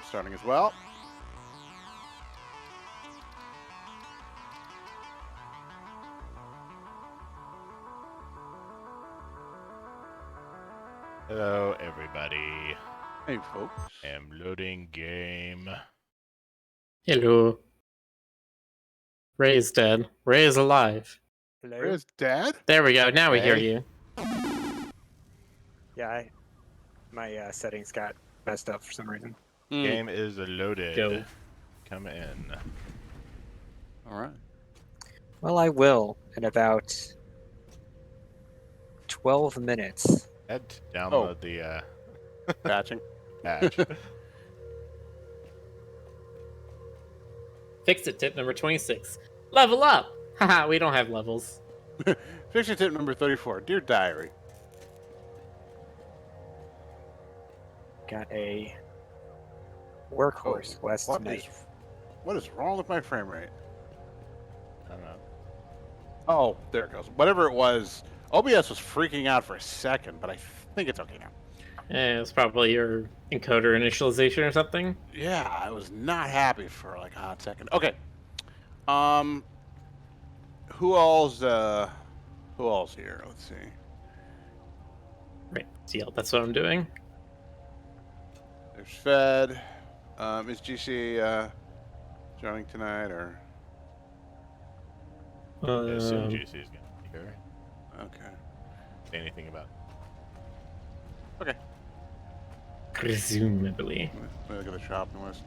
is starting as well. Hello, everybody. Hey, folks. I'm loading game. Hello. Ray is dead. Ray is alive. Hello? Where's Dad? There we go. Now we hear Hey. you. Yeah, my settings got messed up for some reason. Game is loaded. Go. Come in. All right. Well, I will in about 12 minutes. Had to download the Patching. patch. Fix it tip number 26. Level up! Haha, we don't have levels. Fiction tip number 34. Dear Diary. Got a workhorse west What tonight. what is wrong with my frame rate? I don't know. Oh, there it goes. Whatever it was, OBS was freaking out for a second, but I think it's okay now. It's probably your encoder initialization or something. Yeah, I was not happy for like a hot second. Okay. Who all's here? Let's see. Right. Yeah, that's what I'm doing. There's Fed. Is GC joining tonight or? I assume Um, GC is going to be here. Okay. Say anything about presumably. Let me look at the shopping list.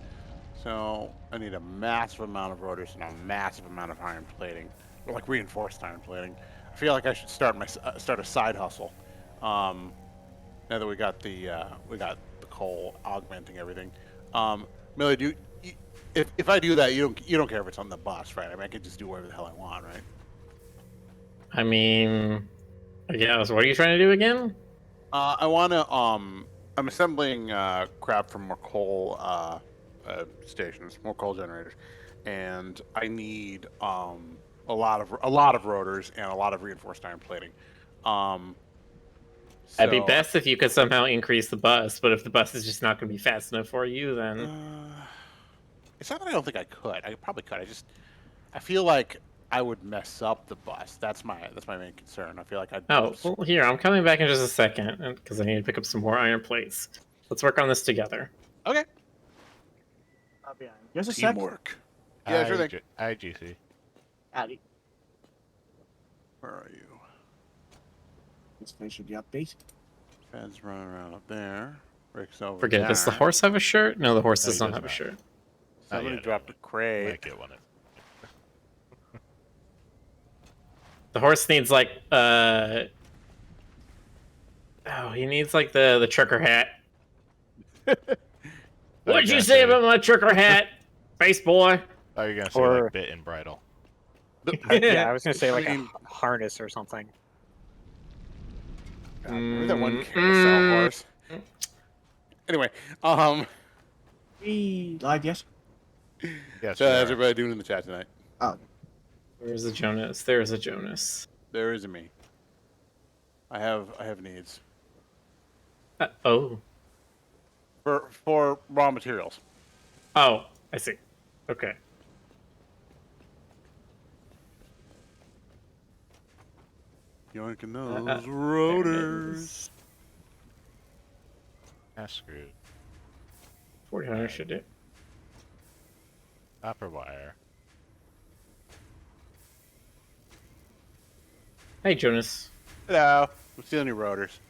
So I need a massive amount of rotors and a massive amount of iron plating, or like reinforced iron plating. I feel like I should start a side hustle. Now that we got the coal augmenting everything. Millie, if I do that, you don't care if it's on the bus, right? I mean, I can just do whatever the hell I want, right? I mean, I guess. What are you trying to do again? I want to I'm assembling crap from more coal stations, more coal generators, and I need a lot of rotors and a lot of reinforced iron plating. It'd be best if you could somehow increase the bus, but if the bus is just not going to be fast enough for you, then It's not that I don't think I could. I probably could. I feel like I would mess up the bus. That's my main concern. I feel like I'd. oh, well, here, I'm coming back in just a second because I need to pick up some more iron plates. Let's work on this together. Okay. I'll be on. Just a sec. Teamwork. Yeah, sure thing. Hi, GC. Howdy. Where are you? Let's finish the update. Fed's running around up there. Rick's over Forget, there. does the horse have a shirt? No, the horse No, does he not does have a not. shirt. Somebody yet, dropped a crate. Might get one. The horse needs like oh, he needs like the trucker hat. What'd you say about my trucker hat, face boy? Oh, you're gonna say Or- like bit and bridle. Yeah, I was gonna say like I mean- a harness or something. God, remember that one carousel horse? Anyway, We live, yes? Yes, so we how's are. everybody doing in the chat tonight? Oh, There's a Jonas. There's a Jonas. There is a me. I have needs Oh. for raw materials. Oh, I see. Okay. Yoinking there those it rotors. is. Screwed. 400 should do. Copper wire. Hey, Jonas. Hello. I'm stealing your rotors.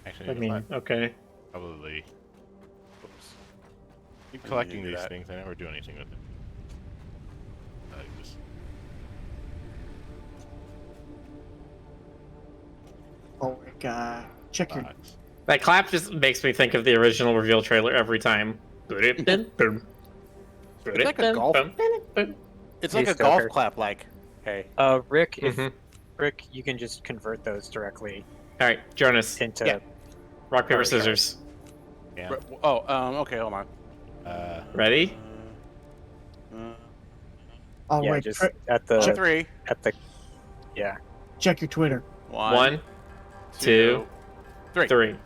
Actually, I mean, okay. probably Oops. keep I collecting didn't do these that. things. I never do anything with it. Just oh, check your. box. That clap just makes me think of the original reveal trailer every time. It's like a golf. It's like Hey, a golf Stoker. clap. Like, hey. Rick, if Mhm. Rick, you can just convert those directly All right, Jonas. into. Yeah. Rock, paper, Alright, scissors. Yeah. Oh, okay. Hold on. Ready? Oh, Yeah, wait. just at the Three. yeah. Check your Twitter. One, two, three. three.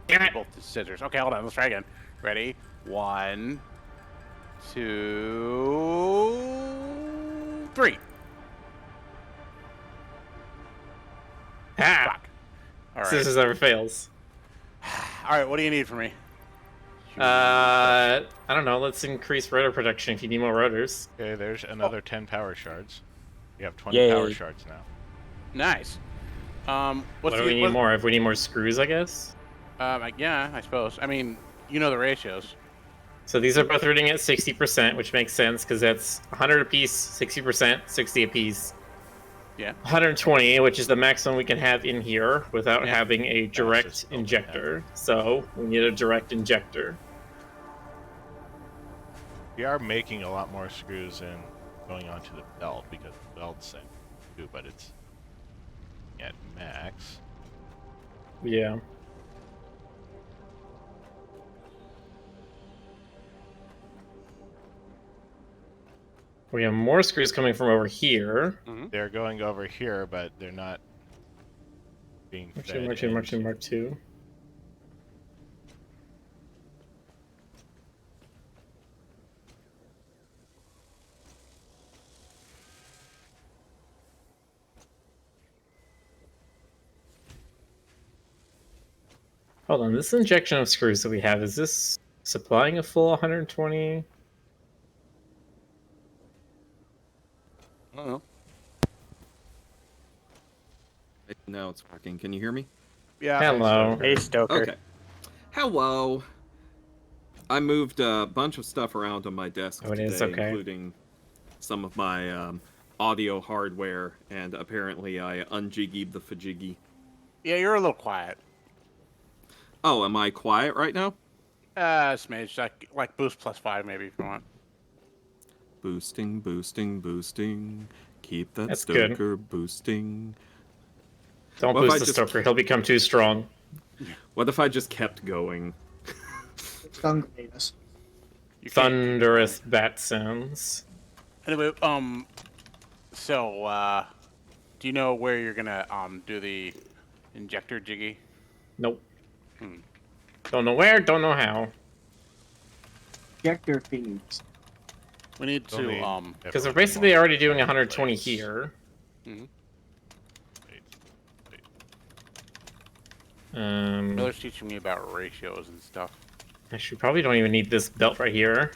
Damn it. Both the scissors. Okay, hold on. Let's try again. Ready? 1, 2, 3. Ha! Fuck. All right. Scissors never fails. All right. What do you need from me? I don't know. Let's increase rotor production if you need more rotors. Okay, there's another 10 power shards. You have 20 Yay. power shards now. Nice. What What's do we need more? If we need more screws, I guess. Yeah, I suppose. I mean, you know the ratios. So these are both reading at 60%, which makes sense because that's 100 apiece, 60%, 60 apiece. Yeah. 120, which is the maximum we can have in here without Yeah. having a direct just open injector. So we need a direct injector. We are making a lot more screws and going onto the belt because the belt's same too, but it's at max. Yeah. We have more screws coming from over here. They're going over here, but they're not being Mark fed 2, Mark 2, Mark 2, into- Mark 2. Hold on, this injection of screws that we have, is this supplying a full 120? I don't know. Now it's working. Can you hear me? Yeah. Hello. Hey, Stoker. Okay. Hello. I moved a bunch of stuff around on my desk Oh, it today, is? Okay. including some of my audio hardware, and apparently I unjiggied the fajiggy. Yeah, you're a little quiet. Oh, am I quiet right now? Smidge, like boost +5 maybe if you want. Boosting, boosting, boosting. Keep that That's good. stoker boosting. Don't What if boost I the just- Stoker, he'll become too strong. What if I just kept going? Stun grenades. You can't- Thunderous bat sounds. Anyway, so do you know where you're gonna do the injector jiggy? Nope. Hmm. Don't know where, don't know how. Injector feeds. We need They'll to need Because we're definitely basically more already doing iron 120 plates. here. Plates, plates. Miller's teaching me about ratios and stuff. Actually, we probably don't even need this belt right here.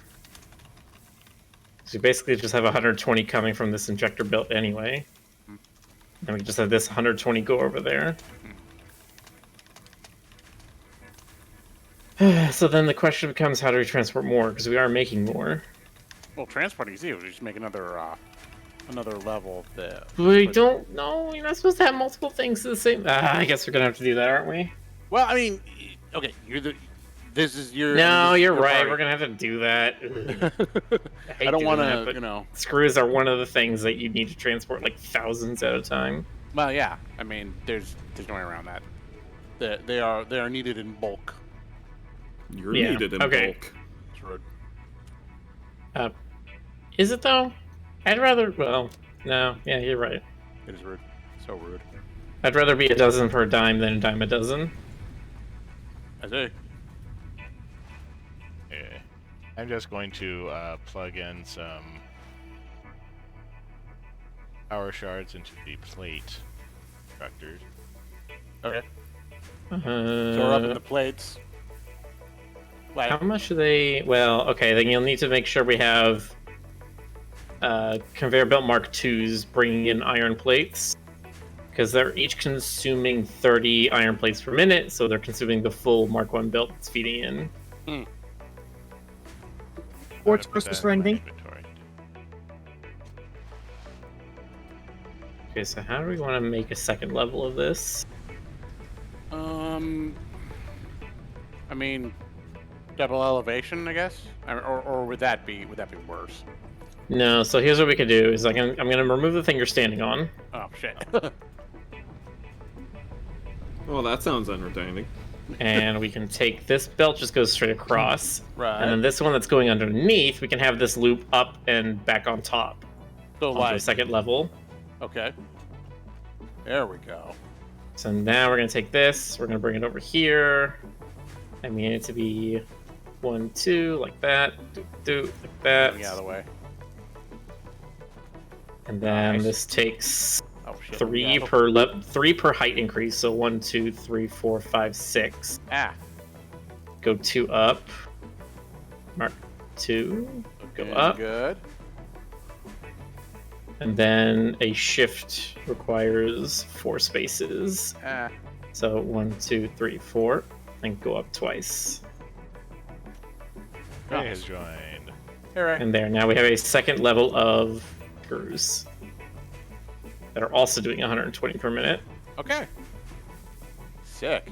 So we basically just have 120 coming from this injector belt anyway. And we just have this 120 go over there. So then the question becomes, how do we transport more? Because we are making more. Well, transporting is easy. We just make another level of the. We don't know. You're not supposed to have multiple things at the same. I guess we're gonna have to do that, aren't we? Well, I mean, okay, this is your. No, this is you're your right. party. We're gonna have to do that. I don't want want to, to, Screws are one of the things that you need to transport like thousands at a time. Well, yeah. I mean, there's no way around that. They are needed in bulk. You're Yeah, needed in okay. bulk. It's rude. Is it though? I'd rather. Well, no. Yeah, you're right. It is rude. So rude. I'd rather be a dozen per dime than a dime a dozen. I see. Okay. I'm just going to plug in some power shards into the plate structures. Okay. So So we're up in the plates. Like, How much do they? Well, okay. Then you'll need to make sure we have conveyor belt Mark IIs bringing in iron plates, because they're each consuming 30 iron plates per minute, so they're consuming the full Mark I belt that's feeding in. Quartz I'm gonna put crystals that for in my anything? inventory. Okay, so how do we want to make a second level of this? I mean, double elevation, I guess, or would that be worse? No, so here's what we could do: is I'm gonna remove the thing you're standing on. Oh shit. Well, that sounds entertaining. And we can take this belt, just goes straight across. Right. And then this one that's going underneath, we can have this loop up and back on top. So Onto a like, second level. okay. There we go. So now we're going to take this, we're going to bring it over here. I mean it to be 1, 2, like that, like that. Get out of the way. And then Nice. this takes Oh shit. 3 Yeah. per 3 per height increase. So 1, 2, 3, 4, 5, 6. Ah. Go 2 up. Mark 2. Go Looking up. Good. And then a shift requires 4 spaces. Ah. So 1, 2, 3, 4. And go up twice. Ray has joined. All right. And there, now we have a second level of crews that are also doing 120 per minute. Okay. Sick.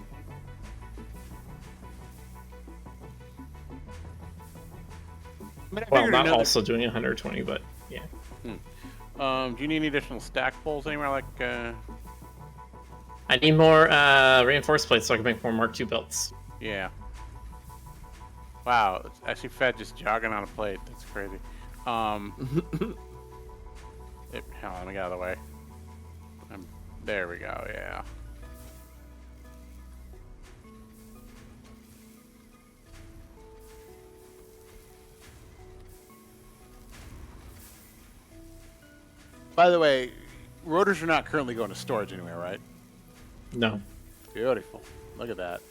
I mean, I Well, figured not another- also doing 120, but yeah. Do you need any additional stack pulls anywhere? Like, I need more reinforced plates so I can make more Mark II belts. yeah. Wow, I see Fed just jogging on a plate. That's crazy. Hang on, let me get out of the way. There we go. Yeah. By the way, rotors are not currently going to storage anywhere, right? No. Beautiful. Look at that.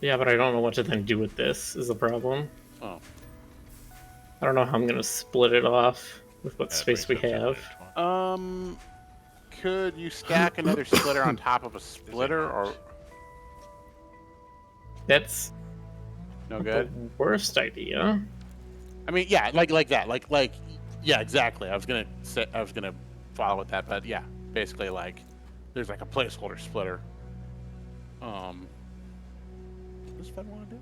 Yeah, but I don't know what to then do with this, is the problem. Oh. I don't know how I'm going to split it off with what Yeah, it space we brings up have. that 20. Could you stack another splitter on top of a splitter, or That's no not good? the worst idea. I mean, yeah, like that, like, yeah, exactly. I was gonna follow with that, but yeah, basically, like, there's like a placeholder splitter. What does Fed want to do?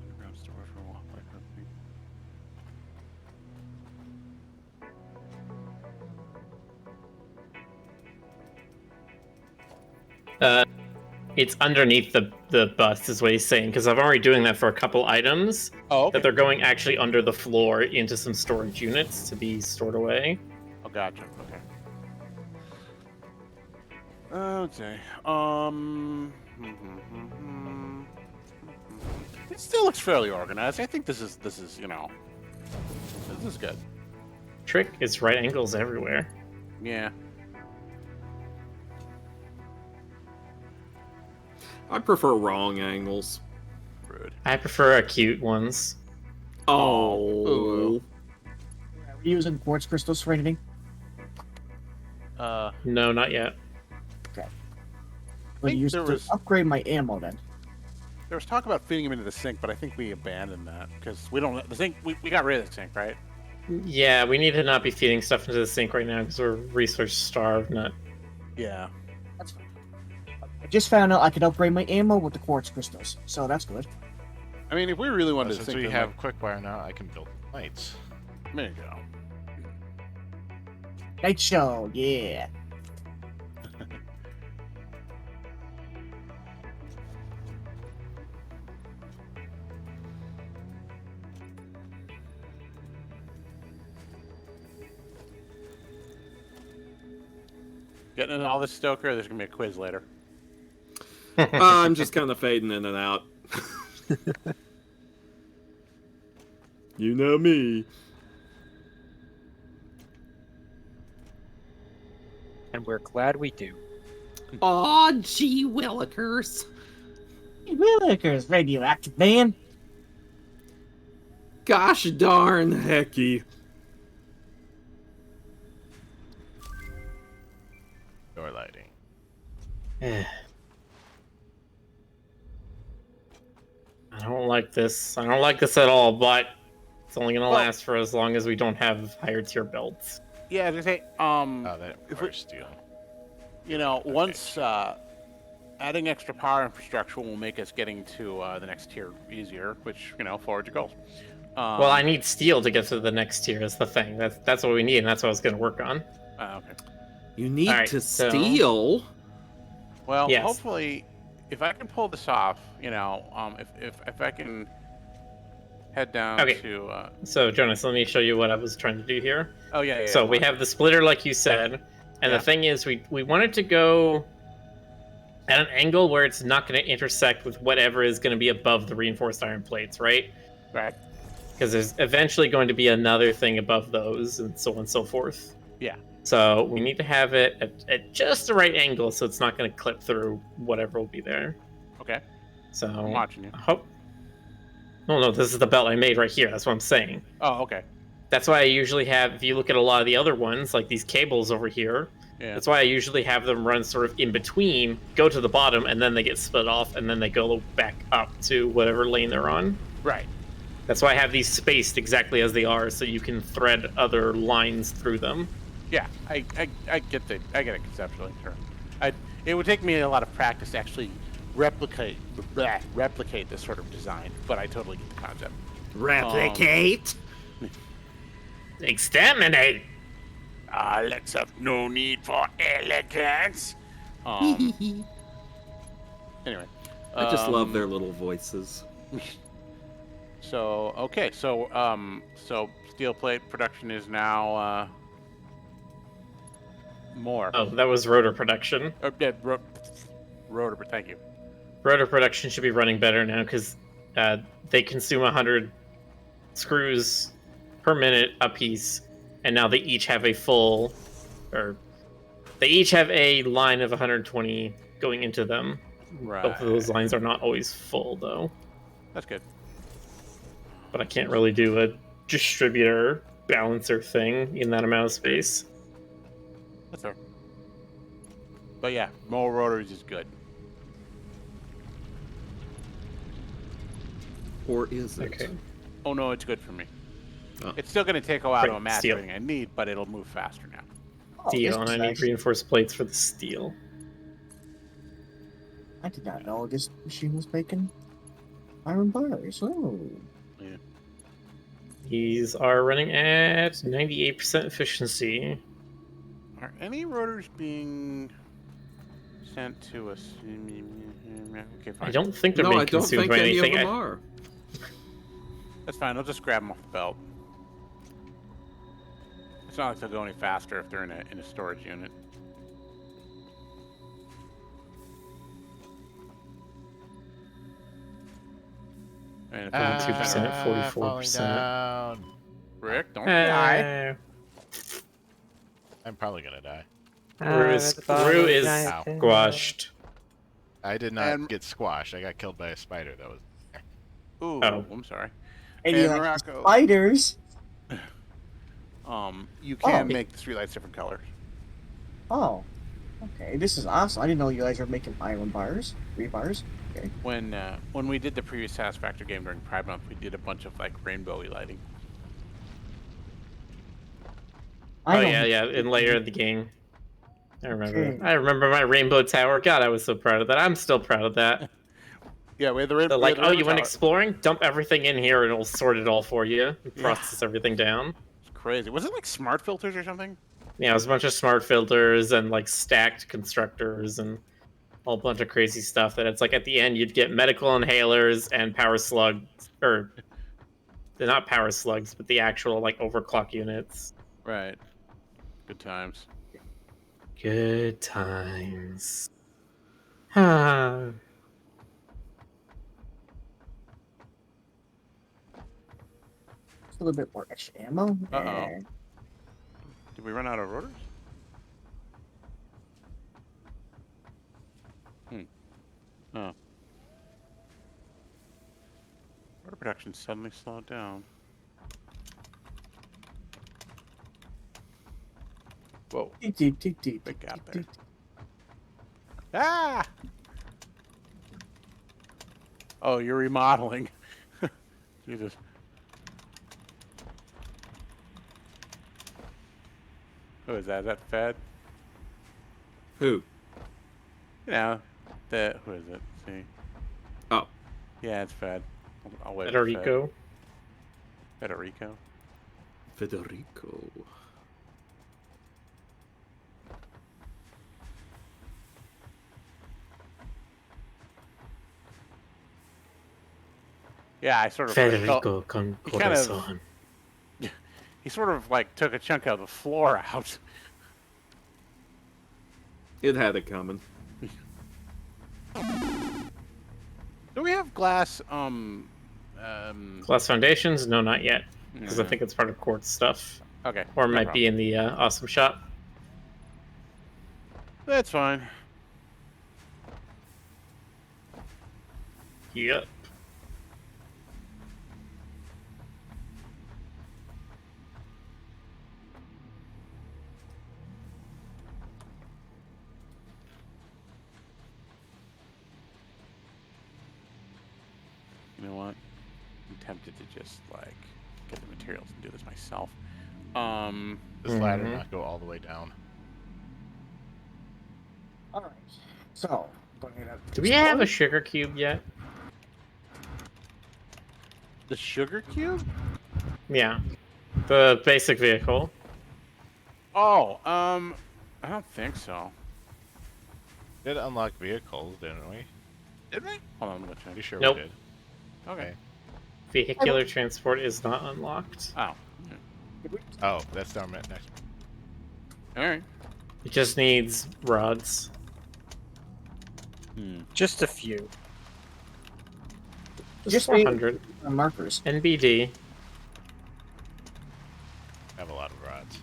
Underground storage for walkway company. It's underneath the bus, is what he's saying, because I'm already doing that for a couple items. Oh, okay. That they're going actually under the floor into some storage units to be stored away. Oh, gotcha. Okay. Okay. It still looks fairly organized. I think this is this is good. Trick is right angles everywhere. Yeah. I prefer wrong angles. Rude. I prefer acute ones. Oh. Ooh. Are we using quartz crystals for anything? No, not yet. But think use there to was- upgrade my ammo then. There was talk about feeding him into the sink, but I think we abandoned that because we don't. The sink. We got rid of the sink, right? Yeah, we need to not be feeding stuff into the sink right now because we're resource starved. Not. Yeah. That's fine. I just found out I could upgrade my ammo with the quartz crystals, so that's good. I mean, if we really wanted to Since sink, we then, have quick wire now, I can build lights. there you go. Night show, yeah. Getting into all this Stoker. There's gonna be a quiz later. I'm just kind of fading in and out. You know me. And we're glad we do. Aw, gee willikers. Hey, Willikers, radioactive man. Gosh darn hecky. Door lighting. I don't like this. I don't like this at all, but it's only going to Well- last for as long as we don't have higher tier belts. Yeah, they say. Oh, that If we- requires steel. You know, once adding extra power infrastructure will make us getting to the next tier easier, which forward your goals. Well, I need steel to get to the next tier is the thing. That's what we need, and that's what I was going to work on. Okay. You need Alright, to so- steal. Well, Yes. hopefully, if I can pull this off, if I can head down Okay. to. So, Jonas, let me show you what I was trying to do here. Oh yeah. So we have the splitter, like you said, and Yeah. the thing is, we wanted to go at an angle where it's not going to intersect with whatever is going to be above the reinforced iron plates, right? Right. Because there's eventually going to be another thing above those, and so on and so forth. Yeah. So we need to have it at just the right angle, so it's not going to clip through whatever will be there. Okay. So I'm watching you. I hope. Oh no, this is the belt I made right here. That's what I'm saying. Oh, okay. That's why I usually have. If you look at a lot of the other ones, like these cables over here, Yeah. that's why I usually have them run sort of in between, go to the bottom, and then they get split off, and then they go back up to whatever lane they're on. Right. That's why I have these spaced exactly as they are, so you can thread other lines through them. Yeah. I get it conceptually. Sure. It would take me a lot of practice to actually replicate this sort of design, but I totally get the concept. Replicate. Exterminate! Let's have no need for elegance. Anyway. I just love their little voices. So okay, so steel plate production is now more. Oh, that was rotor production. Rotor, thank you. Rotor production should be running better now because they consume 100 screws per minute a piece, and now they each have a line of 120 going into them. Right. Both of those lines are not always full though, That's good. but I can't really do a distributor balancer thing in that amount of space. That's fair. But yeah, more rotors is good. Or is it? Okay. Oh no, it's good for me. Oh. It's still going to take a while to Right, amass steel. everything I need, but it'll move faster now. Oh, Steel, this and is I need actually- reinforced plates for the steel. I did not know this machine was making iron bars. Oh. These are running at 98% efficiency. Are any rotors being sent to us? Okay, fine. I don't think they're No, being I don't consumed think by any of anything. them are. That's fine. I'll just grab them off the belt. It's not like they'll go any faster if they're in a storage unit. And if Ah, they're 2%, 44%. Falling down. Rick, don't die. I'm probably gonna die. Roo is Ow. squashed. I did not And- get squashed. I got killed by a spider. That was. Ooh, Oh. I'm sorry. And you And like Morocco. spiders. You can Oh. make the streetlights different colors. Oh. Okay, this is awesome. I didn't know you guys were making iron bars. Rebars. Okay. When we did the previous Satisfactory game during Pride Month, we did a bunch of like rainbowy lighting. I Oh know- yeah, in later in the game. I remember. Okay. I remember my rainbow tower. God, I was so proud of that. I'm still proud of that. Yeah, we had the rainbow. They're like, oh, you went exploring? Dump everything in here, and it'll sort it all for you. And process everything down. It's crazy. Was it like smart filters or something? Yeah, it was a bunch of smart filters and like stacked constructors and a whole bunch of crazy stuff. That it's like at the end you'd get medical inhalers and power slugs, or they're not power slugs, but the actual like overclock units. Right. Good times. Good times. Ah. Just a little bit more extra ammo. Uh-oh. Did we run out of rotors? Oh. Rotor production suddenly slowed down. Whoa. Big gap there. Ah! Oh, you're remodeling. Jesus. Who is that? Is that Fed? Who? You know, who is it? Let's see. Oh. Yeah, it's Fed. I'll wait. Federico. Federico. Federico. Yeah, I sort of. Federico con he kind of- corazón. He sort of like took a chunk of the floor out. It had it coming. glass? Glass foundations? No, not yet. Because I Nah. think it's part of quartz stuff. Okay. Or it no might problem. be in the awesome shop. That's fine. Yep. You know what? I'm tempted to just like get the materials and do this myself. This ladder Mhm. not go all the way down. All right. So, Do we have a sugar cube yet? the sugar cube? Yeah. The basic vehicle. Oh, I don't think so. Did unlock vehicles, didn't we? Did we? Hold on, I'm gonna check. Pretty sure Nope. we did. Okay. Vehicular transport is not unlocked. Oh. Oh, that's down next. All right. It just needs rods. Just a few. Just wait. 400. Markers. NBD. Have a lot of rods.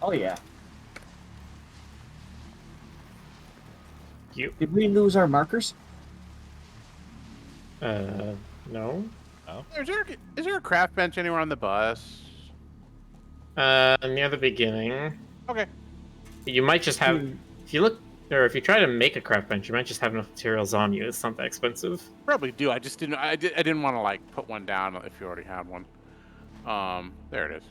Oh yeah. You. Did we lose our markers? No. Is there a craft bench anywhere on the bus? Near the beginning. Okay. You might just have, if you look, or if you try to make a craft bench, you might just have enough materials on you. It's not that expensive. Probably do. I just didn't. I didn't want to like put one down if you already had one. There it is.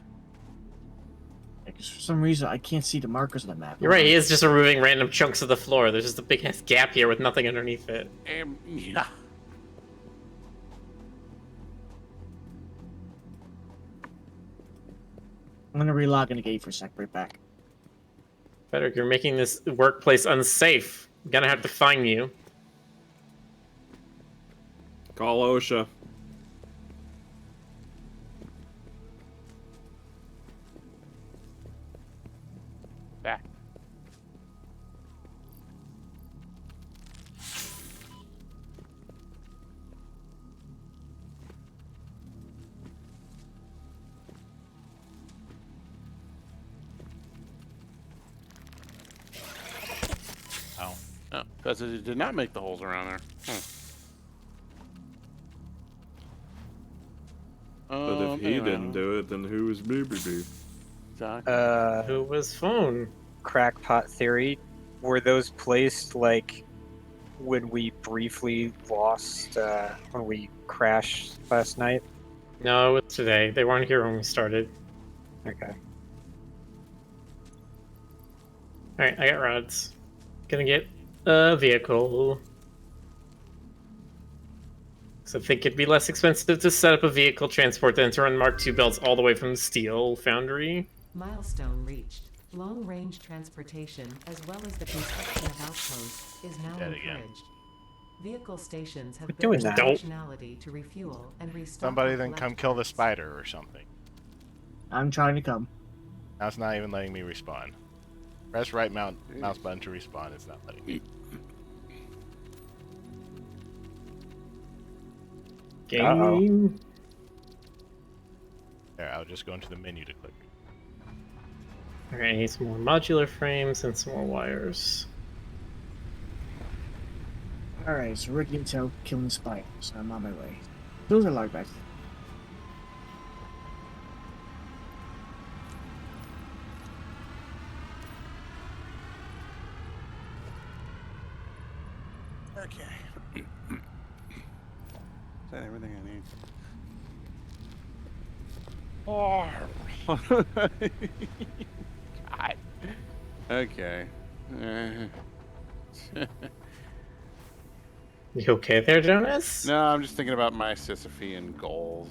Because for some reason I can't see the markers on the map. You're right, he is just removing random chunks of the floor. There's just a big ass gap here with nothing underneath it. Yeah. I'm gonna relog in the gate for a sec. Right back. Frederick, you're making this workplace unsafe. I'm gonna have to fine you. Call OSHA. Back. Oh. Oh, because it did not make the holes around there. But if he didn't do it, then who was Booby? Exactly. Who was phone? Crackpot theory. Were those placed like when we briefly lost when we crashed last night? No, it was today. They weren't here when we started. Okay. Alright, I got rods. Gonna get a vehicle. So I think it'd be less expensive to set up a vehicle transport than to run Mark II belts all the way from the steel foundry. Milestone reached. Long-range transportation, as well as the construction of outposts, is now Dead again. encouraged. Vehicle stations have doing built that. functionality to refuel and restock. Somebody with then come left kill the parts. spider or something. I'm trying to come. Now it's not even letting me respawn. Press right mouse button to respawn. It's not letting me. Game. There, I'll just go into the menu to click. Alright, I need some more modular frames and some more wires. Alright, so Ricky and Tail killing spiders. I'm on my way. Those are log back. Okay. Is that everything I need? Oh. God. Okay. You okay there, Jonas? No, I'm just thinking about my Sisyphean goals.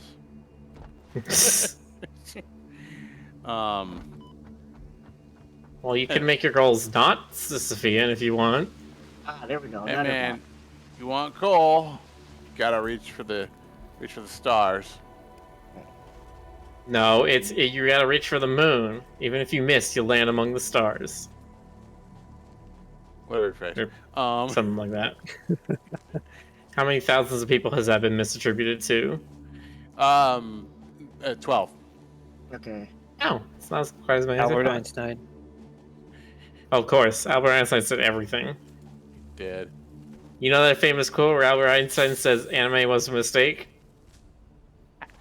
Well, you can make your goals not Sisyphean if you want. Ah, there we go. Hey That man, you want coal? Gotta reach for the stars. No, you gotta reach for the moon. Even if you miss, you'll land among the stars. Whatever phrase. Something like that. How many thousands of people has that been misattributed to? 12. Okay. Oh, it's not quite as many as I Albert thought. Einstein. Oh, of course, Albert Einstein said everything. Did. You know that famous quote where Albert Einstein says anime was a mistake?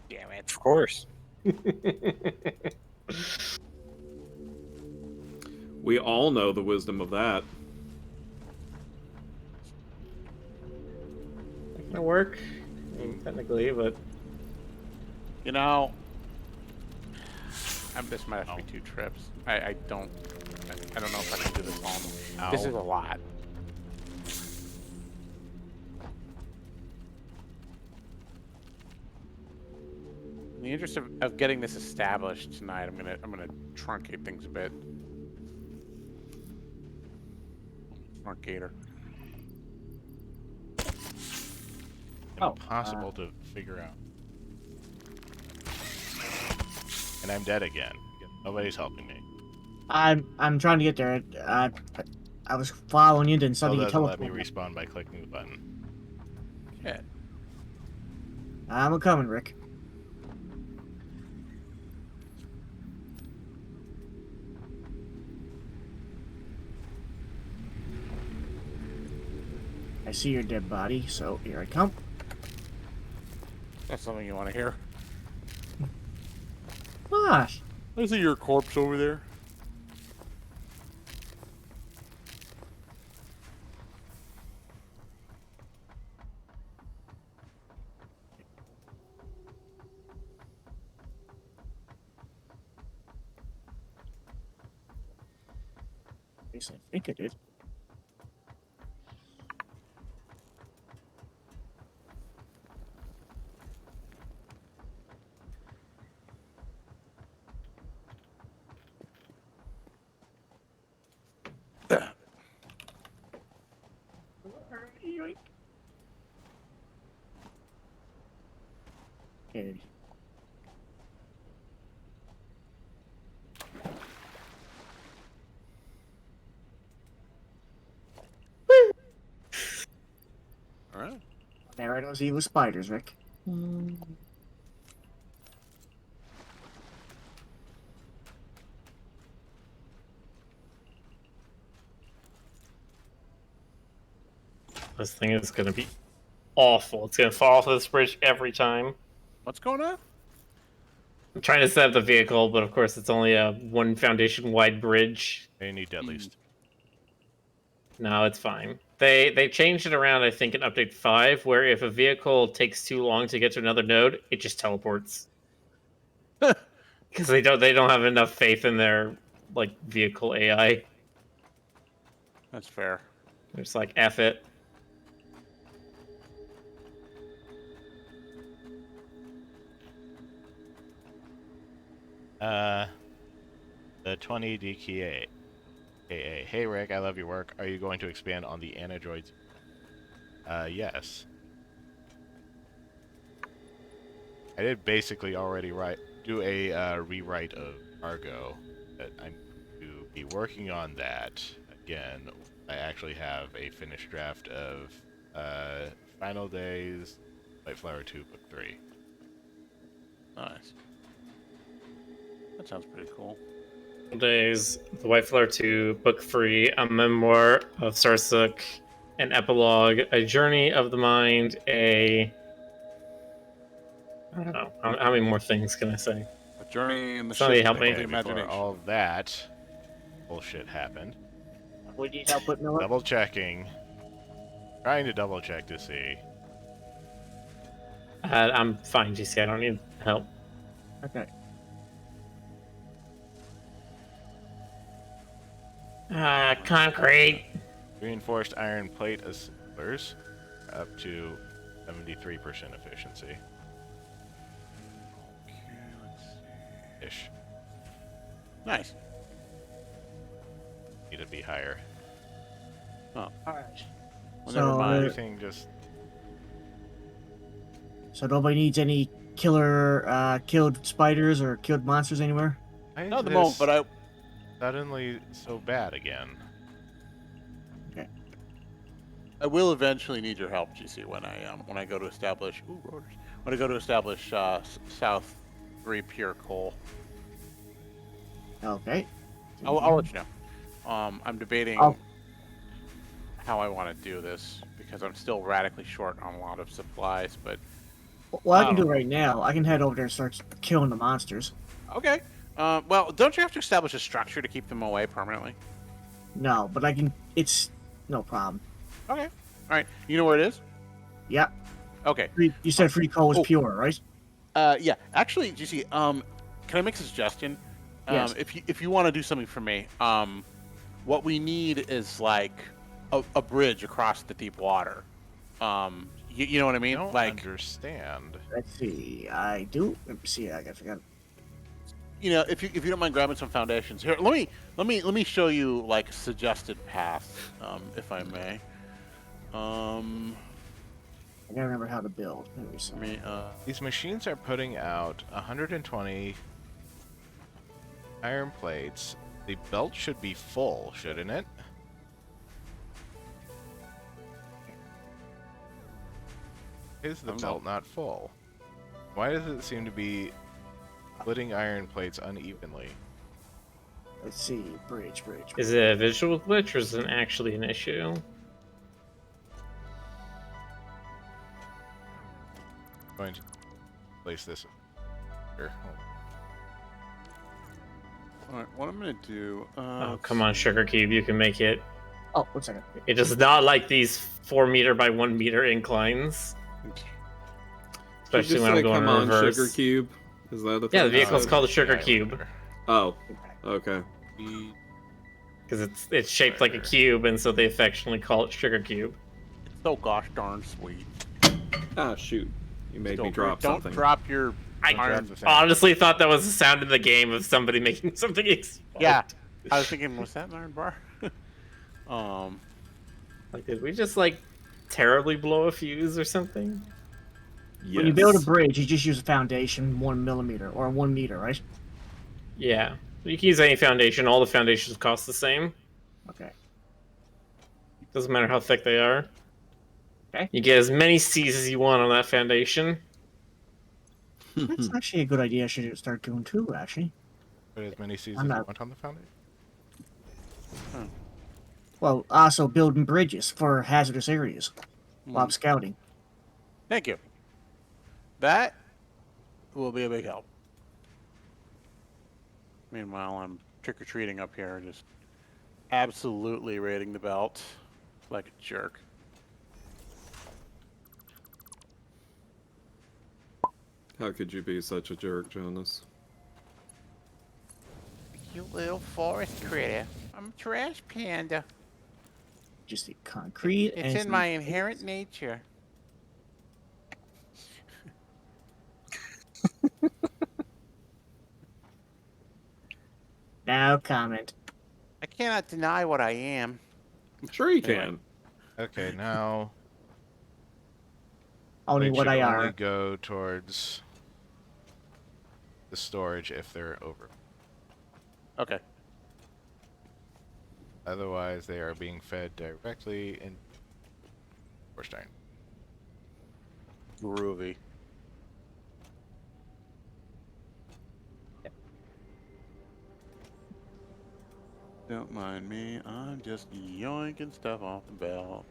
Damn it. Of course. We all know the wisdom of that. Not gonna work. I mean, technically, but You know, this might have to be 2 trips. I don't know if I can do this all. This is a lot. In the interest of getting this established tonight, I'm gonna truncate things a bit. Truncator. Impossible to figure out. And I'm dead again. Nobody's helping me. I'm trying to get there. I was following you, then It suddenly you doesn't let me teleported. respawn by clicking the button. Yeah. I'm coming, Rick. I see your dead body, so here I come. That's something you want to hear. Gosh. I see your corpse over there. At least I think I did. Okay. All right. There are those evil spiders, Rick. this thing is gonna be awful. It's gonna fall off this bridge every time. What's going on? I'm trying to set up the vehicle, but of course it's only a 1 foundation wide bridge. They need at least. No, it's fine. They changed it around, I think, in update 5, where if a vehicle takes too long to get to another node, it just teleports. Because they don't have enough faith in their like vehicle AI. That's fair. They're just like F it. The 20 DKA. Hey Rick, I love your work. Are you going to expand on the anadroids? Yes. I did basically already do a rewrite of Argo, but I'm to be working on that again. I actually have a finished draft of Final Days, White Flower 2, Book 3. Nice. That sounds pretty cool. Days, The White Flower 2, Book 3, A Memoir of Sarsuk, an Epilogue, A Journey of the Mind, I don't know. How many more things can I say? A journey in the Somebody ship help of me. the Okay, before imagination. all of that bullshit happened. We need help with Miller. Double checking. Trying to double check to see. I'm fine, GC. I don't need help. Okay. Concrete. Reinforced iron plate assemblers up to 73% efficiency. Okay, let's see. Ish. Nice. Need to be higher. Oh, Alright. well, never So, mind. Everything just. So nobody needs any killer, killed spiders or killed monsters anywhere? Why is Not at the moment, this but I. suddenly so bad again? Okay. I will eventually need your help, GC, when I go to establish rotors. When I go to establish South 3 pure coal. Okay. I'll let you know. I'm debating Oh. how I want to do this because I'm still radically short on a lot of supplies. But Well, I can do it right now. I can head over there and start killing the monsters. okay. Well, don't you have to establish a structure to keep them away permanently? No, but I can. It's no problem. Okay. All right. You know where it is? Yeah. Okay. You said free coal is Oh. pure, right? Yeah. Actually, GC, can I make a suggestion? Yes. If you want to do something for me, what we need is like a bridge across the deep water. You know what I I mean? don't Like, understand. Let's see. I do. Let me see. I forgot. you know, if you don't mind grabbing some foundations here, let me show you like a suggested path, if I may. I gotta remember how to build. Let me see. Let me These machines are putting out 120 iron plates. The belt should be full, shouldn't it? Is the I'm belt not full? Why does it seem to be splitting iron plates unevenly? Let's see. Bridge. Is it a visual glitch or is it actually an issue? I'm going to place this here. all right, what I'm gonna do. Oh, come on, Sugar Cube, you can make it. Oh, 1 second. It does not like these 4 meter by 1 meter inclines. Especially when I'm going come on, reverse. Sugar Cube. Is that a Yeah, the thing? vehicle's Oh, called a Sugar yeah, Cube. whatever. Oh, okay. Because it's shaped like a cube, and so they affectionately call it Sugar Cube. It's so gosh darn sweet. Ah, shoot. You made me Don't drop something. Don't drop your I iron. the thing. honestly thought that was the sound in the game of somebody making something explode. Yeah, I was thinking, was that an iron bar? Like, did we just, like, terribly blow a fuse or something? Yes. When you build a bridge, you just use a foundation 1 millimeter or 1 meter, right? Yeah. You can use any foundation. All the foundations cost the same. Okay. Doesn't matter how thick they are. Okay. You get as many C's as you want on that foundation. That's actually a good idea. I should start doing too. Actually. Put as many C's I'm as you not- want on the foundation. Well, also building bridges for hazardous areas while I'm scouting. Thank you. That will be a big help. Meanwhile, I'm trick-or-treating up here, just absolutely raiding the belt like a jerk. How could you be such a jerk, Jonas? You little forest critter. I'm a trash panda. Just the concrete. It's in my inherent nature. No comment. I cannot deny what I am. I'm sure you Anyway. can. Okay, now Only it what should I only are. go towards the storage if they're over. Okay. Otherwise, they are being fed directly in Warstein. Groovy. Don't mind me, I'm just yoinking stuff off the belt.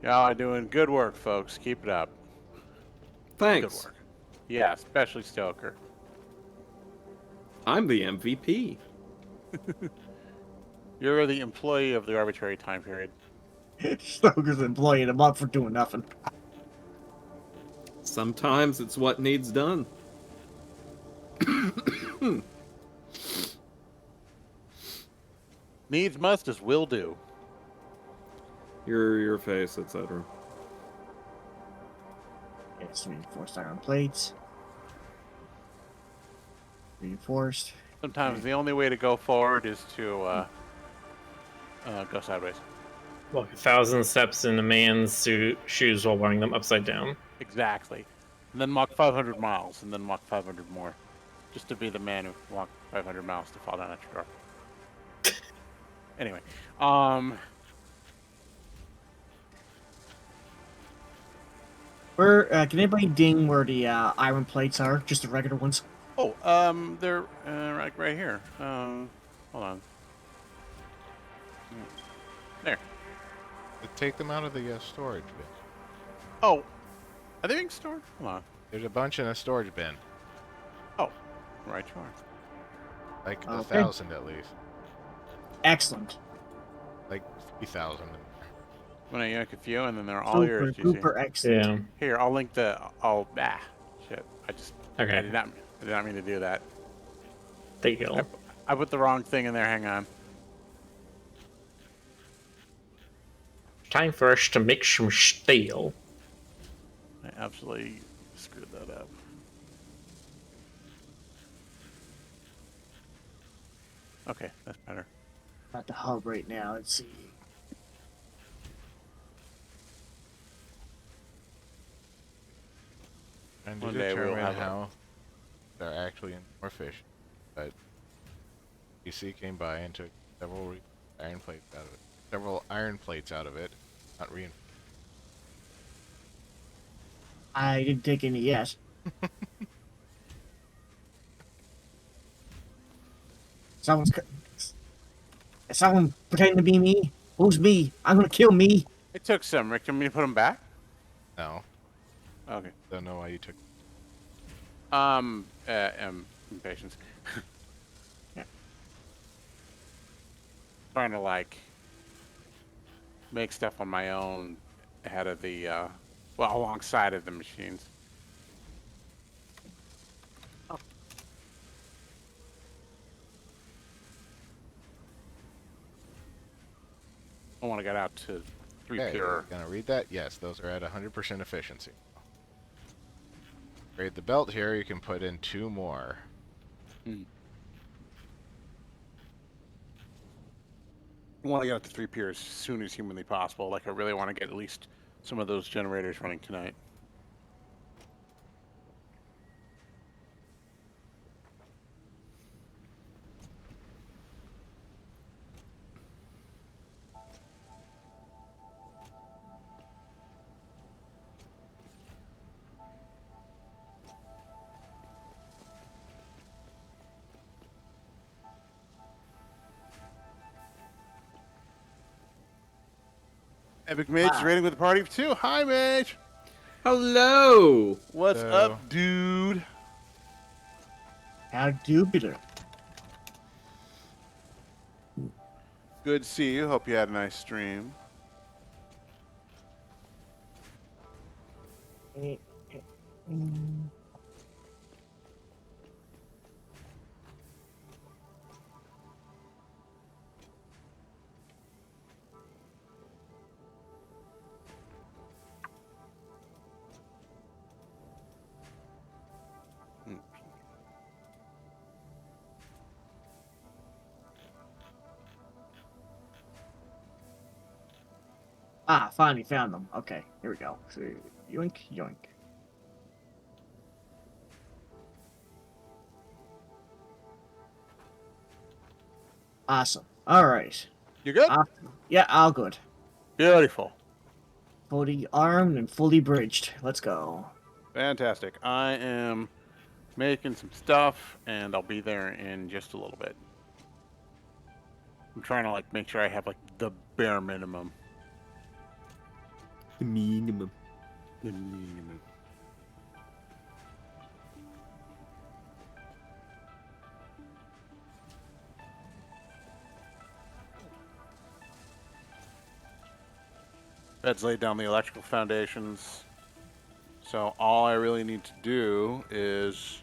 Y'all are doing good work, folks. Keep it up. Thanks. Good work. Yeah, especially Stoker. I'm the MVP. You're the employee of the arbitrary time period. Stoker's employing him up for doing nothing. Sometimes it's what needs done. Needs must as will do. Your face, etc. It's reinforced iron plates. Reinforced. Sometimes the only way to go forward is to go sideways. Walk 1,000 steps in a man's shoes while wearing them upside down. Exactly. And then walk 500 miles, and then walk 500 more. just to be the man who walked 500 miles to fall down at your door. Anyway, Where can anybody ding where the iron plates are? Just the regular ones. oh, they're right here. Hold on. There. Take them out of the storage bin. Oh, are they being stored? Hold on. There's a bunch in a storage bin. Oh, right you are. Like Okay. 1,000 at least. Excellent. Like 3,000. I'm gonna yank a few, and then they're all yours. GC. Super excellent. Yeah. Here, I'll link the. Shit. I Okay. did not mean to do that. There you go. I put the wrong thing in there. Hang on. Time for us to make some steel. I absolutely screwed that up. Okay, that's better. At the hub right now. Let's see. And to One day we'll determine have how they're actually more efficient. But PC came by and took several iron plates out of it. Several iron plates out of it. Not reinforced. I didn't take any yet. Someone pretending to be me. Who's me? I'm gonna kill me. I took some. Rick, can we put them back? No. Okay. Don't know why you took. Impatience. Yeah. Trying to like make stuff on my own ahead of the well, alongside of the machines. I want to get out to 3 Okay, pure. gonna read that? Yes, those are at 100% efficiency. Grade the belt here, you can put in 2 more. I want to get out to 3 pure as soon as humanly possible. Like, I really want to get at least some of those generators running tonight. Epic Mage is Wow. raiding with the party of 2. Hi, Mage. Hello. What's So- up, dude? How dubious. Good to see you. Hope you had a nice stream. Ah, finally found them. Okay, here we go. So, yoink, yoink. Awesome. All right. You good? Yeah, all good. Beautiful. Fully armed and fully bridged. Let's go. Fantastic. I am making some stuff, and I'll be there in just a little bit. I'm trying to like make sure I have like the bare minimum. The minimum. The minimum. That's laid down the electrical foundations. So all I really need to do is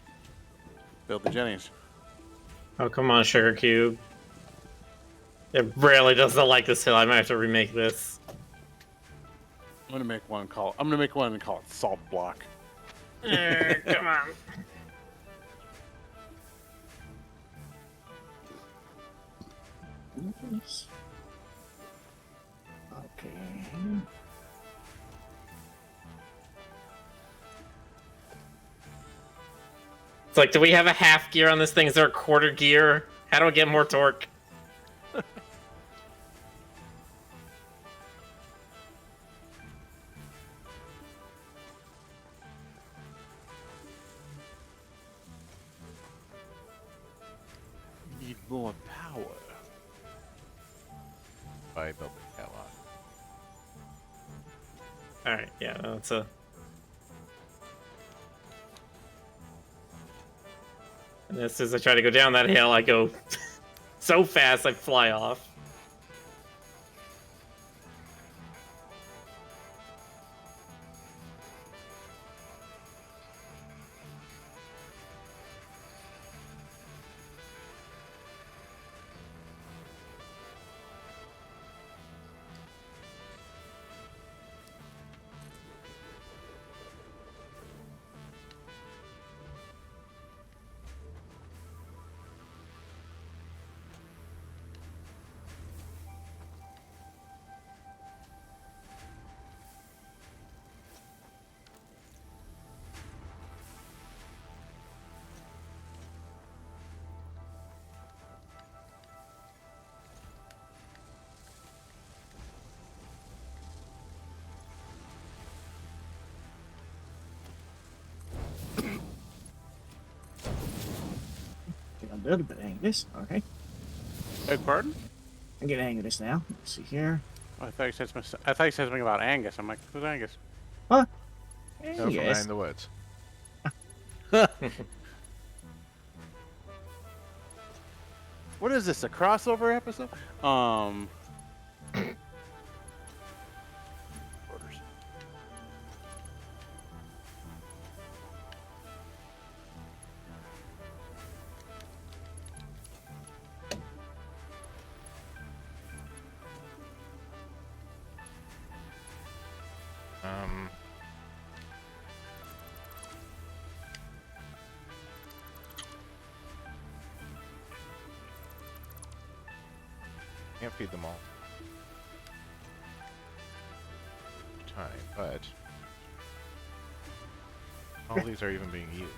build the jennies. Oh, come on, Sugar Cube. It really doesn't like this hill. I might have to remake this. I'm gonna make one and call it salt block. Come on. Okay. It's like, do we have a half gear on this thing? Is there a quarter gear? How do I get more torque? Need more power. By building that lot. Alright, yeah, that's a... And as I try to go down that hill, I go so fast I fly off. Get a little bit of hang of this. Okay. Beg pardon? I get a hang of this now. Let's see here. Oh, I thought you said something about Angus. I'm like, who's Angus? Huh? Go from Yes. Man in the Woods. What is this? A crossover episode? Orders. Can't feed them all. Time, but all these are even being used.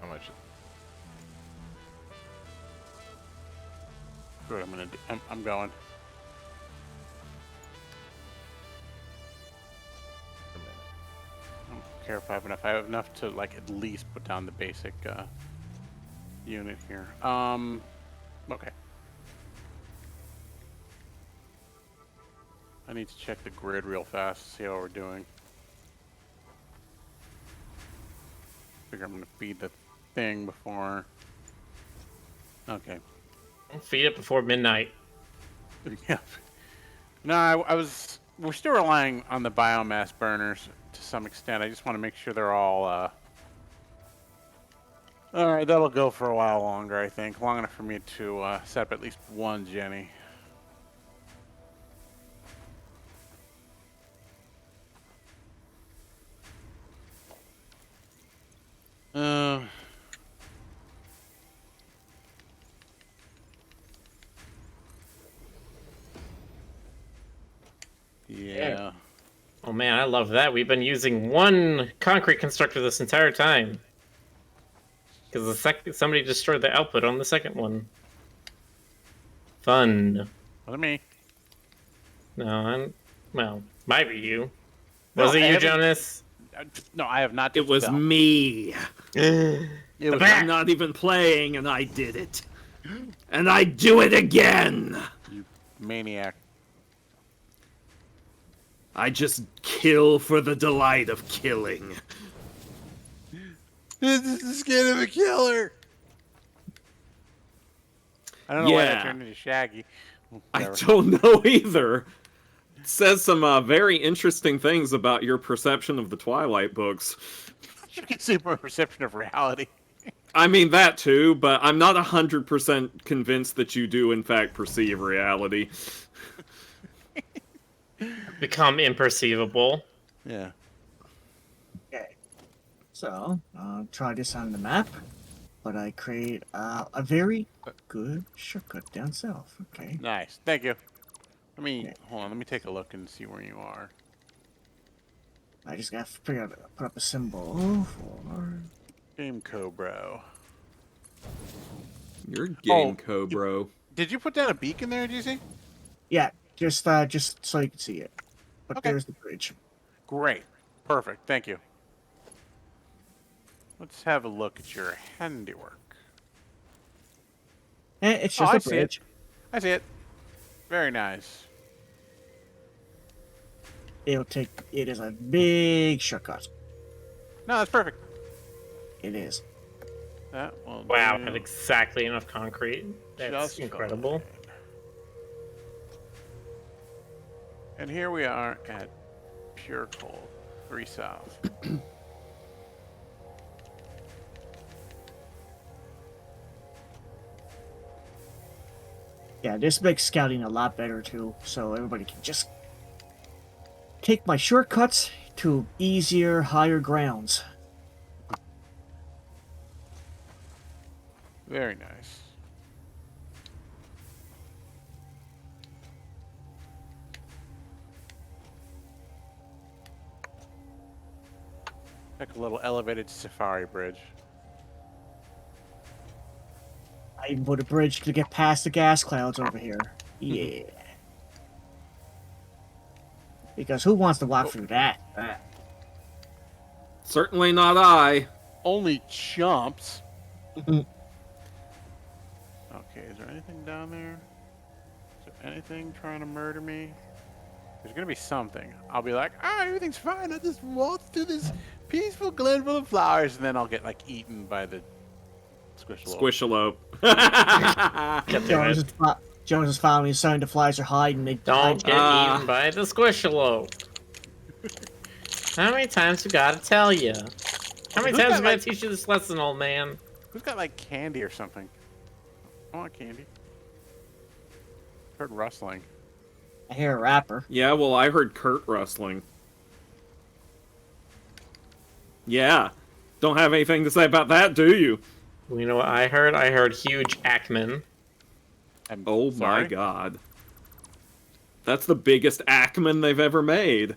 How much? Good. I'm going. Per minute? I don't care if I have enough. I have enough to like at least put down the basic unit here. Okay. I need to check the grid real fast, see how we're doing. Figure I'm gonna feed the thing before. Okay. Don't feed it before midnight. Yeah. No, we're still relying on the biomass burners to some extent. I just want to make sure they're all, Alright, that'll go for a while longer, I think. Long enough for me to set up at least one Jenny. Yeah. Oh man, I love that. We've been using one concrete constructor this entire time. Because somebody destroyed the output on the second one. Fun. Wasn't me. No, well, might be you. No, Was it I you, haven't- Jonas? No, I have not. It was dispelled. me. It was I'm not even playing, and I did it. And I do it again. you maniac. I just kill for the delight of killing. This is the skin of a killer. I don't know why I Yeah. turned into Shaggy. I Whatever. don't know either. It says some very interesting things about your perception of the Twilight books. You can see my perception of reality. I mean that too, but I'm not 100% convinced that you do in fact perceive reality. Become imperceivable. Yeah. Okay. So, try this on the map, but I create a very good shortcut down south. Okay. Nice. Thank you. Let me Okay. hold on. Let me take a look and see where you are. I just gotta put up a symbol for. Game Cobro. You're game Oh, Cobro. Did you put down a beacon there, GC? Yeah, just so you can see it. But Okay. there's the bridge. Great. Perfect. Thank you. Let's have a look at your handiwork. It's Oh, just I a see it. bridge. I see it. Very nice. It is a big shortcut. No, that's perfect. It is. That will Wow, do had exactly enough concrete. That's just incredible. fine. And here we are at Pure Coal, 3 South. Yeah, this makes scouting a lot better too, so everybody can just take my shortcuts to easier, higher grounds. Very nice. Like a little elevated safari bridge. I even put a bridge to get past the gas clouds over here. Yeah. Because who wants to walk through that? Certainly not I. Only chumps. Mhm. Okay, is there anything down there? Is there anything trying to murder me? There's gonna be something. I'll be like, everything's fine. I just walked through this peaceful glen full of flowers, and then I'll get like eaten by the squishalope. Squishalope. Jones is finally starting to flies are hiding. They Don't get eaten by the squishalope. How many times we gotta tell you? How many Who's times got, we gotta like- teach you this lesson, old man? Who's got like candy or something? I want candy. Heard rustling. I hear a rapper. Yeah, well, I heard Kurt rustling. Yeah. Don't have anything to say about that, do you? Well, you know what I heard? I heard huge Ackman. I'm Oh sorry? my god. That's the biggest Ackman they've ever made.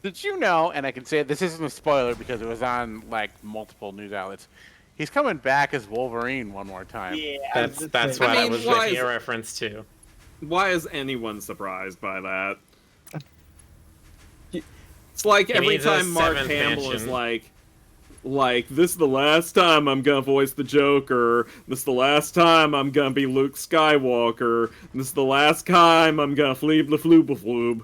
Did you know, and I can say this isn't a spoiler because it was on like multiple news outlets, he's coming back as Wolverine one more time. Yeah, That's what I I mean, was why making is- a reference to. Why is anyone surprised by that? It's like He every needs a time Mark seventh Hamill is mansion. like, this is the last time I'm gonna voice the Joker. This is the last time I'm gonna be Luke Skywalker. This is the last time I'm gonna fleeb the floob.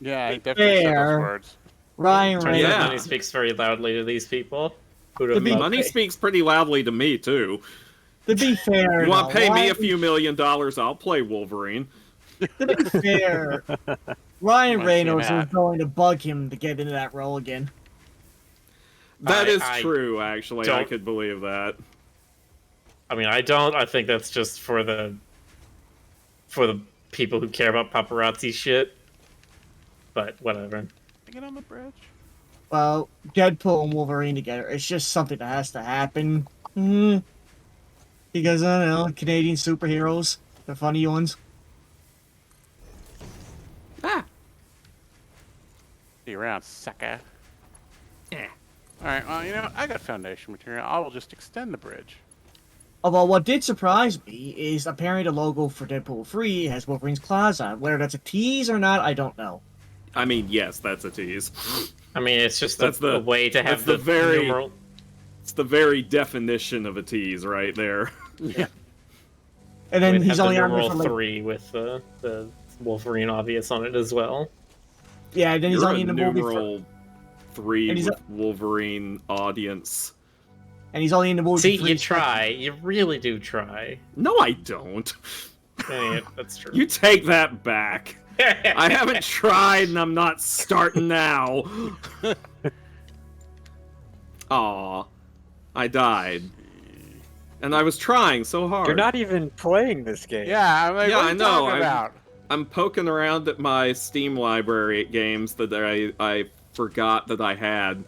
Yeah, he definitely said Fair. those words. Ryan Turns Reynolds. out Yeah. Money speaks very loudly to these people. Who'd To have be thought? Money Okay. speaks pretty loudly to me, too. To be fair, You want to though, pay me Ryan- a few $1 million, I'll play Wolverine. To be fair, Ryan Might see Reynolds him is hat. going to bug him to get into that role again. That is I true, actually. I don't- could believe that. I mean, I don't. I think that's just for the people who care about paparazzi shit. But whatever. Get on the bridge. Well, Deadpool and Wolverine together, it's just something that has to happen. Because, I don't know, Canadian superheroes, the funny ones. Ah. See you around, sucker. Yeah. Alright, well, you know, I got foundation material. I will just extend the bridge. Although what did surprise me is apparently the logo for Deadpool 3 has Wolverine's claws on. Whether that's a tease or not, I don't know. I mean, yes, that's a tease. I mean, it's just That's a way to that's have the the very- numeral. It's the very definition of a tease right there. Yeah. And then We'd he's have only the on there numeral for like, 3 with the Wolverine obvious on it as well. yeah, and then he's You're only a in the movie for, numeral 3 and he's with Wolverine audience. and he's only in the movie See, for you 3 try. You really do try. No, I don't. Yeah, that's true. You take that back. I haven't tried and I'm not starting now. Aw. I died. And I was trying so hard. You're not even playing this game. Yeah, I'm like, Yeah, what are I you know, talking I'm- about? I'm poking around at my Steam library at games that I forgot that I had.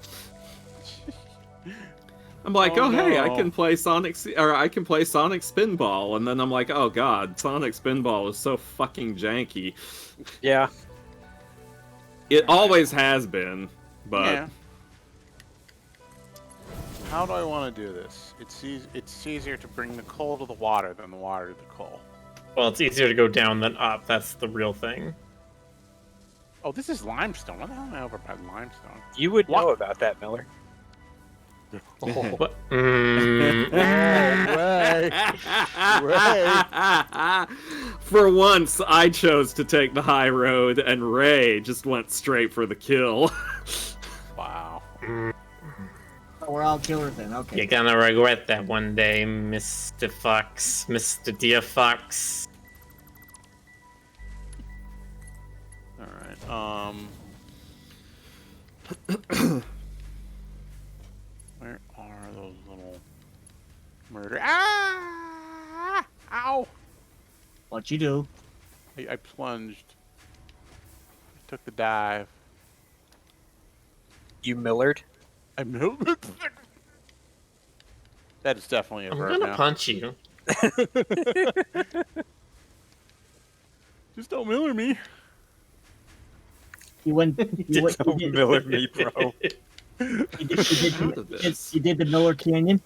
I'm like, Oh, oh, hey, I no. can play Sonic Spinball, and then I'm like, oh god, Sonic Spinball is so fucking janky. Yeah. It always has been, but Yeah. How do I want to do this? It's easier to bring the coal to the water than the water to the coal. Well, it's easier to go down than up. That's the real thing. Oh, this is limestone. What the hell am I over by limestone? You would What? know about that, Miller. What? For once, I chose to take the high road, and Ray just went straight for the kill. Wow. Oh, we're all killers then. Okay. You're gonna regret that one day, Mr. Fox. Mr. Dear Fox. Alright, where are those little murder? Ah! Ow! What you do? I plunged. I took the dive. You Millard? I moved. That is definitely a I'm verb gonna now. punch you. Just don't Miller me. You went. You, went, Don't Miller me, bro. you Out of this. did the Miller Canyon.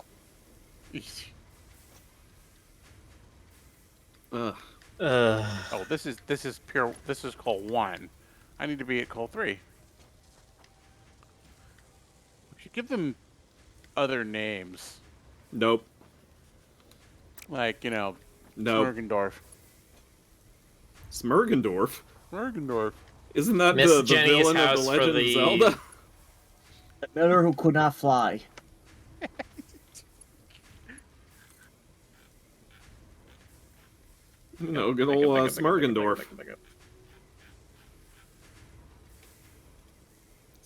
Ugh. Oh, this is pure. This is coal 1. I need to be at coal 3. We should give them other names, Nope. like Nope. Smorgendorf. Smorgendorf? Smorgendorf. Isn't that Miss the Jenny's villain of house The for Legend the- of Zelda? The Miller who could not fly. No, good old Smorgendorf.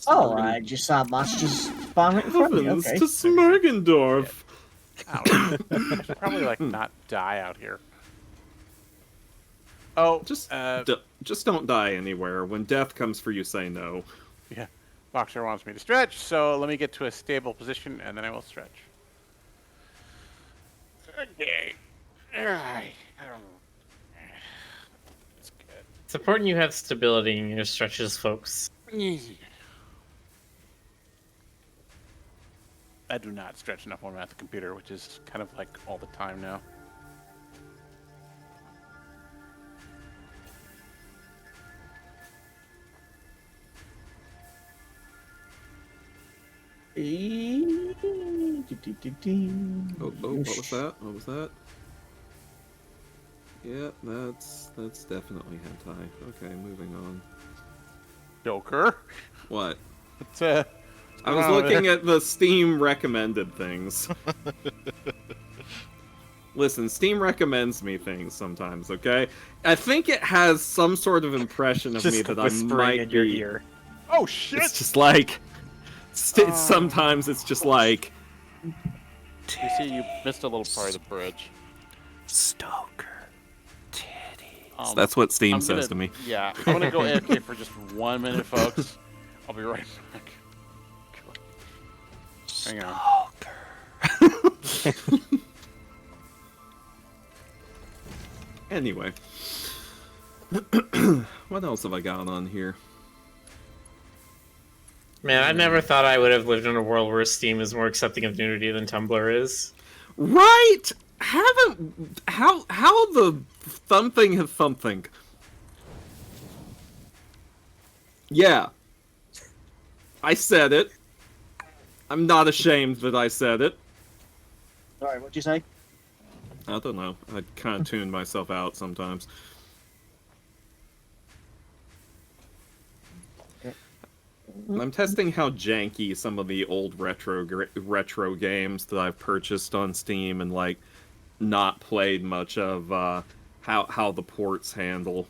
Oh, I just saw monsters spawn right in front of me. Heavens Okay. to Smorgendorf! Ow. I should probably like not die out here. Oh, Just don't die anywhere. When death comes for you, say no. yeah. Boxer wants me to stretch, so let me get to a stable position and then I will stretch. Okay. Alright. That's good. It's important you have stability in your stretches, folks. Easy. I do not stretch enough when I'm at the computer, which is kind of like all the time now. Oh, what was that? What was that? Yeah, that's definitely hentai. Okay, moving on. Joker. What? It's I was looking at the Steam recommended things. Listen, Steam recommends me things sometimes, okay? I think it has some sort of impression of me Just that I whispering might in your be... ear. Oh shit! It's just like... sometimes it's just like... You see, you missed a little part of the bridge. Stoker. Titty. That's what Steam I'm says gonna- to me. Yeah, I'm gonna go AFK for just 1 minute, folks. I'll be right back. Hang on. Anyway. What else have I got on here? Man, I never thought I would have lived in a world where Steam is more accepting of nudity than Tumblr is. Right? How the thumping have thumping? Yeah. I said it. I'm not ashamed that I said it. Sorry, what'd you say? I don't know. I kind of tune myself out sometimes. I'm testing how janky some of the old retro games that I've purchased on Steam and like not played much of how the ports handle.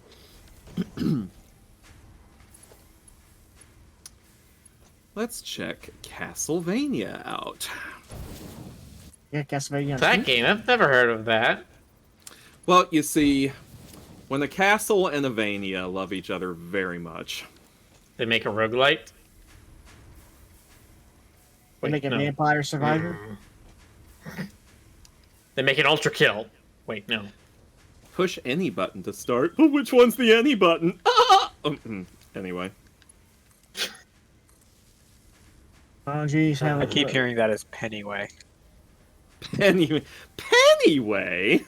Let's check Castlevania out. Yeah, Castlevania. That game, I've never heard of that. Well, you see, when a castle and a Vania love each other very much. They make a roguelite? They make a no. Vampire Survivor. They make an ultra kill. Wait, no. Push any button to start. But which one's the any button? Ah! Anyway. Oh, geez. I keep hearing that as Pennyway. Pennyway?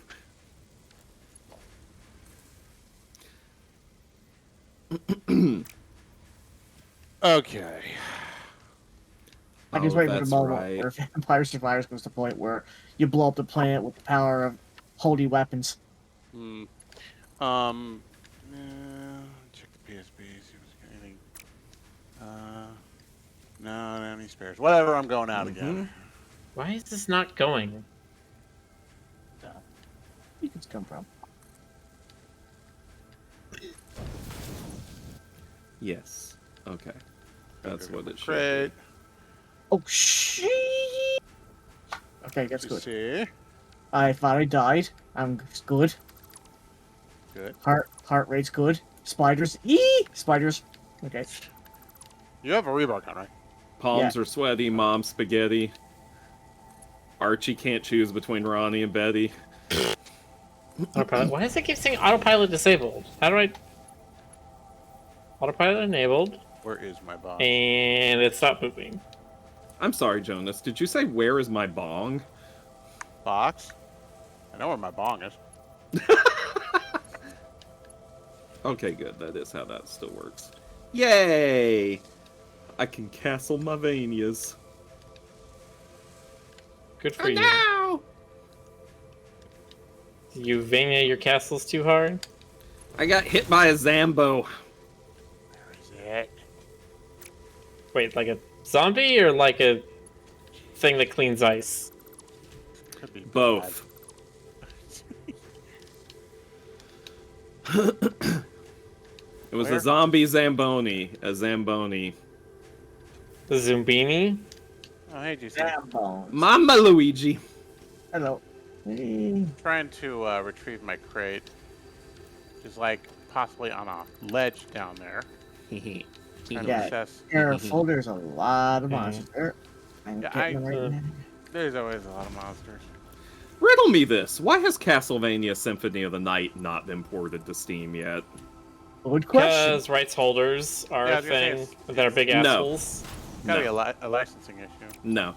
Okay. I just Oh, wait for the that's moment right. where Vampire Survivors goes to the point where you blow up the planet with the power of holy weapons. Hmm. Check the PSP. See if there's anything. No, not any spares. Whatever. I'm going out again. Why is this not going? You can come from. Yes. Okay. That's Go what for it should crate. Oh, shit! Okay, that's Let's good. see. I thought I died. I'm good. Good. Heart rate's good. Spiders. Spiders. Okay. You have a rebar gun, right? Palms are sweaty, mom spaghetti. Archie can't choose between Ronnie and Betty. Autopilot. Why does it keep saying autopilot disabled? How do I... Autopilot enabled, Where is my box? and it stopped moving. I'm sorry, Jonas. Did you say where is my bong? Box? I know where my bong is. Okay, good. That is how that still works. Yay! I can castle my vanias. Good for you. You vania your castles too hard? I got hit by a Zambo. Where is it? Wait, like a zombie or like a thing that cleans ice? Could be Both. It was Where? a zombie Zamboni. A Zamboni. The Zumbini? Oh, hey, GC. Damn bones. Mama Luigi. Hello. Hey. Trying to retrieve my crate. Which is like possibly on a ledge down there. Trying to Yeah. assess. Careful, there's a lot of monsters there. I'm Yeah, getting them right now. There's always a lot of monsters. Riddle me this. Why has Castlevania Symphony of the Night not been ported to Steam yet? Good question. Because rights holders are Yeah, I a was gonna say thing that are big No. assholes. Gotta No. be a licensing issue. No.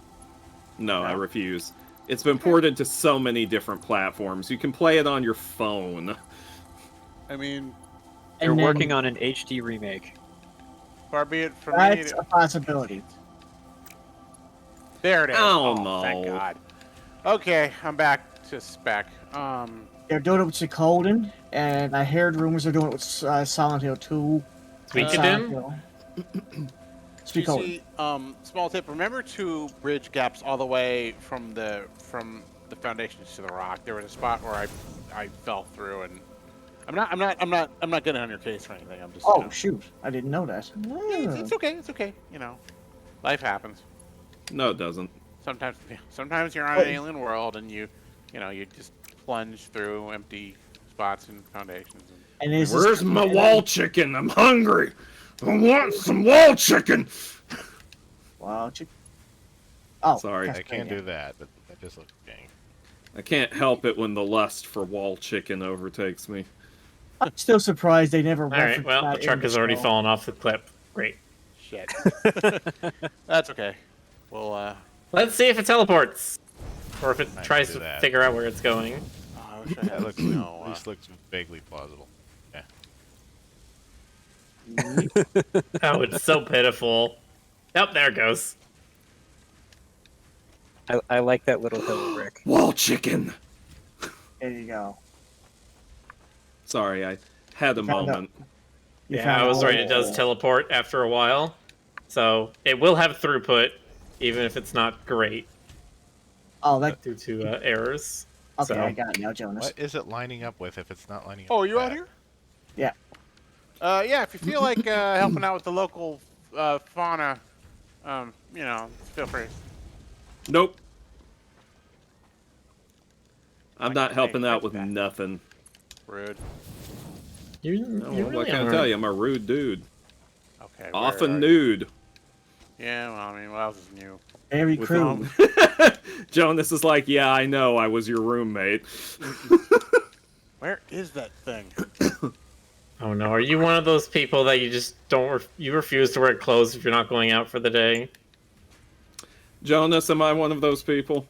No, I No? refuse. It's been ported to so many different platforms. You can play it on your phone. I mean, They're And then working on an HD remake. far be it from me That's to... a possibility. There it is. Oh, Thank no. God. Okay, I'm back to spec. They're doing it with Suikoden, and I heard rumors they're doing it with Silent Hill 2. Suikoden? You Suikoden. see, small tip. Remember to bridge gaps all the way from the foundations to the rock. There was a spot where I fell through, and I'm not getting on your case or anything. I'm just. Oh, shoot. I didn't know that. It's okay. It's okay. You know, life happens. No, it doesn't. Sometimes you're on an alien world, and you just plunge through empty spots and foundations. And is Where's this... my wall chicken? I'm hungry. I want some wall chicken. Wow, Oh, Sorry. I can't do that, but that just looks jank. I can't help it when the lust for wall chicken overtakes me. I'm still surprised they never Alright, referenced well, that the truck in has already show. fallen off the clip. Great. Shit. That's okay. Well, Let's see if it teleports. Or if it Might tries do to that. figure out where it's going. I wish I That had looks no. at least looks vaguely plausible. Yeah. Oh, it's so pitiful. Oh, there it goes. I like that little hill, Rick. Wall chicken. There you go. Sorry, I had a Found out. moment. You Yeah, found I was out- right. It does teleport after a while. So it will have throughput, even if it's not great Oh, that... due to errors. Okay, So- I got it now, Jonas. What is it lining up with if it's not lining up? Oh, with you out that? here? Yeah. Yeah. If you feel like helping out with the local fauna, feel free. Nope. I'm Like, not hey, helping out fix with that. nothing. Rude. You No, really what can I are. tell you? I'm a rude dude. Okay. where Often are you? nude. Yeah. Well, I mean, what else is new? Very With, crude. Jonas is like, yeah, I know, I was your roommate. Where is that thing? Oh no, are you one of those people that you just don't you refuse to wear clothes if you're not going out for the day? Jonas, am I one of those people?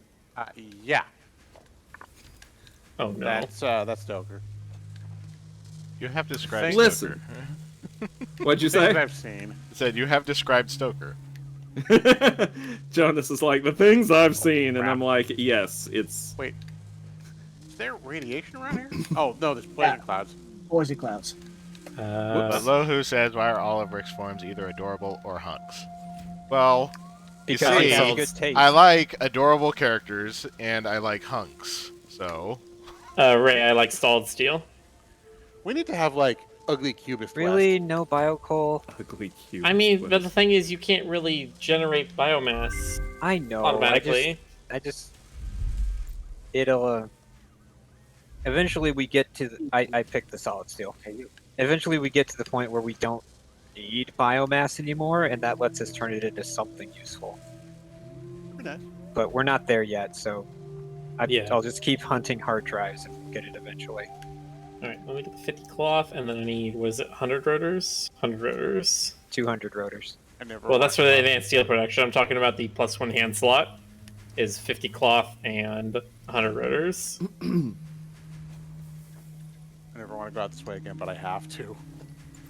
Yeah, Oh no. that's Stoker. You have described Listen. Stoker. What'd you Things say? I've seen. I said you have described Stoker. Jonas is like, the things I've seen, and crap. I'm like, yes, it's... Wait, is there radiation around here? Oh no, there's poison clouds. Poison clouds. But Lohu says, why are all of Rick's forms either adorable or hunks? Well, Because see, he has so good taste. I like adorable characters, and I like hunks, so... Ray, I like stalled steel. We need to have like ugly cubist. Really, no biocoal. Ugly cute. I mean, but the thing is, you can't really generate biomass I know. automatically. It'll. Eventually, we get to. I picked the solid steel. Eventually, we get to the point where we don't need biomass anymore, and that lets us turn it into something useful. Pretty nice. But we're not there yet, so Yeah. I'll just keep hunting hard drives and get it eventually. Alright, let me get the 50 cloth, and then I need, was it 100 rotors? 100 rotors. 200 rotors. I never. Well, that's for watched the that. advanced steel production. I'm talking about the +1 hand slot. Is 50 cloth and 100 rotors. I never want to go out this way again, but I have to.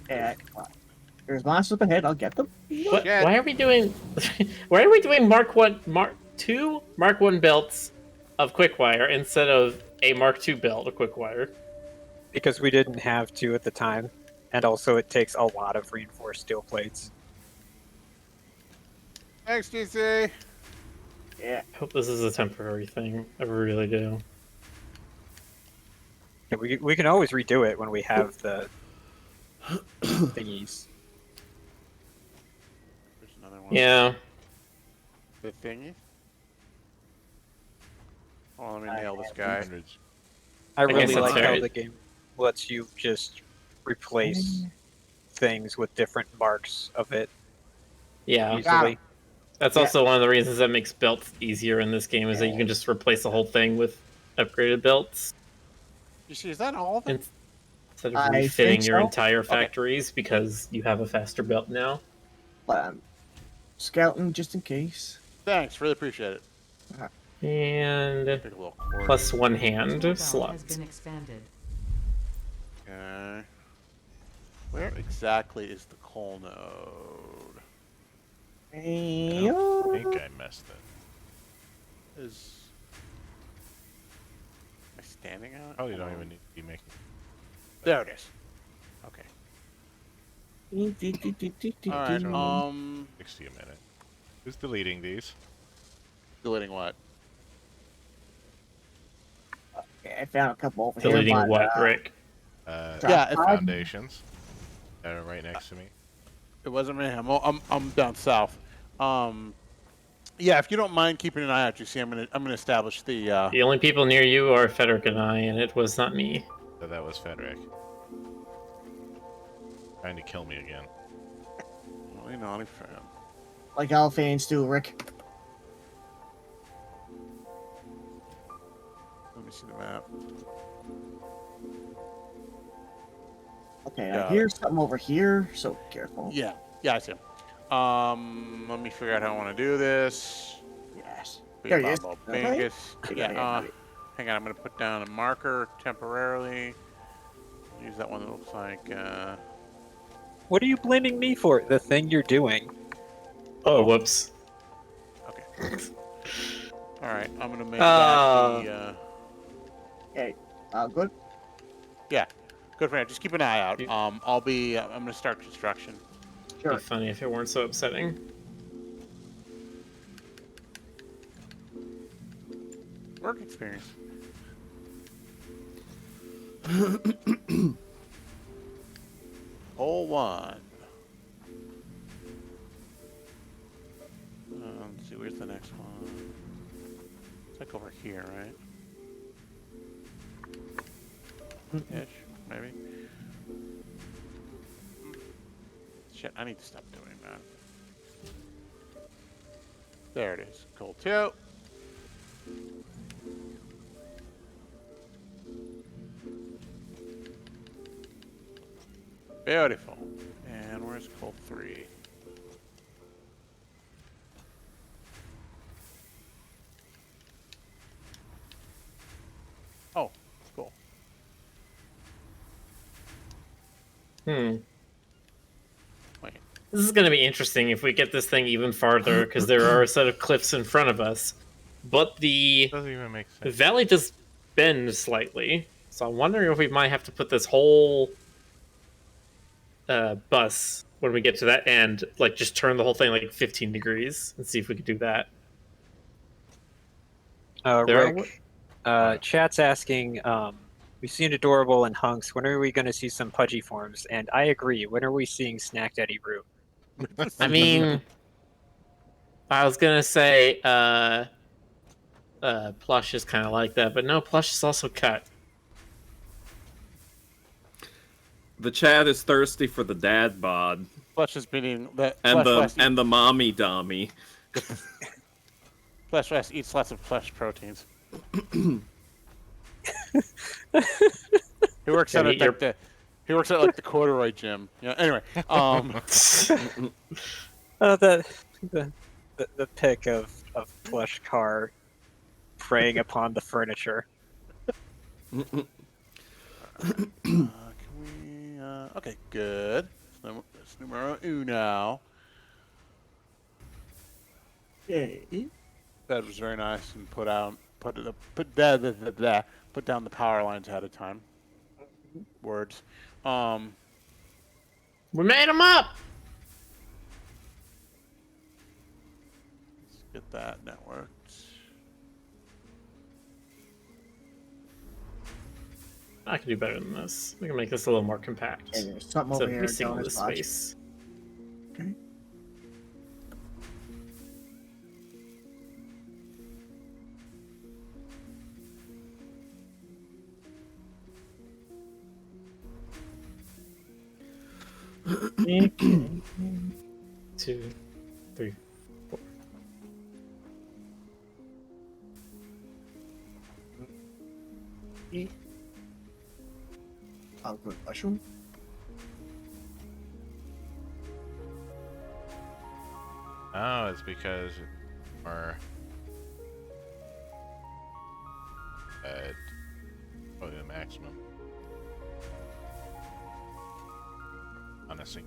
Yeah, there's monsters up ahead. I'll get them. What, Yeah. why are we doing? Why are we doing Mark 2 Mark 1 belts of Quickwire instead of a Mark 2 belt of Quickwire? Because we didn't have to at the time, and also it takes a lot of reinforced steel plates. Thanks, DC. Yeah. I hope this is a temporary thing. I really do. Yeah, we can always redo it when we have the thingies. There's another one. Yeah. The thingy. Oh, let me nail this guy. Hundreds. I guess really that's like fair. how the game lets you just replace things with different marks of it Yeah. easily. That's also one of the reasons that makes belts easier in this game is that you can just replace the whole thing with upgraded belts You see, is that all of them? instead of I refitting think your so. entire factories because you have a faster belt now. But I'm scouting just in case. Thanks, really appreciate it. And Take a little cord. +1 Tool hand belt slot. has been expanded. Okay. Where exactly is the coal node? I Hey, think I messed it. Is am I standing out? Probably don't even need to be making... There it is. Okay. All right. 60 a minute. Who's deleting these? Deleting what? Okay, I found a couple over Deleting here. what, Rick? Yeah, it's- Foundations. Right next to me. It wasn't me. I'm down south. Yeah, if you don't mind keeping an eye out, you see, I'm gonna establish the. The only people near you are Frederick and I, and it was not me. So that was Frederick. Trying to kill me again. Really naughty fan. Like all fans do, Rick. Let me see the map. Okay, Yeah. I hear something over here, so careful. Yeah, I see him. Let me figure out how I want to do this. Yes. There he is. Babo Okay. Bingus. Yeah, Yeah. Hang on, I'm gonna put down a marker temporarily. Use that one that looks like. What are you blaming me for? The thing you're doing. Oh, whoops. Okay. All right, I'm gonna make Ah. that the. Hey, good. Yeah, good for you. Just keep an eye out. You- I'm gonna start construction. Sure. It'd be funny if it weren't so upsetting. Work experience. Hole 1. Let's see, where's the next one? It's like over here, right? Ish, maybe. Shit, I need to stop doing that. There it is. Cool 2. Beautiful. And where's coal 3? Hmm. Wait. This is going to be interesting if we get this thing even farther, because there are a set of cliffs in front of us. But the Doesn't even make sense. valley does bend slightly, so I'm wondering if we might have to put this whole bus, when we get to that end, like just turn the whole thing like 15 degrees and see if we could do that. There Rick, chat's asking, we've seen Adorable and Hunks. When are we going to see some pudgy forms? And I agree. When are we seeing Snack Daddy Roo? I mean, I was gonna say Plush is kind of like that, but no, Plush is also cut. The chat is thirsty for the dad bod Flesh is meaning that and flesh the mommy dummy. flesh eats lots of flesh proteins. He works at he works at like the corduroy gym. Yeah. Anyway, The pic of Plush Car preying upon the furniture. can we? Okay, good. So that's numero uno. Okay. That was very nice and put down the power lines ahead of time. Words. We made him up. Let's get that networked. I can do better than this. We can make this a little more compact. Okay, there's something So over here. missing all down this this box. space. Okay. Okay. 2, 3, 4. I'll put mushroom. Oh, it's because we're at probably the maximum. Honestly.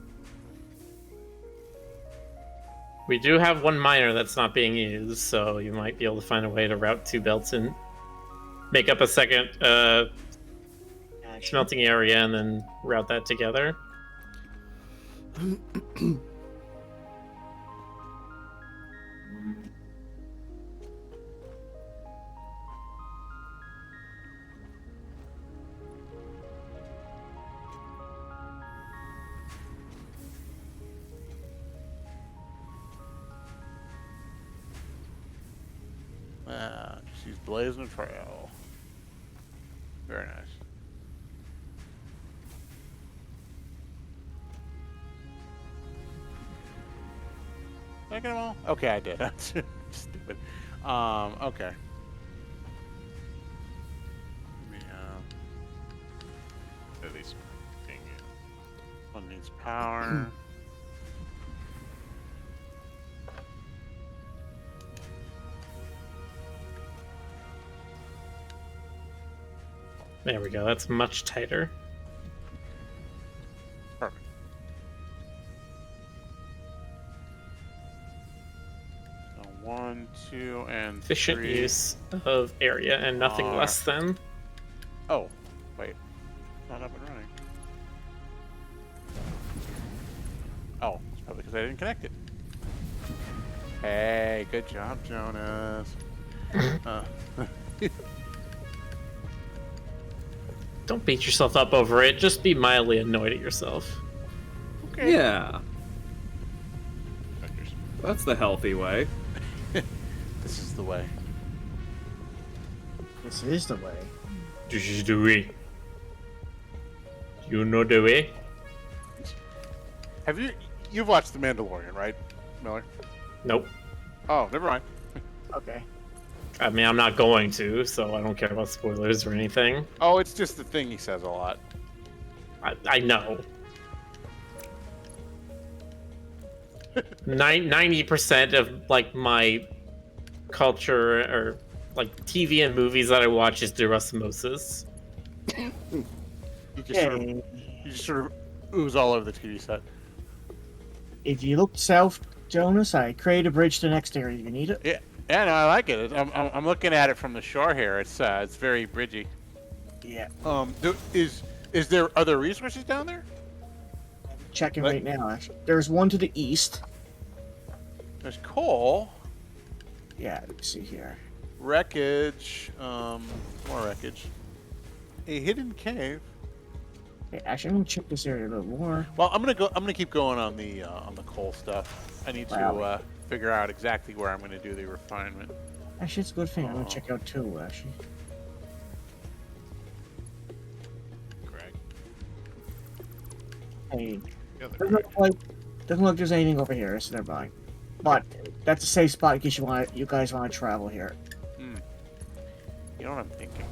We do have one miner that's not being used, so you might be able to find a way to route 2 belts and make up a second smelting area and then route that together. She's blazing a trail. Very nice. Did I get them all? Okay, I did. That's stupid. Okay. Let me, At least being one needs power. There we go. That's much tighter. Perfect. So 1, 2, and Efficient 3. use of area and nothing less than. Oh, wait. Not up and running. Oh, it's probably because I didn't connect it. Hey, good job, Jonas. Don't beat yourself up over it. Just be mildly annoyed at yourself. Okay. Yeah, that's the healthy way. This is the way. This is the way. This is the way. You know the way? You've watched The Mandalorian, right, Miller? Nope. Oh, never mind. Okay. I mean, I'm not going to, so I don't care about spoilers or anything. Oh, it's just the thing he says a lot. I know. 90% of like my culture or like TV and movies that I watch is through osmosis. You just sort of ooze all over the TV set. If you look south, Jonas, I create a bridge to the next area. You need it? Yeah, yeah, no, I like it. I'm looking at it from the shore here. It's very bridgy. Yeah. Is there other resources down there? Checking What? right now, actually. There's one to the east. There's coal, Yeah, let's see here. wreckage, more wreckage, a hidden cave. Okay, actually, I'm gonna check this area a little more. Well, I'm gonna keep going on the coal stuff. I need to Wow. figure out exactly where I'm gonna do the refinement. Actually, it's a good thing. I'm Oh. gonna check out two, actually. Greg. Hey, The other doesn't Greg. look like there's anything over here, so never mind. But that's a safe spot in case you guys want to travel here. You know what I'm thinking?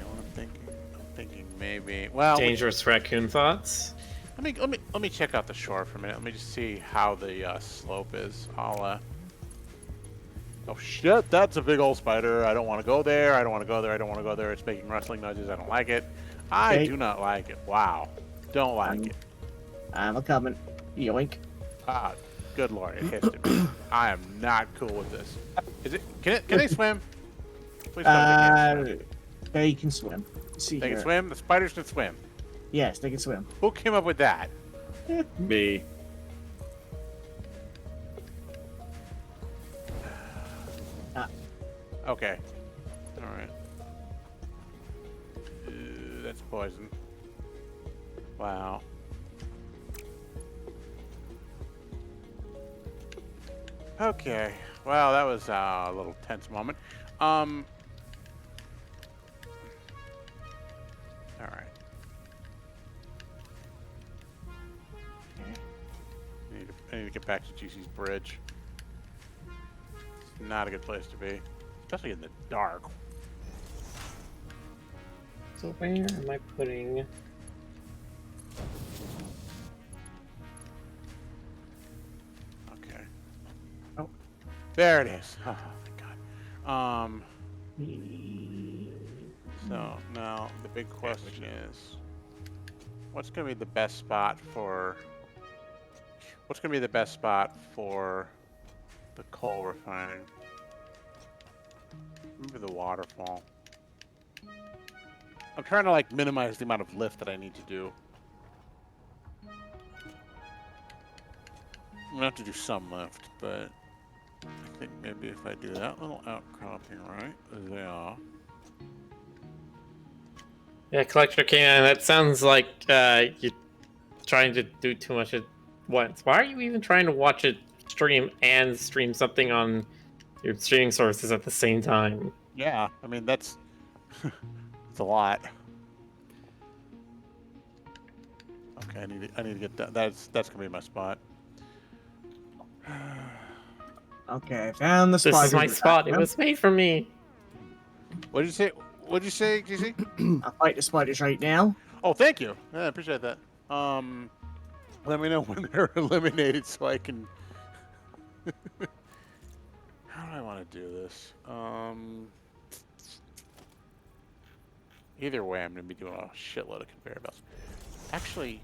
I'm thinking maybe. Well, Dangerous raccoon thoughts. let me check out the shore for a minute. Let me just see how the slope is. I'll. Oh shit! That's a big old spider. I don't want to go there. I don't want to go there. I don't want to go there. It's making rustling noises. I don't like it. I Okay. do not like it. Wow. Don't like it. I'm a coming. Yoink. Ah, good lord! It hits me. I am not cool with this. Is it? Can they swim? Please tell me they can't swim. They can swim. Let's see They here. can swim. The spiders can swim. Yes, they can swim. Who came up with that? Me. Okay. All right. That's poison. Wow. Okay. Well, that was a little tense moment. All right. I need to get back to GC's bridge. It's not a good place to be, especially in the dark. So where am I putting? Okay. Oh. There it is. Oh, thank God. So now the big question is, what's going to be the best spot for? What's going to be the best spot for the coal refining? Maybe the waterfall. I'm trying to like minimize the amount of lift that I need to do. I'm gonna have to do some lift, but I think maybe if I do that little outcropping right there. Yeah, Collector Canine, that sounds like you're trying to do too much at once. Why are you even trying to watch it stream and stream something on your streaming sources at the same time? Yeah, I mean that's it's a lot. Okay, I need to get that. That's gonna be my spot. Okay, I found the This spot. is my spot. It was made for me. What did you say? What did you say, GC? I'll fight the spiders right now. Oh, thank you. Yeah, I appreciate that. Let me know when they're eliminated so I can. How do I want to do this? Either way, I'm gonna be doing a shitload of conveyor belts. Actually,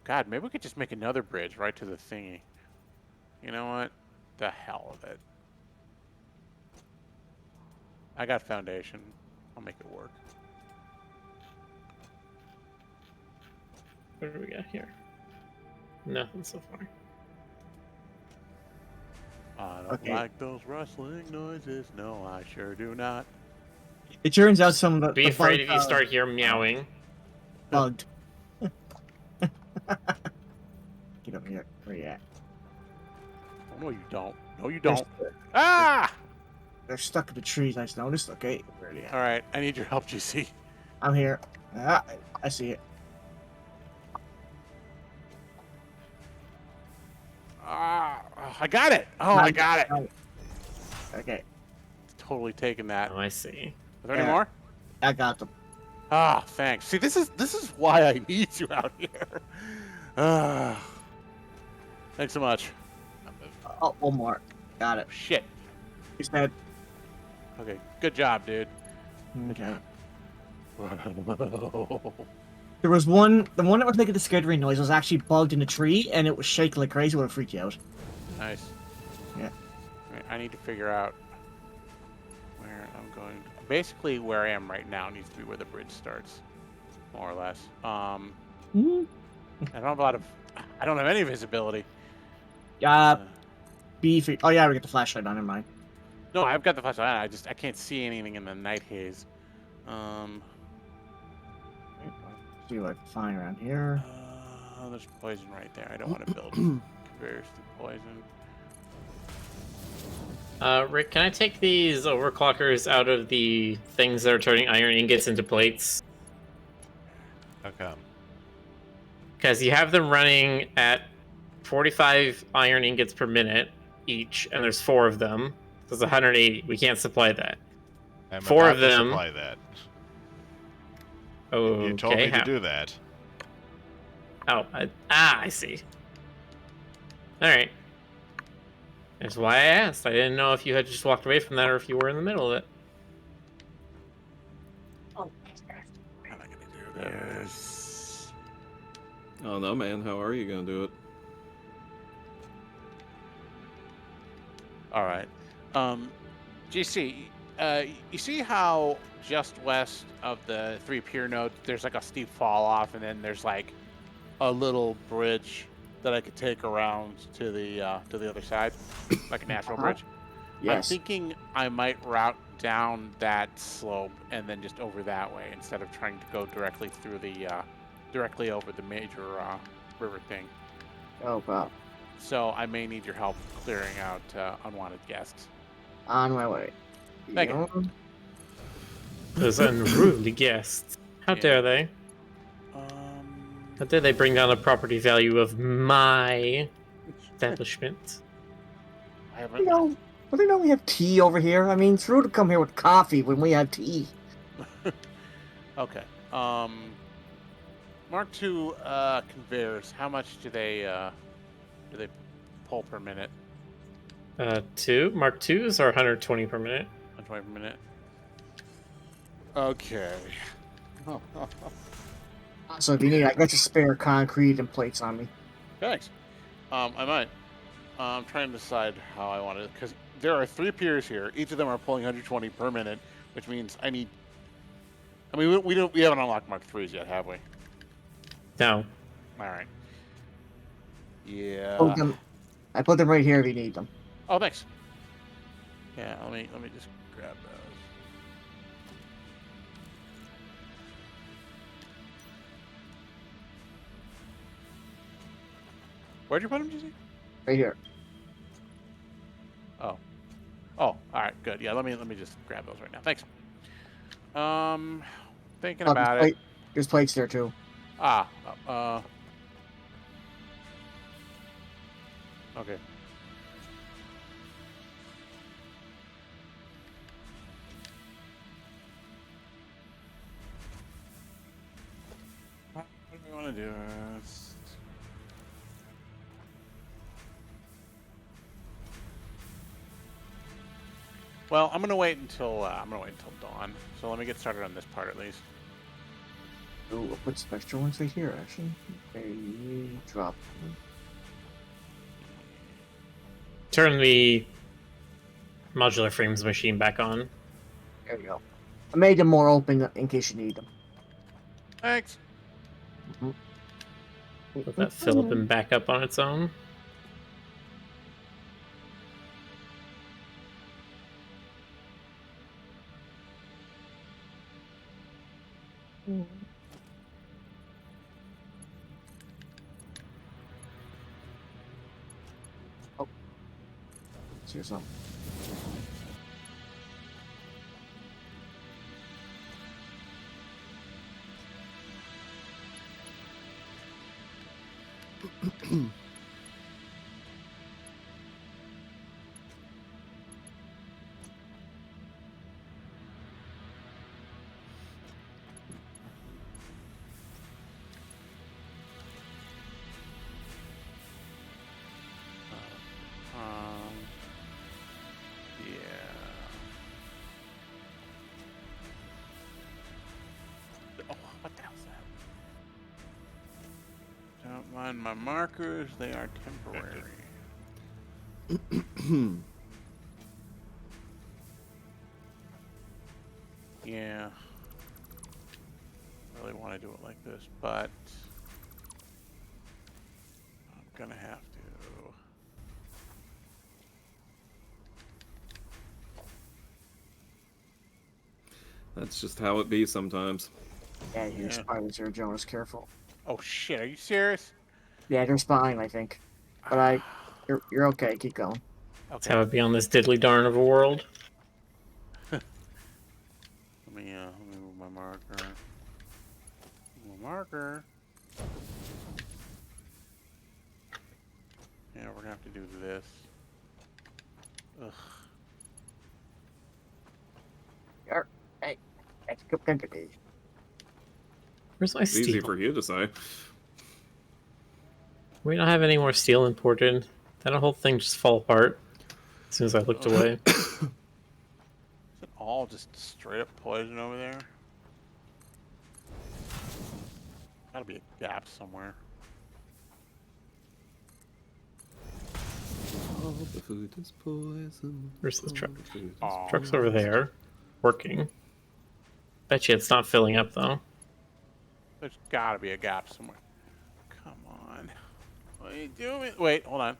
God, maybe we could just make another bridge right to the thingy. You know what? The hell with it. I got foundation. I'll make it work. What do we got here? Nothing so far. I don't Okay. like those rustling noises. No, I sure do not. It turns out some of the Be afraid if you start here meowing. bugged. Get over here. Where you at? Oh, no, you don't. No, you They're- don't. Ah! They're stuck in the trees. I just noticed. Okay, where are they at? All right, I need your help, GC. I'm here. Ah, I see it. Ah, I got it. Oh, I got it. Okay, Totally taking that. Oh, I see. Are there any Yeah. more? I got them. Ah, thanks. See, this is why I need you out here. Ah, thanks so much. Oh, one more. Got it. Shit. He's dead. Okay, good job, dude. Okay. There was one. The one that was making the scattering noise was actually bugged in a tree, and it was shaking like crazy. Would have freaked you out. Nice. Yeah. Alright, I need to figure out where I'm going. Basically, where I am right now needs to be where the bridge starts, more or less. I don't have a lot of. I don't have any visibility. Beefy. Oh yeah, we get the flashlight on. Never mind. No, I've got the flashlight on. I can't see anything in the night haze. See what I can find around here. There's poison right there. I don't want to build conveyors to poison. Rick, can I take these overclockers out of the things that are turning iron ingots into plates? How come? Because you have them running at 45 iron ingots per minute each, and there's 4 of them. So it's 180. We can't supply that. I'm 4 about of to them. supply that. Okay, You told me to do that. Oh, I see. All right. That's why I asked. I didn't know if you had just walked away from that or if you were in the middle of it. How am I gonna do this? Oh no, man. How are you gonna do it? All right. GC, you see how just west of the 3 pier node, there's like a steep fall off, and then there's like a little bridge that I could take around to the other side, like a natural bridge. I'm Yes. thinking I might route down that slope and then just over that way instead of trying to go directly through the directly over the major river thing. Oh god. So I may need your help clearing out unwanted guests. On my way. Thank you. Yeah. Those unruly guests. How Yeah. dare they? How dare they bring down the property value of my establishment? I You haven't. know, well, they know we have tea over here. I mean, it's rude to come here with coffee when we have tea. Okay. Mark II conveyors. How much do they pull per minute? 2 Mark IIs are 120 per minute. 120 per minute. Okay. So if you need, I got your spare concrete and plates on me. Thanks. I might. I'm trying to decide how I want it because there are 3 piers here. Each of them are pulling 120 per minute, which means I need. I mean, we haven't unlocked Mark IIIs yet, have we? No. All right. Yeah. I put them right here if you need them. Oh, thanks. Yeah, let me just grab those. Where'd you put them, GC? Right here. Oh. Oh, all right, good. Yeah, let me just grab those right now. Thanks. Thinking about it. There's plates there too. Okay. What do we want to do? Well, I'm gonna wait until dawn. So let me get started on this part at least. Ooh, I'll put some extra ones right here, actually. Okay, drop. Turn the modular frames machine back on. There you go. I made them more open in case you need them. Thanks. Let that fill up and back up on its own. Oh. See something. Yeah. Oh, what the hell's that? On my markers, they are temporary. Yeah. I really want to do it like this, but I'm gonna have to. That's just how it be sometimes. Yeah, your Yeah. spiders here, Jonas. Careful. Oh shit! Are you serious? Yeah, they're spying, I think. But you're okay. Keep going. Let's Okay. have it be on this diddly darn of a world. Let me move my marker. My marker. Yeah, we're gonna have to do this. Ugh. Hey, that's good entity. Where's my It's easy steel? for you to say. We don't have any more steel imported. That whole thing just fall apart as soon as I looked away. Is it all just straight up poison over there? Gotta be a gap somewhere. All the food is poison. Where's the truck? All the food is Aw. Truck's over there, working. Bet you it's not filling up though. There's gotta be a gap somewhere. Come on. What are you doing? Wait, hold on.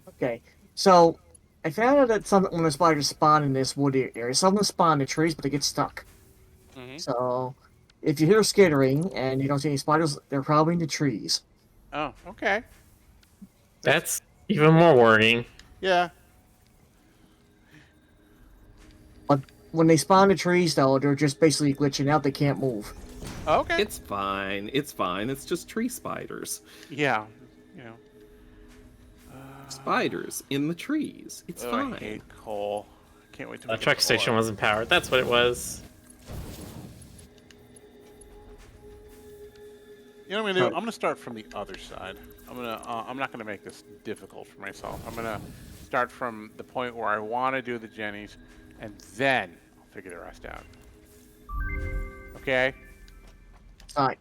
Okay, so I found out that some when the spiders spawn in this woody area, some of them spawn in the trees, but they get stuck. So if you hear skittering and you don't see any spiders, they're probably in the trees. Oh, okay. That's even more worrying. Yeah. But when they spawn in the trees, though, they're just basically glitching out. They can't move. Okay. It's fine. It's fine. It's just tree spiders. Yeah. You know. Spiders in the trees. It's I fine. hate coal. Can't wait to The make truck station wasn't powered. That's what it was. You know what I'm gonna do? I'm gonna start from the other side. I'm not gonna make this difficult for myself. I'm gonna start from the point where I want to do the jennies, and then I'll figure the rest out. Okay? Alright.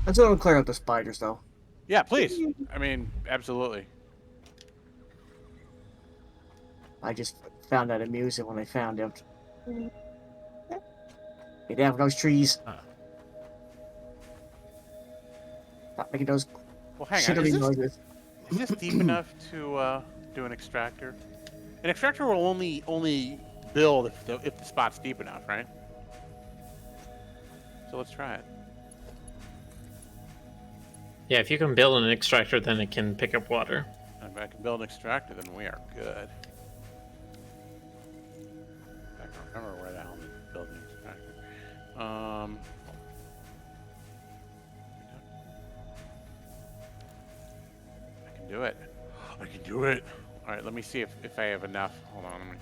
Let's go and clear out the spiders, though. Yeah, please. I mean, absolutely. I just found that amusing when I found out. Get down from those trees. Stop making those Well, hang on. shittering Is noises. this deep enough to do an extractor? An extractor will only build if the spot's deep enough, right? So let's try it. Yeah, if you can build an extractor, then it can pick up water. And if I can build an extractor, then we are good. I can remember where the hell to build an extractor. I can do it. I can do it. All right, let me see if I have enough. Hold on. Let me...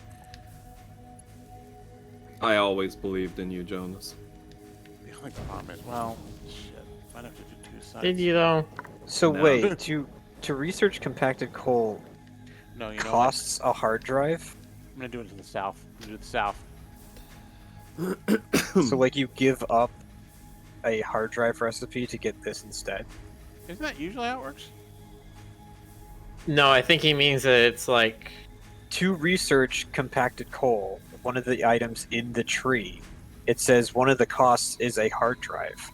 I always believed in you, Jonas. The only problem is, well, shit. Might have to do two sides. Did you though? So No. wait, to research compacted coal No, you know what? costs a hard drive. I'm gonna do it to the south. I'm gonna do the south. So like you give up a hard drive recipe to get this instead. Isn't that usually how it works? No, I think he means that it's like To research compacted coal, one of the items in the tree, it says one of the costs is a hard drive.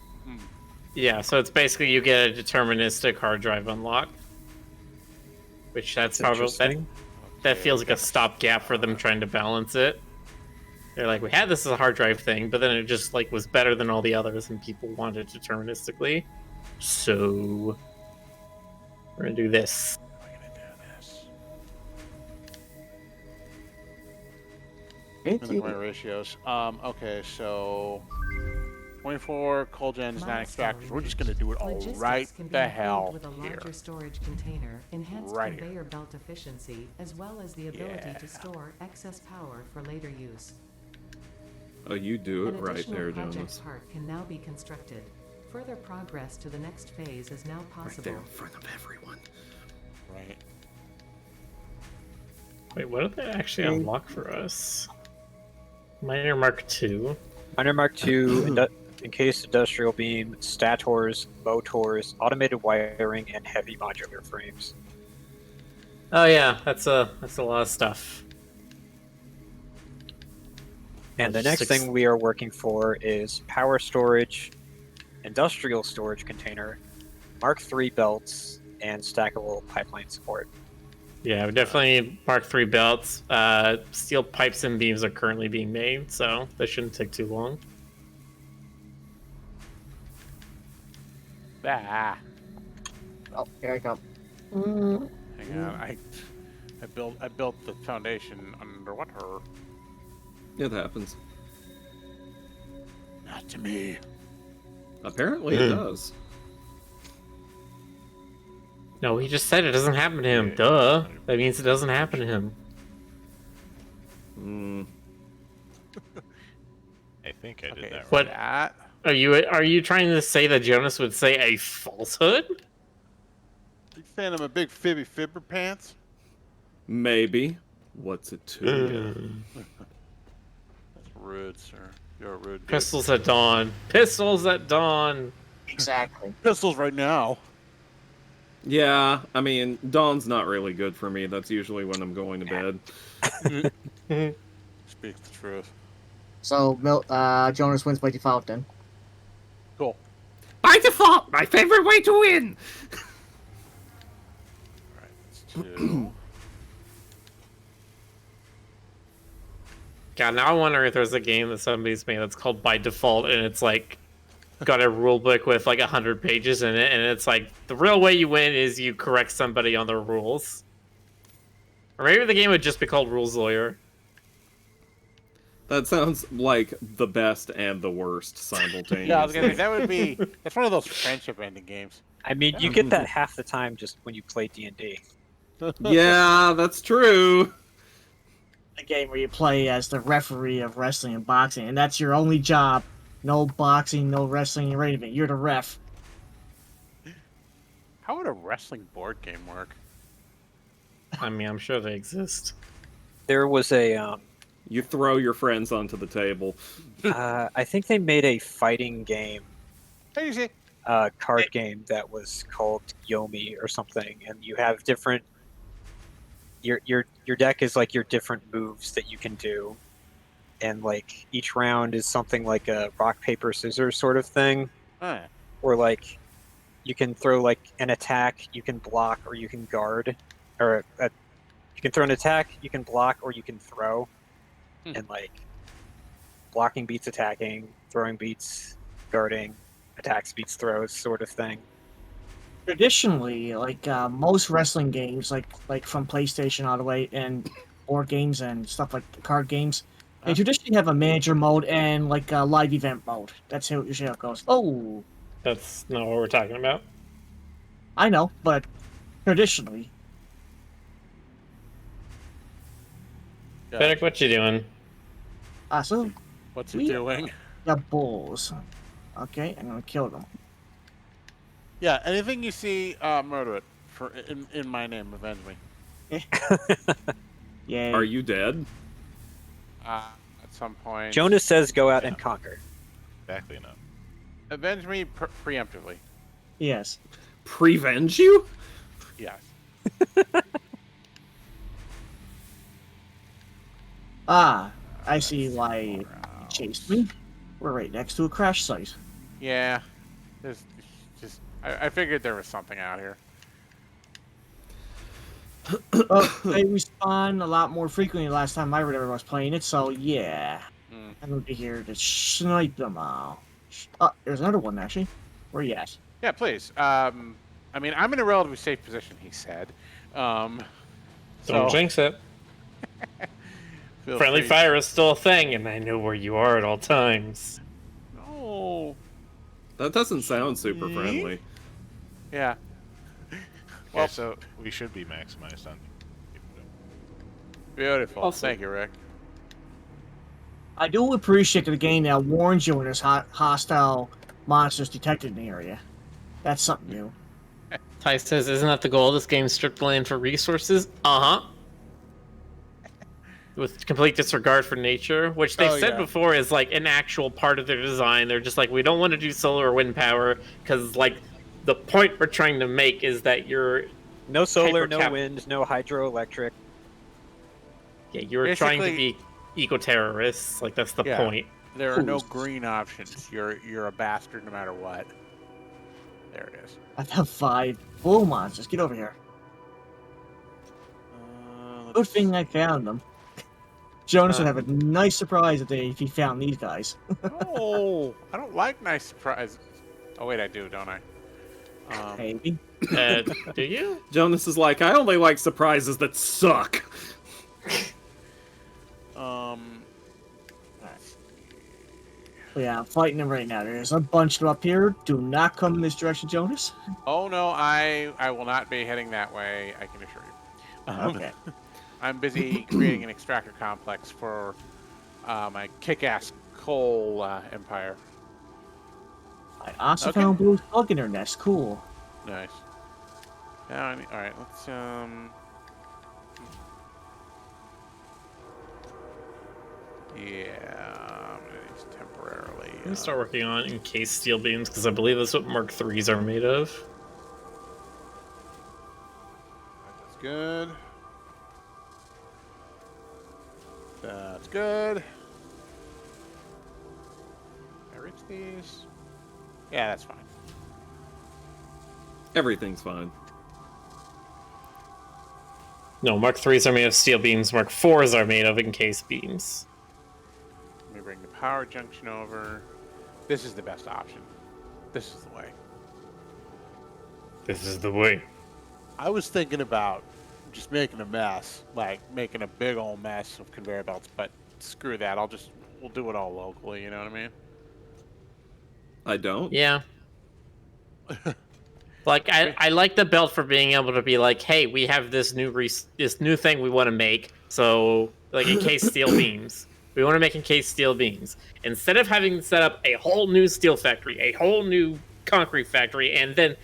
yeah. So it's basically you get a deterministic hard drive unlock, which that's probably Interesting. that feels like a stopgap for them trying to balance it. They're like, we had this as a hard drive thing, but then it just like was better than all the others, and people wanted it deterministically. So we're gonna do this. How am I gonna do this? Thank Look at my you. ratios. Okay, so 24 coal gens, 9 extractors. We're just gonna do it all Logistics right can be the improved hell with a here. larger storage container, enhanced Right here. conveyor belt efficiency, as well as the ability Yeah. to store excess power for later use. Oh, you do An it right additional there, project Jonas. part can now be constructed. Further progress to the next phase is now Right possible. there in front of everyone. Right. Wait, what did they actually unlock for us? Minor Mark II. Minor Mark II, encased industrial beam, stators, motors, automated wiring, and heavy modular frames. Oh yeah, that's a lot of stuff. And the next thing we are working for is power storage, industrial storage container, Mark III belts, and stackable pipeline support. Yeah, we definitely need Mark III belts. Steel pipes and beams are currently being made, so that shouldn't take too long. Ah, Oh, here I come. hang on. I built the foundation underwater. It happens. Not to me. Apparently it does. No, he just said it doesn't happen to him. Yeah. Duh. That means it doesn't happen to him. I think I did Okay, that right. What? that. Are you trying to say that Jonas would say a falsehood? You saying I'm a big fibby fibber pants? Maybe. What's it to you? That's rude, sir. You're a rude dude. Pistols at dawn. Pistols at dawn. Exactly. Pistols right now. Yeah, I mean, dawn's not really good for me. That's usually when I'm going to bed. Speak the truth. So, Jonas wins by default then. Cool. By default, my favorite way to win! Alright, let's do... God, now I wonder if there's a game that somebody's made that's called By Default, and it's like got a rule book with like 100 pages in it, and it's like the real way you win is you correct somebody on their rules. Or maybe the game would just be called Rules Lawyer. That sounds like the best and the worst simultaneously. Yeah, I was gonna say, that would be... That's one of those friendship ending games. I mean, you get that half the time just when you play D&D. Yeah, that's true. A game where you play as the referee of wrestling and boxing, and that's your only job. No boxing, no wrestling, or anything. You're the ref. How would a wrestling board game work? I mean, I'm sure they exist. There was a, You throw your friends onto the table. I think they made a fighting game, Hey, you see? card game that was called Yomi or something, and you have different. Your deck is like your different moves that you can do, and like each round is something like a rock paper scissors sort of thing, Huh. or like you can throw like an attack, you can block, or you can guard, or you can throw an attack, you can block, or you can throw, and like blocking beats attacking, throwing beats guarding, attacks beats throws sort of thing. Traditionally, like most wrestling games, like from PlayStation all the way, and board games and stuff like card games, they traditionally have a manager mode and like a live event mode. That's how usually how it goes. Oh, That's not what we're talking about. I know, but traditionally, Yeah. Fennec, what you doing? so What's he doing? the bulls. Okay, I'm gonna kill them. Yeah, anything you see, murder it. In my name, avenge me. Yeah. Are you dead? At some point. Jonas says go out and conquer. Exactly enough. Avenge me preemptively. Yes. Prevenge you? Yes. Ah, I see why you chased me. We're right next to a crash site. Yeah. There's just... I figured there was something out here. Well, they respawn a lot more frequently last time I was playing it, so yeah. I'm gonna be here to snipe them all. Oh, there's another one actually. Where you at? Yeah, please. I mean, I'm in a relatively safe position, he said. Don't So jinx it. feel Friendly free- fire is still a thing, and I know where you are at all times. No. That doesn't sound super friendly. Yeah. Well, so we should be maximized on. Beautiful. Awesome. Thank you, Rick. I do appreciate the game that warns you when there's hostile monsters detected in the area. That's something new. Ty says, isn't that the goal of this game? Strip land for resources? Uh-huh. with complete disregard for nature, which they've Oh, said yeah. before is like an actual part of their design. They're just like, we don't want to do solar or wind power because like the point we're trying to make is that you're No solar, no Hypercap- wind, no hydroelectric. you're trying to Basically- be eco-terrorists. Like that's the Yeah. point. There are no Ooh. green options. You're a bastard no matter what. There it is. I found 5 bull monsters. Get over here. Good thing I found them. Jonas would have a nice surprise if he found these guys. Oh, I don't like nice surprises. Oh wait, I do, don't I? Maybe. Do you? Jonas is like, I only like surprises that suck. But yeah, I'm fighting them right now. There's a bunch of them up here. Do not come in this direction, Jonas. Oh no, I will not be heading that way. I can assure you. Okay. I'm busy creating an extractor complex for my kick-ass coal empire. I also Okay. found Blue's bug in her nest. Cool. Nice. Now I need, all right, let's yeah, I'm gonna use temporarily. I'm gonna start working on encased steel beams because I believe that's what Mark IIIs are made of. That's good. That's good. Can I reach these? Yeah, that's fine. Everything's fine. No, Mark IIIs are made of steel beams. Mark IVs are made of encased beams. Let me bring the power junction over. This is the best option. This is the way. This is the way. I was thinking about just making a mess, like making a big old mess of conveyor belts, but screw that. We'll do it all locally, you know what I mean? I don't. Yeah. Like I like the belt for being able to be like, hey, we have this new thing we want to make. So like encased steel beams. We want to make encased steel beams. Instead of having to set up a whole new steel factory, a whole new concrete factory, and then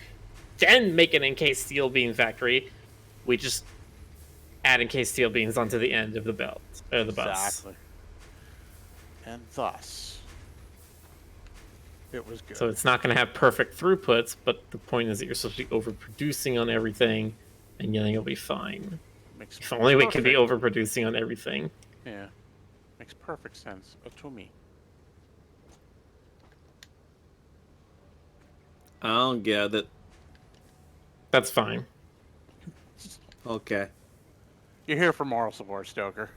make an encased steel beam factory, we just add encased steel beams onto the end of the belt or the bus. Exactly. And thus, it was good. So it's not going to have perfect throughputs, but the point is that you're supposed to be overproducing on everything, and then you'll be fine. Makes If only we could be perfect- overproducing on everything. Yeah, makes perfect sense to me. I don't get it. That's fine. Okay. You're here for moral support, Stoker.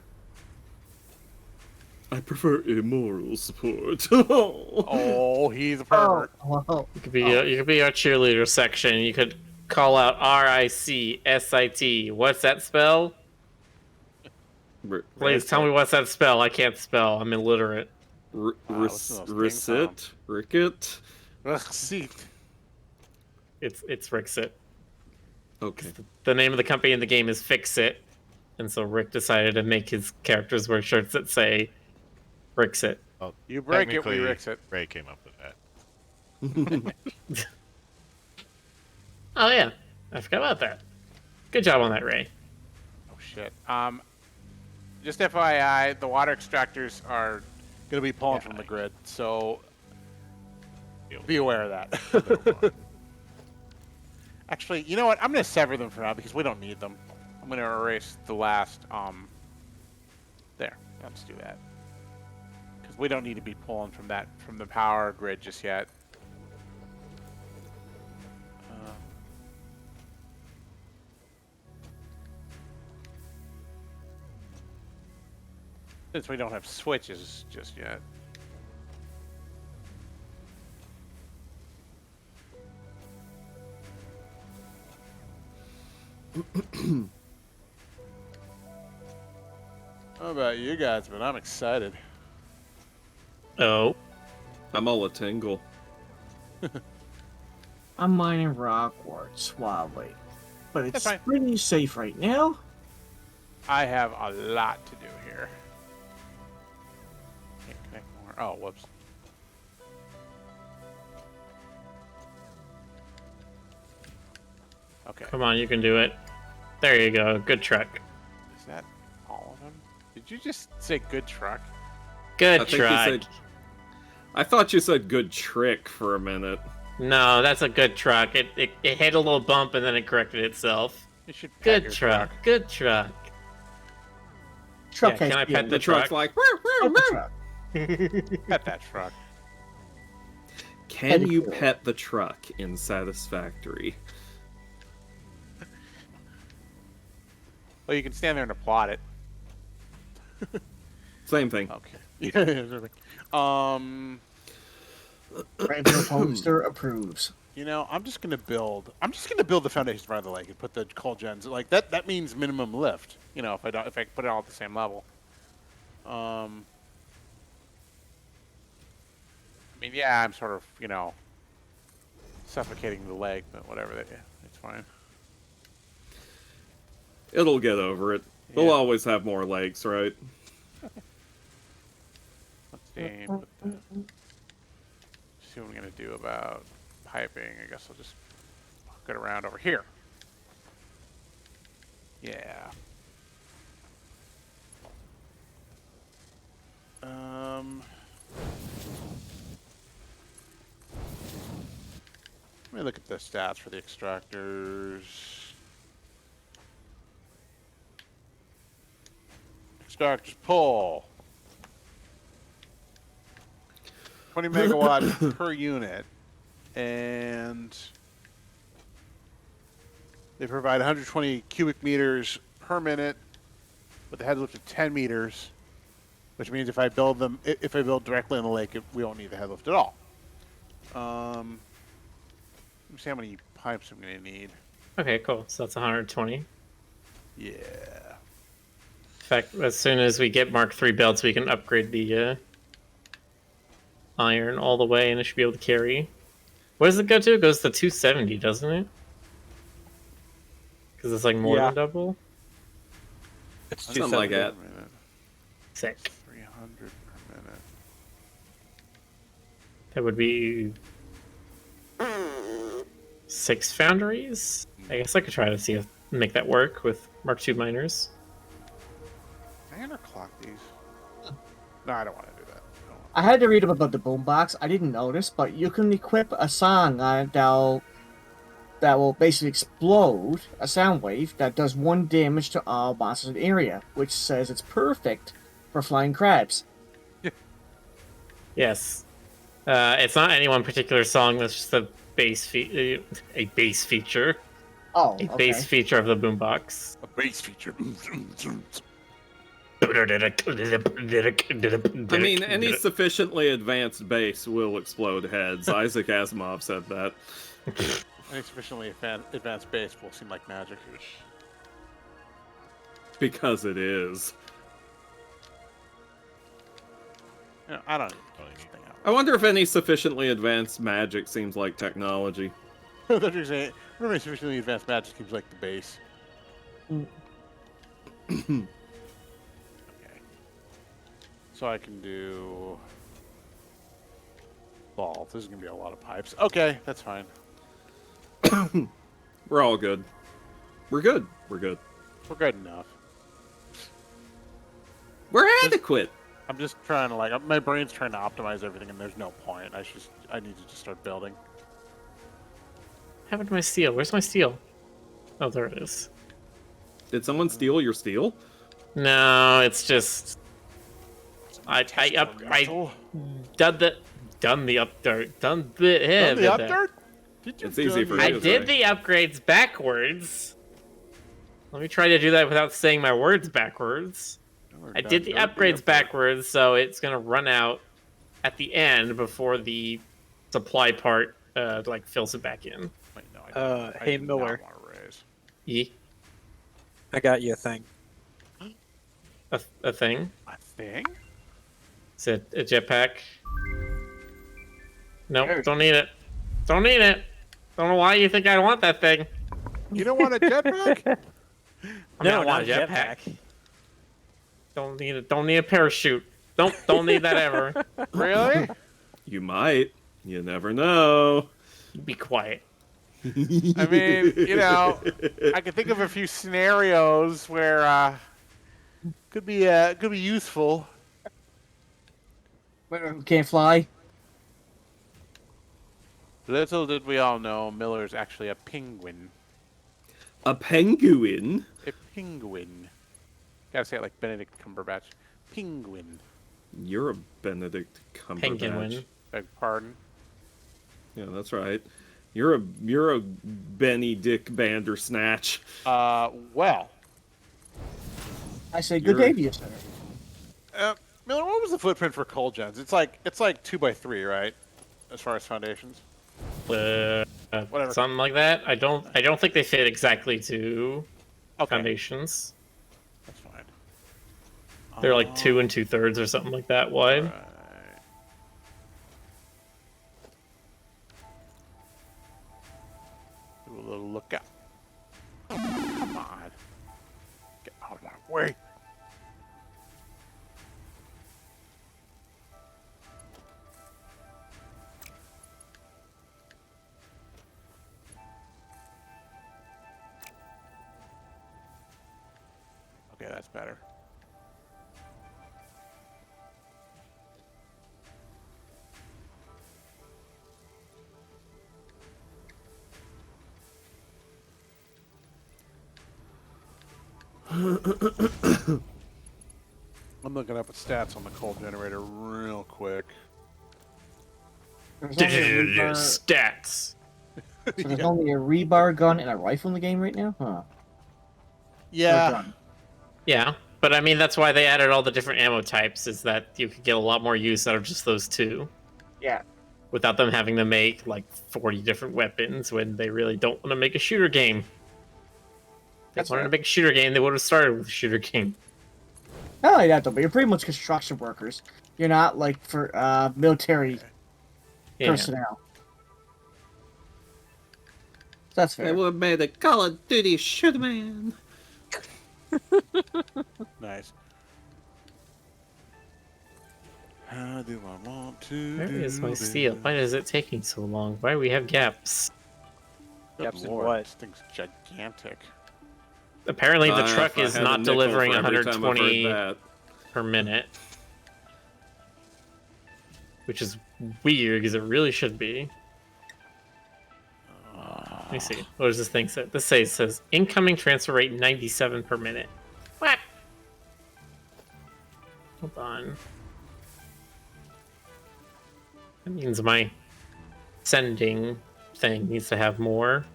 I prefer immoral support. Oh, he's a pervert. Well, You could be our cheerleader section. You could call out RICSIT. What's that spell? Please tell me what's that spell. I can't spell. I'm illiterate. listen to those Recit? Ricket? Ugh, see. It's Rixit. Okay. The name of the company in the game is Fix It, and so Rick decided to make his characters wear shirts that say Rixit. Well, You break it, we technically, rix it. Ray came up with that. Oh yeah, I forgot about that. Good job on that, Ray. Oh shit. Just FYI, the water extractors are gonna be pulling from the grid, so be aware of that. Actually, you know what? I'm gonna sever them for now because we don't need them. I'm gonna erase the last there. Let's do that. Because we don't need to be pulling from the power grid just yet. Since we don't have switches just yet. How about you guys, but I'm excited. Oh, I'm all a tingle. I'm mining rock quartz wildly, but it's That's fine. pretty safe right now. I have a lot to do here. Can't connect more. Oh, whoops. Okay. come on, you can do it. There you go. Good truck. Is that all of them? Did you just say good truck? Good I think you truck. said- I thought you said good trick for a minute. No, that's a good truck. It hit a little bump and then it corrected itself. You should pet Good your truck. Good truck. Truck Yeah, has can I pet feelings. the The truck's truck? like, Pet the truck. Pet that truck. can you pet the truck in Satisfactory? Well, you can stand there and applaud it. Same thing. Okay. Yeah. Rainbow Poster approves. You know, I'm just gonna build the foundation around the lake and put the coal gens. Like that means minimum lift. You know, if I put it all at the same level. I mean, yeah, I'm sort of, you know, suffocating the lake, but whatever. Yeah, it's fine. It'll get over it. They'll Yeah. always have more lakes, right? Let's see. See what I'm gonna do about piping. I guess I'll just hook it around over here. Yeah. Let me look at the stats for the extractors. Extractors pull 20 megawatts per unit, and they provide 120 cubic meters per minute with a head lift of 10 meters, which means if I build directly in the lake, we won't need the head lift at all. Let me see how many pipes I'm gonna need. Okay, cool. So that's 120. Yeah. In fact, as soon as we get Mark III belts, we can upgrade the iron all the way, and it should be able to carry. What does it go to? It goes to 270, doesn't it? Because it's like more Yeah. than double. It's Something like 270. that. Per minute. Sick. 300 per minute. That would be 6 foundries. I guess I could try to see if make that work with Mark II miners. Can I underclock these? No, I don't want to do that. I don't want I had to read up about the boombox. I didn't notice, but you can equip a song that will basically explode a sound wave that does 1 damage to all monsters in the area, which says it's perfect for flying crabs. Yes. It's not any one particular song. That's just a base feature. Oh, A okay. base feature of the boombox. a base feature. I mean, any sufficiently advanced base will explode heads. Isaac Asimov said that. Any sufficiently advanced base will seem like magic. Because it is. You know, I don't need this thing out. I wonder if any sufficiently advanced magic seems like technology. I thought you were saying, any sufficiently advanced magic seems like the base. Okay. So I can do ball. This is gonna be a lot of pipes. Okay, that's fine. We're all good. We're good. We're good. We're good enough. We're adequate. I'm just trying to my brain's trying to optimize everything, and there's no point. I need to just start building. What happened to my steel? Where's my steel? Oh, there it is. Did someone steal your steel? No, it's just I Metal? done the update. Done the update? Did you It's easy for I you to did say. the upgrades backwards. Let me try to do that without saying my words backwards. I did the upgrades backwards, so it's gonna run out at the end before the supply part fills it back in. Wait, no, I Hey, do Miller. Not want to raise. E I got you a thing. a thing. A thing? Is it a jetpack? Nope, Sure. don't need it. Don't need it. Don't know why you think I want that thing. You don't want a jetpack? I mean, I want a jetpack. Don't need it. Don't need a parachute. Don't need that ever. Really? You might. You never know. Be quiet. I mean, you know, I can think of a few scenarios where Could be useful. Who can't fly? Little did we all know, Miller's actually a penguin. A penguin? A penguin. Gotta say it like Benedict Cumberbatch. Penguin. You're a Benedict Cumberbatch. Penguin. Beg pardon. Yeah, that's right. You're a Benny Dick Bandersnatch. Well. I say good You're- day to you, sir. Miller, what was the footprint for coal gens? It's like 2x3, right? As far as foundations. Whatever. Something like that. I don't think they fit exactly to Okay. foundations. That's fine. They're like 2 2/3 or something like that wide. Right. Do a little look out. Come on. Get out of my way. Okay, that's better. I'm looking up at stats on the coal generator real quick. There's only a rebar, Stats. so there's only a rebar gun and a rifle in the game right now? Huh. Or a Yeah. gun. Yeah, but I mean that's why they added all the different ammo types, is that you could get a lot more use out of just those two. Yeah. Without them having to make like 40 different weapons when they really don't want to make a shooter game. If they That's wanted right. to make a shooter game, they would have started with a shooter game. Not only that, though, but you're pretty much construction workers. You're not, like, for military Yeah. personnel. That's fair. I would have made a Call of Duty shooter man. Nice. How do I want to Where do is my this? steel? Why is it taking so long? Why do we have gaps? Good Gaps in Lord, what? this thing's gigantic. Apparently the truck If I is had a not nickel delivering for every time I've heard 120 that. per minute. Which is weird, because it really should be. Let me see. What does this thing say? This says incoming transfer rate 97 per minute. What? Hold on. That means my sending thing needs to have more.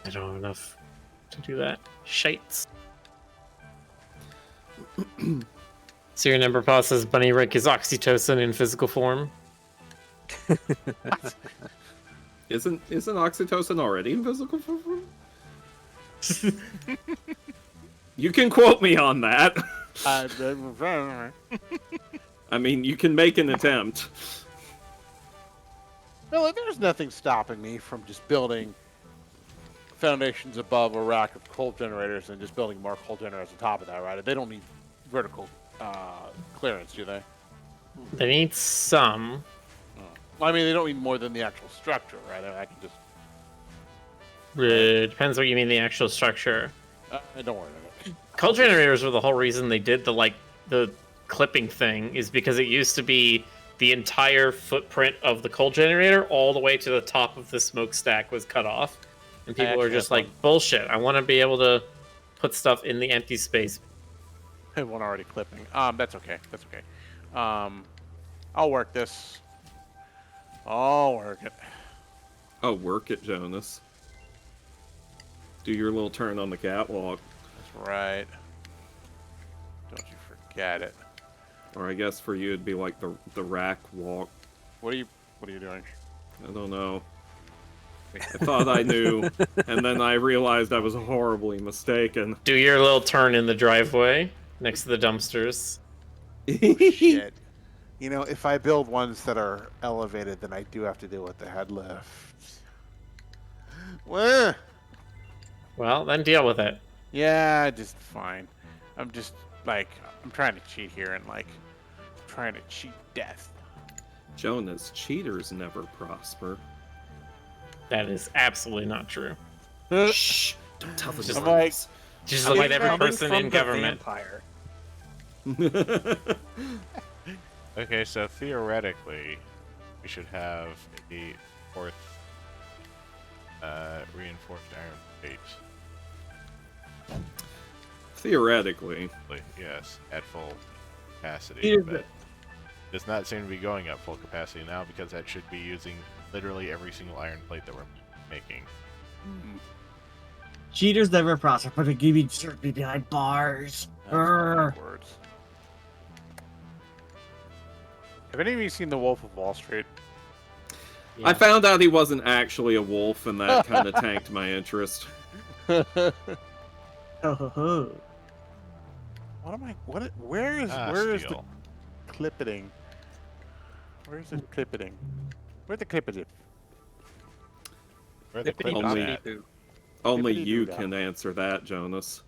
I don't have enough to do that. Shites. Serial number pause says Bunny Rick is oxytocin in physical form. Isn't oxytocin already in physical form? You can quote me on that. I mean, you can make an attempt. No, there's nothing stopping me from just building foundations above a rack of coal generators and just building more coal generators on top of that, right? They don't need vertical clearance, do they? They need some. Well, I mean, they don't need more than the actual structure, right? I can just... Depends what you mean the actual structure. don't worry about it. Coal generators were the whole reason they did the clipping thing, is because it used to be the entire footprint of the coal generator all the way to the top of the smokestack was cut off. And people were actually just have like, bullshit, I want to be able to put stuff in the empty space. I have one already clipping. That's okay. That's okay. I'll work this. I'll work it. Oh, work it, Jonas. Do your little turn on the catwalk. That's right. Don't you forget it. Or I guess for you it'd be like the rack walk. What are you doing? I don't know. I thought I knew, and then I realized I was horribly mistaken. Do your little turn in the driveway next to the dumpsters. Shit. You know, if I build ones that are elevated, then I do have to deal with the head lift. Well, Well, then deal with it. yeah, just fine. I'm just like I'm trying to cheat here and like trying to cheat death. Jonas, cheaters never prosper. That is absolutely not true. Shh! Don't tell the Just I'm like, Jonas. Just I'm look at every coming person from in the government. Vampire. Okay, so theoretically, we should have a fourth reinforced iron plate. Theoretically. Yes, at full capacity. Here's But does not seem to be going at full capacity now because that should be using literally every single iron plate that we're making. Cheaters never prosper, but they give you certainty behind bars. That's Urgh. big words. Have any of you seen The Wolf of Wall Street? Yeah. I found out he wasn't actually a wolf, and that kind of tanked my interest. Ho ho ho. What am I? What? Where is the Steel. clippeting? Where's the clippeting? Where's the clippeting? Where the Clippity clip Only- is at. boo. Only Hippity you doo-dah. can answer that, Jonas.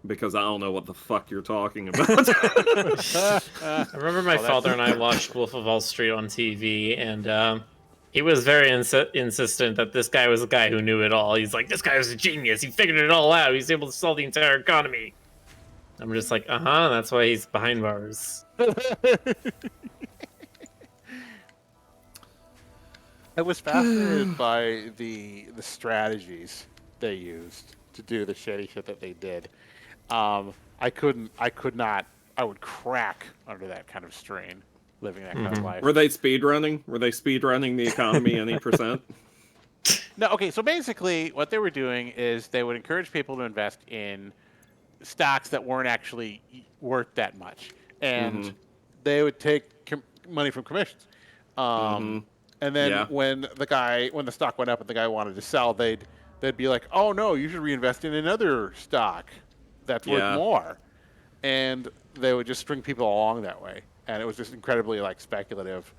Because I don't know what the fuck you're talking about. I remember my that's- father and I watched Wolf of Wall Street on TV, and he was very insistent that this guy was a guy who knew it all. He's like, this guy was a genius. He figured it all out. He's able to solve the entire economy. I'm just like, that's why he's behind bars. I was fascinated by the strategies they used to do the shady shit that they did. I would crack under that kind of strain, living that kind of life. Were they speedrunning? Were they speedrunning the economy any percent? No, okay, so basically what they were doing is they would encourage people to invest in stocks that weren't actually worth that much. And they would take money from commissions. And then Yeah. when the stock went up and the guy wanted to sell, they'd be like, "Oh no, you should reinvest in another stock that's worth Yeah. more." And they would just string people along that way. And it was just incredibly like speculative.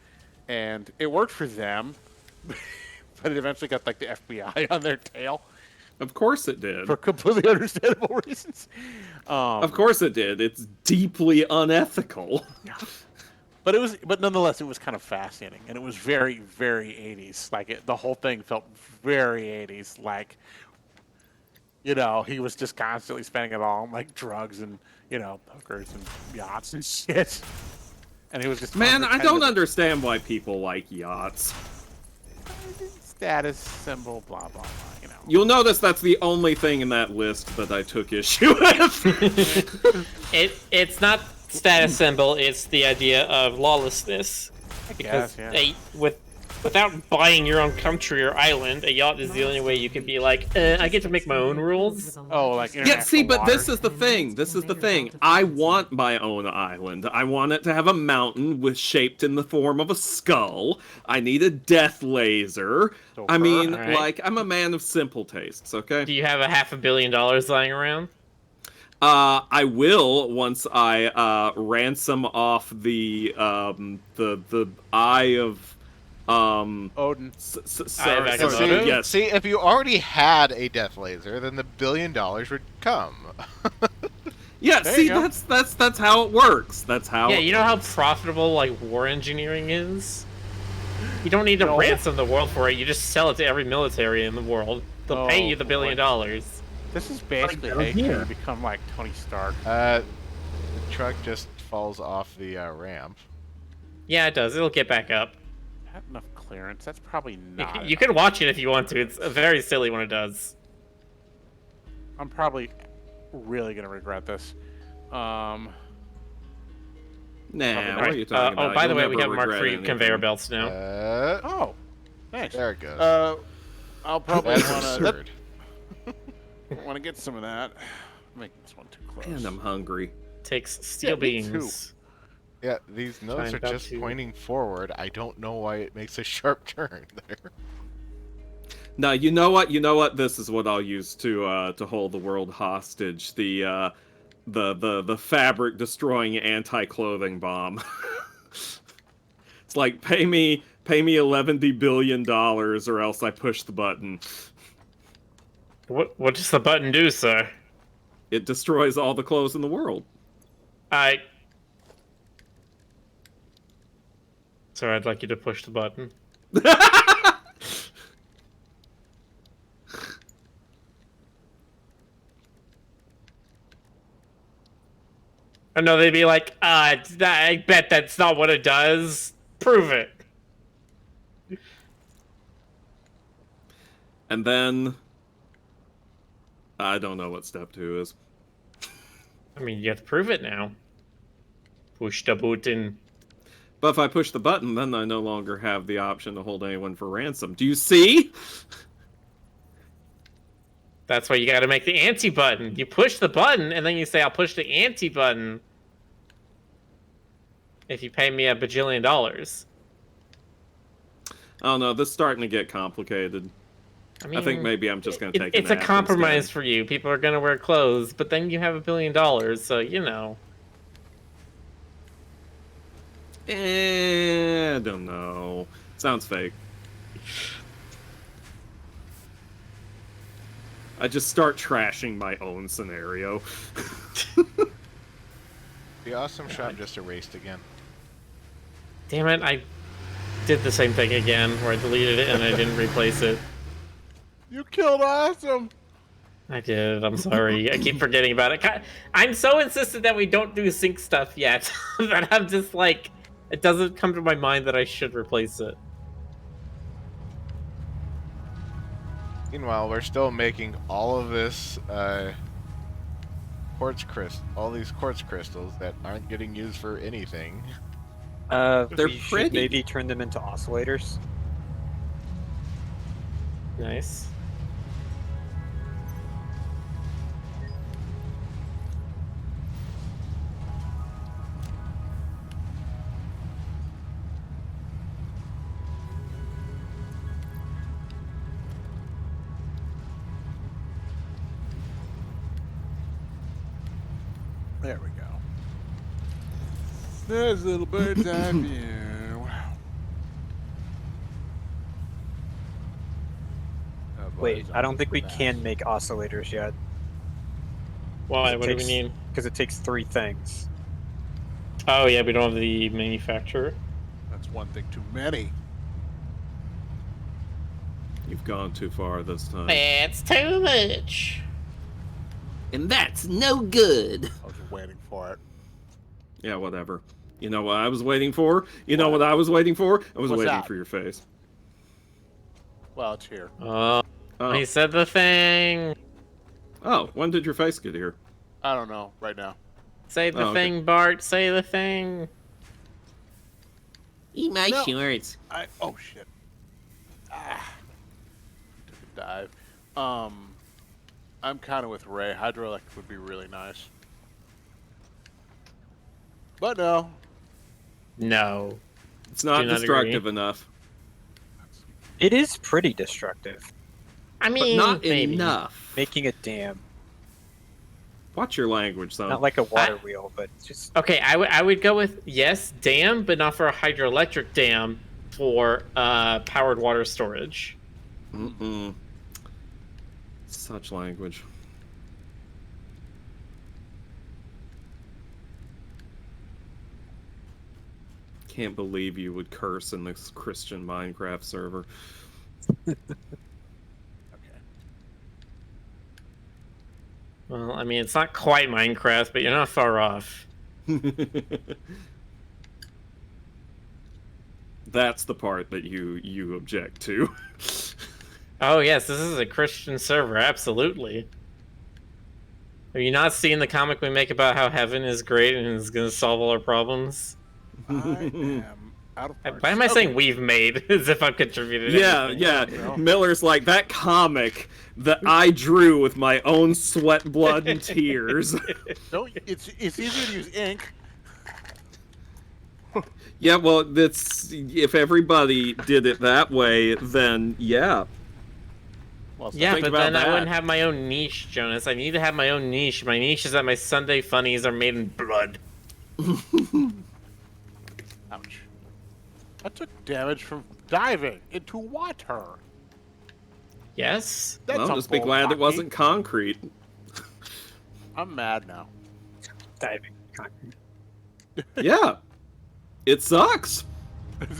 And it worked for them, but it eventually got like the FBI on their tail Of course it did. for completely understandable reasons. Of course it did. It's deeply unethical. But nonetheless, it was kind of fascinating, and it was very, very 80s. Like the whole thing felt very 80s. Like, he was just constantly spending it all on like drugs and hookers and yachts and shit. And he was just Man, I don't understand understand why people like yachts. status symbol, blah blah blah. You'll notice that's the only thing in that list that I took issue with. It's not status symbol. It's the idea of lawlessness. I Because guess, yeah. without buying your own country or island, a yacht is the only way you can be like, I get to make my own rules. Oh, like Yeah, see, but international this is the thing. This is the thing. I want my own island. I want it to have a mountain shaped in the form of a skull. I need a death laser. I mean, Alright. like, I'm a man of simple tastes, okay? Do you have a $500 million lying around? I will once I ransom off the eye of Odin. Eye of Agamotto? yes. See, if you already had a death laser, then the $1 billion would come. Yeah, There see, you go. that's how it works. That's how. Yeah, you know how profitable like war engineering is? You don't need to ransom the world for it. You just sell it to every military in the world. They'll pay you the $1 billion. This is basically Like, how you here. become like Tony Stark. The truck just falls off the ramp. Yeah, it does. It'll get back up. Not enough clearance. That's probably not. You can watch it if you want to. It's very silly when it does. I'm probably really gonna regret this. Nah, Right. what are you talking about? Oh, by the You'll way, we never have Mark regret III conveyor anything. belts now. Oh, thanks. There it goes. I'll probably That's want absurd. to get some of that. Make this one too close. Man, I'm hungry. Takes steel Yeah, me too. beams. Yeah, these notes are Find out just too. pointing forward. I don't know why it makes a sharp turn there. No, you know what? You know what? This is what I'll use to hold the world hostage. The fabric destroying anti-clothing bomb. It's like pay me $11 billion or else I push the button. What does the button do, sir? It destroys all the clothes in the world. So I'd like you to push the button. I know they'd be like, I bet that's not what it does. Prove it. And then I don't know what step 2 is. I mean, you have to prove it now. Push the button. But if I push the button, then I no longer have the option to hold anyone for ransom. Do you see? That's why you gotta make the anti-button. You push the button, and then you say, I'll push the anti-button if you pay me $1 bajillion. I don't know, this is starting to get complicated. I think maybe I'm just going to take a It's a nap compromise instead. for you. People are gonna wear clothes, but then you have $1 billion, so, you know. I don't know. Sounds fake. I just start trashing my own scenario. The awesome shop just erased again. Damn it, I did the same thing again, where I deleted it and I didn't replace it. You killed Awesome. I did, I'm sorry. I keep forgetting about it. I'm so insistent that we don't do sync stuff yet, that I'm just like, it doesn't come to my mind that I should replace it. Meanwhile, we're still making all of this all these quartz crystals that aren't getting used for anything. They're We should pretty. maybe turn them into oscillators. Nice. There we go. There's a little bird's eye view. Oh, boy, Wait, it's I don't think we fast. can make oscillators yet. Why? It What do we takes- need? Because it takes 3 things. Oh yeah, we don't have the manufacturer. That's one thing too many. You've gone too far this time. That's too much. And that's no good. I was waiting for it. Yeah, whatever. You know what I was waiting for? You know what I was waiting for? I was What's waiting that? for your face. Well, it's here. Oh, he said the thing. Oh, when did your face get here? I don't know right now. Say the Oh, okay. thing, Bart. Say the thing. Eat my No. shorts. Oh shit. Ah. Took a dive. I'm kind of with Ray. Hydroelectric would be really nice. But no. No. It's not Do not destructive agree. enough. It is pretty destructive. I But mean, not maybe. enough. Making a dam. Watch your language, son. Not like a water wheel, but just... Okay, I would go with yes, dam, but not for a hydroelectric dam. For powered water storage. Mm-mm. Such language. Can't believe you would curse in this Christian Minecraft server. Okay. Well, I mean, it's not quite Minecraft, but you're not far off. That's the part that you object to. Oh yes, this is a Christian server, absolutely. Have you not seen the comic we make about how heaven is great and is going to solve all our problems? I am out of parts. Why am I Okay. saying we've made as if I've contributed? Yeah, anything? yeah. No. Miller's like, that comic that I drew with my own sweat, blood, and tears. No, it's easier to use ink. Yeah, well, that's if everybody did it that way, then yeah. Well, Yeah, Think but about then I that. wouldn't have my own niche, Jonas. I need to have my own niche. My niche is that my Sunday funnies are made in blood. Ouch. I took damage from diving into water. Yes? That's Well, a just be bold glad it hockey. wasn't concrete. I'm mad now. diving. Yeah. It sucks.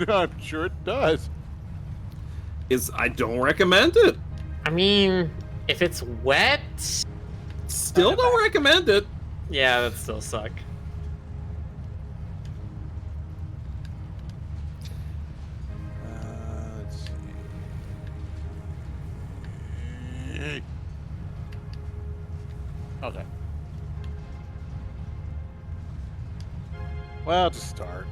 I'm sure it does. I don't recommend it. I mean, if it's wet, Still don't recommend it. yeah, that still suck. Let's see. Okay. Well, to start.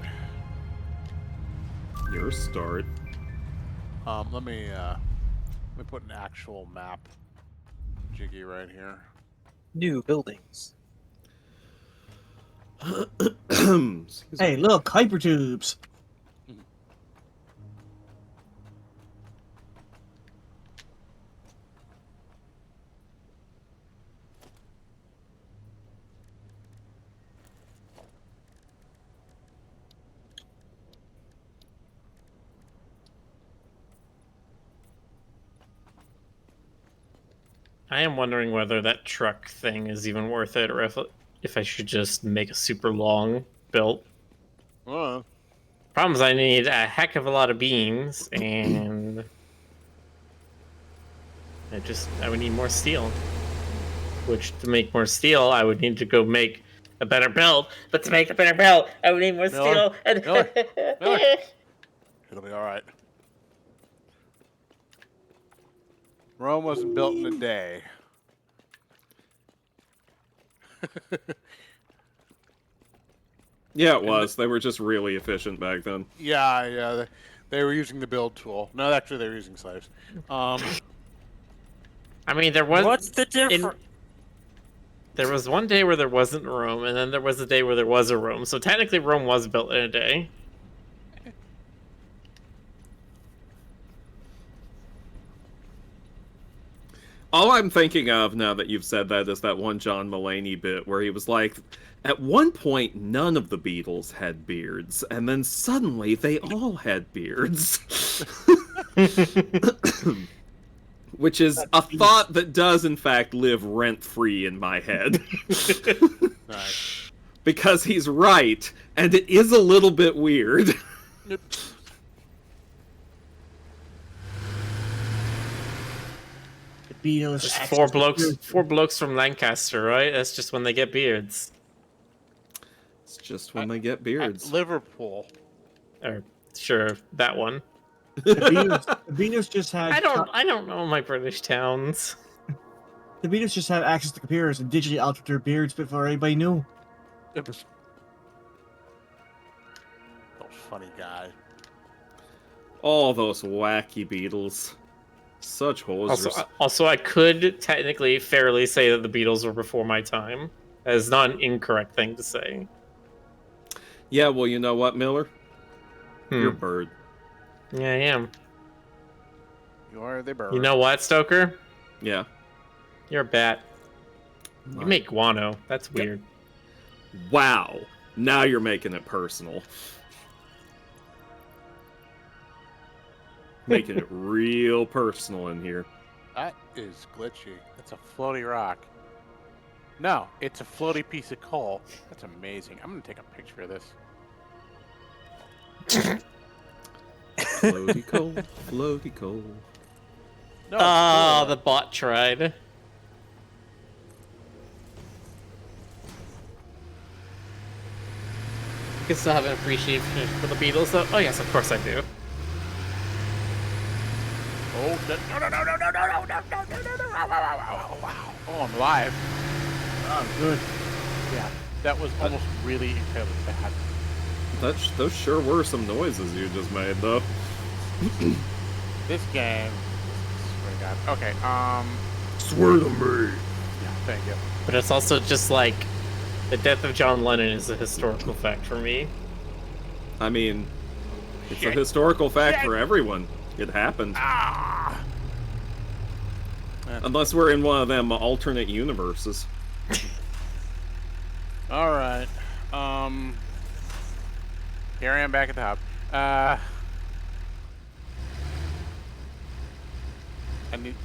Your start. Let me put an actual map jiggy right here. New buildings. Excuse Hey, me. look, hypertubes. I am wondering whether that truck thing is even worth it, or if I should just make a super long build. Well, Problem is, I need a heck of a lot of beams, and I would need more steel. Which, to make more steel, I would need to go make a better build. But to make a better build, I would need more Miller, steel. And Miller, Miller. It'll be all right. Rome wasn't built in a day. Yeah, it was. They were just really efficient back then. Yeah. They were using the build tool. No, actually, they were using slaves. I mean, there was. What's the difference? There was one day where there wasn't Rome, and then there was a day where there was a Rome. So technically, Rome was built in a day. All I'm thinking of now that you've said that is that one John Mulaney bit where he was like, at one point, none of the Beatles had beards, and then suddenly they all had beards. Which is a thought that does, in fact, live rent-free in my head. Nice. Because he's right, and it is a little bit weird. Yep. The Beatles. Just four blokes from Lancaster, right? That's just when they get beards. It's just when they get beards. At Liverpool. Or sure, that one. The Beatles just had. I don't know my British towns. The Beatles just had access to computers and digitally altered their beards before anybody knew. It was. Oh, funny guy. All those wacky Beatles. Such hosers. Also, I could technically fairly say that the Beatles were before my time. That is not an incorrect thing to say. Yeah, well, you know what, Miller? You're a bird. Yeah, I am. You are the bird. You know what, Stoker? Yeah. You're a bat. You make guano. That's weird. Wow. Now you're making it personal. Making it real personal in here. That is glitchy. That's a floaty rock. No, it's a floaty piece of coal. That's amazing. I'm gonna take a picture of this. Floaty coal, floaty coal. No, Ah, it's the bot tried. You can still have an appreciation for the Beatles, though. Oh yes, of course I do. Oh, no. Wow. Oh, I'm live. Oh, good. Yeah, that was almost really incredibly bad. Those sure were some noises you just made, though. This game. Swear to God. Okay, Swear to me. yeah, thank you. But it's also just like the death of John Lennon is a historical fact for me. I mean, it's a Shit. historical fact for everyone. It happened. Ah! Unless we're in one of them alternate universes. Alright. Here I am back at the hub. I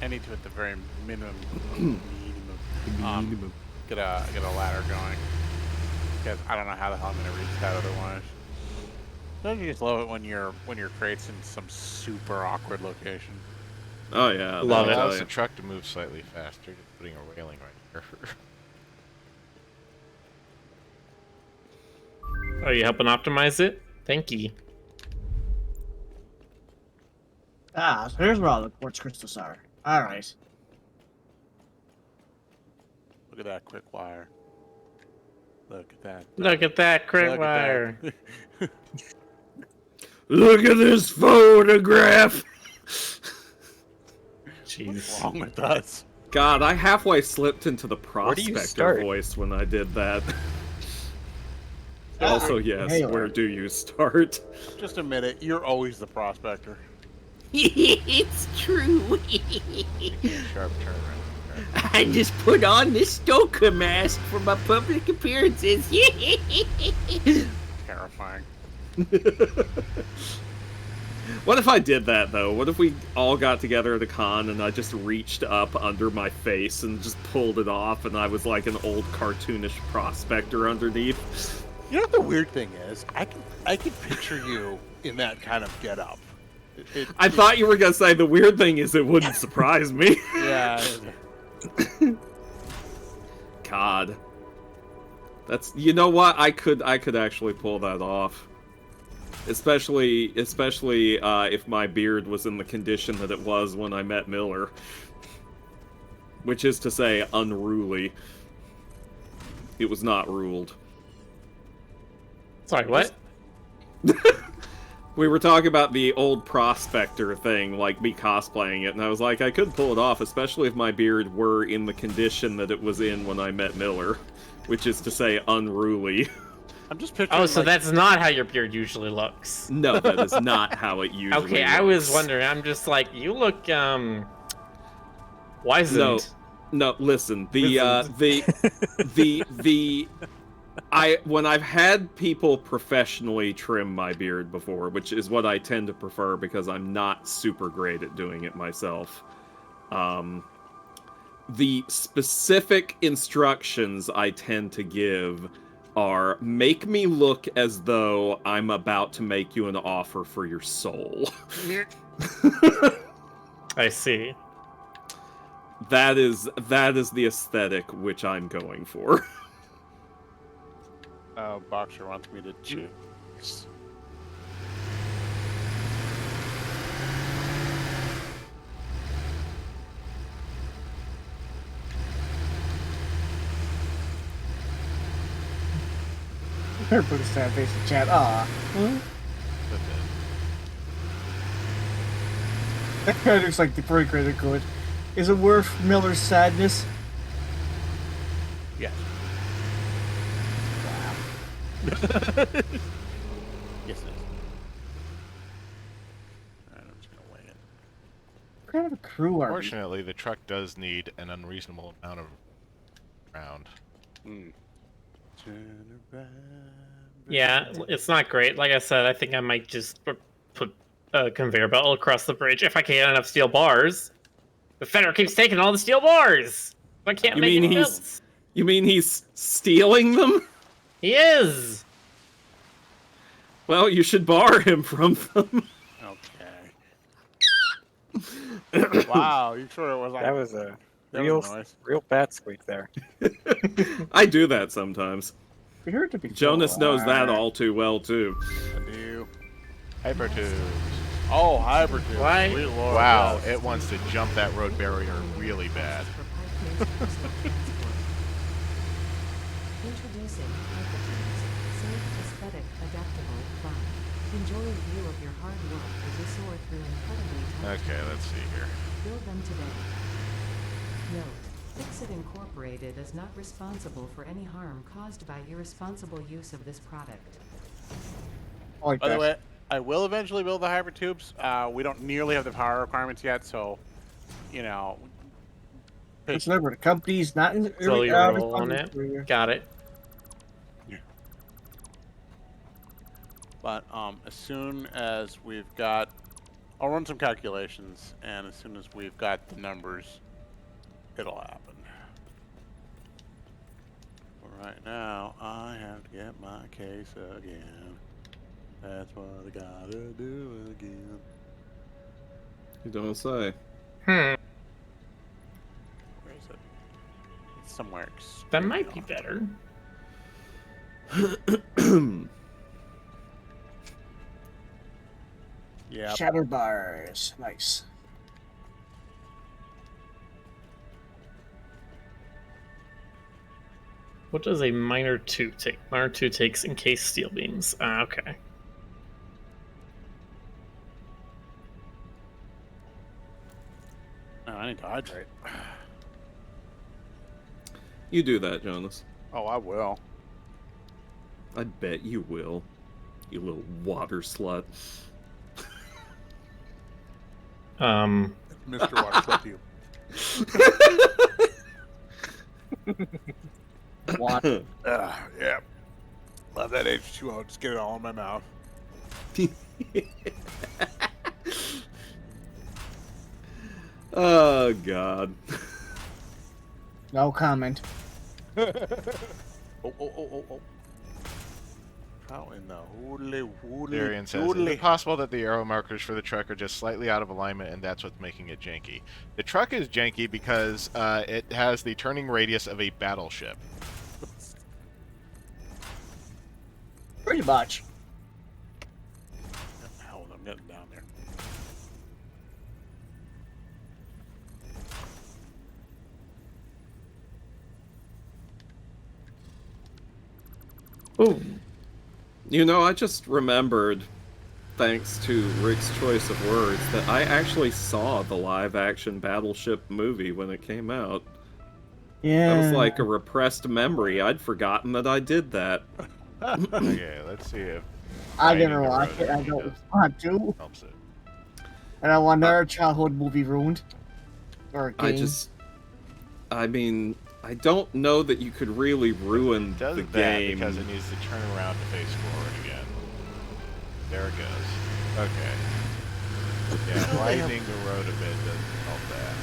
need to at the very minimum get a ladder going. Because I don't know how the hell I'm gonna reach that otherwise. Don't you just love it when your crate's in some super awkward location? Oh yeah, Love It it. allows the truck to move slightly faster, just putting a railing right here. Are you helping optimize it? Thank you. Ah, so here's where all the quartz crystals are. All right. Look at that quick wire. Look at that. Look at that crit Look wire. at that. Look at this photograph. What's Jeez. wrong with us? God, I halfway slipped into the do you prospector start? voice when I did that. Also, yes, Halo. where do you start? Just admit it. You're always the prospector. It's true. Making a sharp turn around. I just put on this Stoker mask for my public appearances. Terrifying. What if I did that, though? What if we all got together at a con and I just reached up under my face and just pulled it off and I was like an old cartoonish prospector underneath? You know what the weird thing is? I can picture you in that kind of getup. I thought you were gonna say the weird thing is it wouldn't surprise me. Yeah. God. That's, you know what? I could actually pull that off. Especially if my beard was in the condition that it was when I met Miller. Which is to say, unruly. It was not ruled. Sorry, what? We were talking about the old prospector thing, like me cosplaying it, and I was like, I could pull it off, especially if my beard were in the condition that it was in when I met Miller. Which is to say, unruly. I'm just picturing. Oh, so that's not how your beard usually looks. No, that is not how it usually Okay, looks. I was wondering. I'm just like, you look wizened. No, listen. When I've had people professionally trim my beard before, which is what I tend to prefer because I'm not super great at doing it myself. The specific instructions I tend to give are make me look as though I'm about to make you an offer for your soul. I see. That is the aesthetic which I'm going for. Boxer wants me to choose. Better put a sad face in chat. Aw. That guy looks like the pretty greater good. Is it worth Miller's sadness? Yes. Yes, it is. Alright, I'm just gonna wing it. What kind of a crew are we? Fortunately, the truck does need an unreasonable amount of round. Yeah, it's not great. Like I said, I think I might just put a conveyor belt across the bridge if I can get enough steel bars. The Federer keeps taking all the steel bars. I can't You make mean it he's- built. You mean he's stealing them? He is. Well, you should bar him from them. Okay. Wow, you sure it was like That was a that real, was nice. real bat squeak there. I do that sometimes. We heard to be Jonas cool. knows that all too well, too. I do. Hypertubes. Oh, hybrid tube. Why? Sweet Lord, Wow, yes. it wants to jump that road barrier really bad. For pipe-based crystal transport. Introducing Hypertubes. Safe, aesthetic, adaptable, fun. Enjoy a view of your hard work as you soar through incredibly tight Okay, tunnels. let's see here. Build them today. Note: Fixit Incorporated is not responsible for any harm caused by irresponsible use of this product. Like By the that. way, I will eventually build the hybrid tubes. We don't nearly have the power requirements yet, so you know. It's never the company's not in the So you roll on it. Got it. But as soon as we've got, I'll run some calculations, and as soon as we've got the numbers, it'll happen. But right now, I have to get my case again. That's what I gotta do again. You don't say. Hmm, Where is it? It's somewhere. that might be extremely better. Yeah. Shadow bars. Nice. What does a minor 2 take? Minor 2 takes encased steel beams. Ah, okay. Oh, I need to hydrate. You do that, Jonas. Oh, I will. I bet you will. You little water slut. Mr. Water you. What? Yeah. Love that H2O. Just get it all in my mouth. Oh, God. No comment. Oh. How in the hoodly Darian says, is it possible that the arrow markers for the truck are just slightly out of alignment and that's what's making it janky? The truck is janky because it has the turning radius of a battleship. Pretty much. Hell, I'm getting down there. Ooh. You know, I just remembered, thanks to Rick's choice of words, that I actually saw the live-action Battleship movie when it came out. Yeah. That was like a repressed memory. I'd forgotten that I did that. Okay, let's see if I Ryan never watched it. I He don't does- want to. helps it. And I want another childhood movie ruined. Or a game. I mean, I don't know that you could really ruin It does the that game. because it needs to turn around to face forward again. There it goes. Okay. Yeah, widening the road a bit doesn't help that.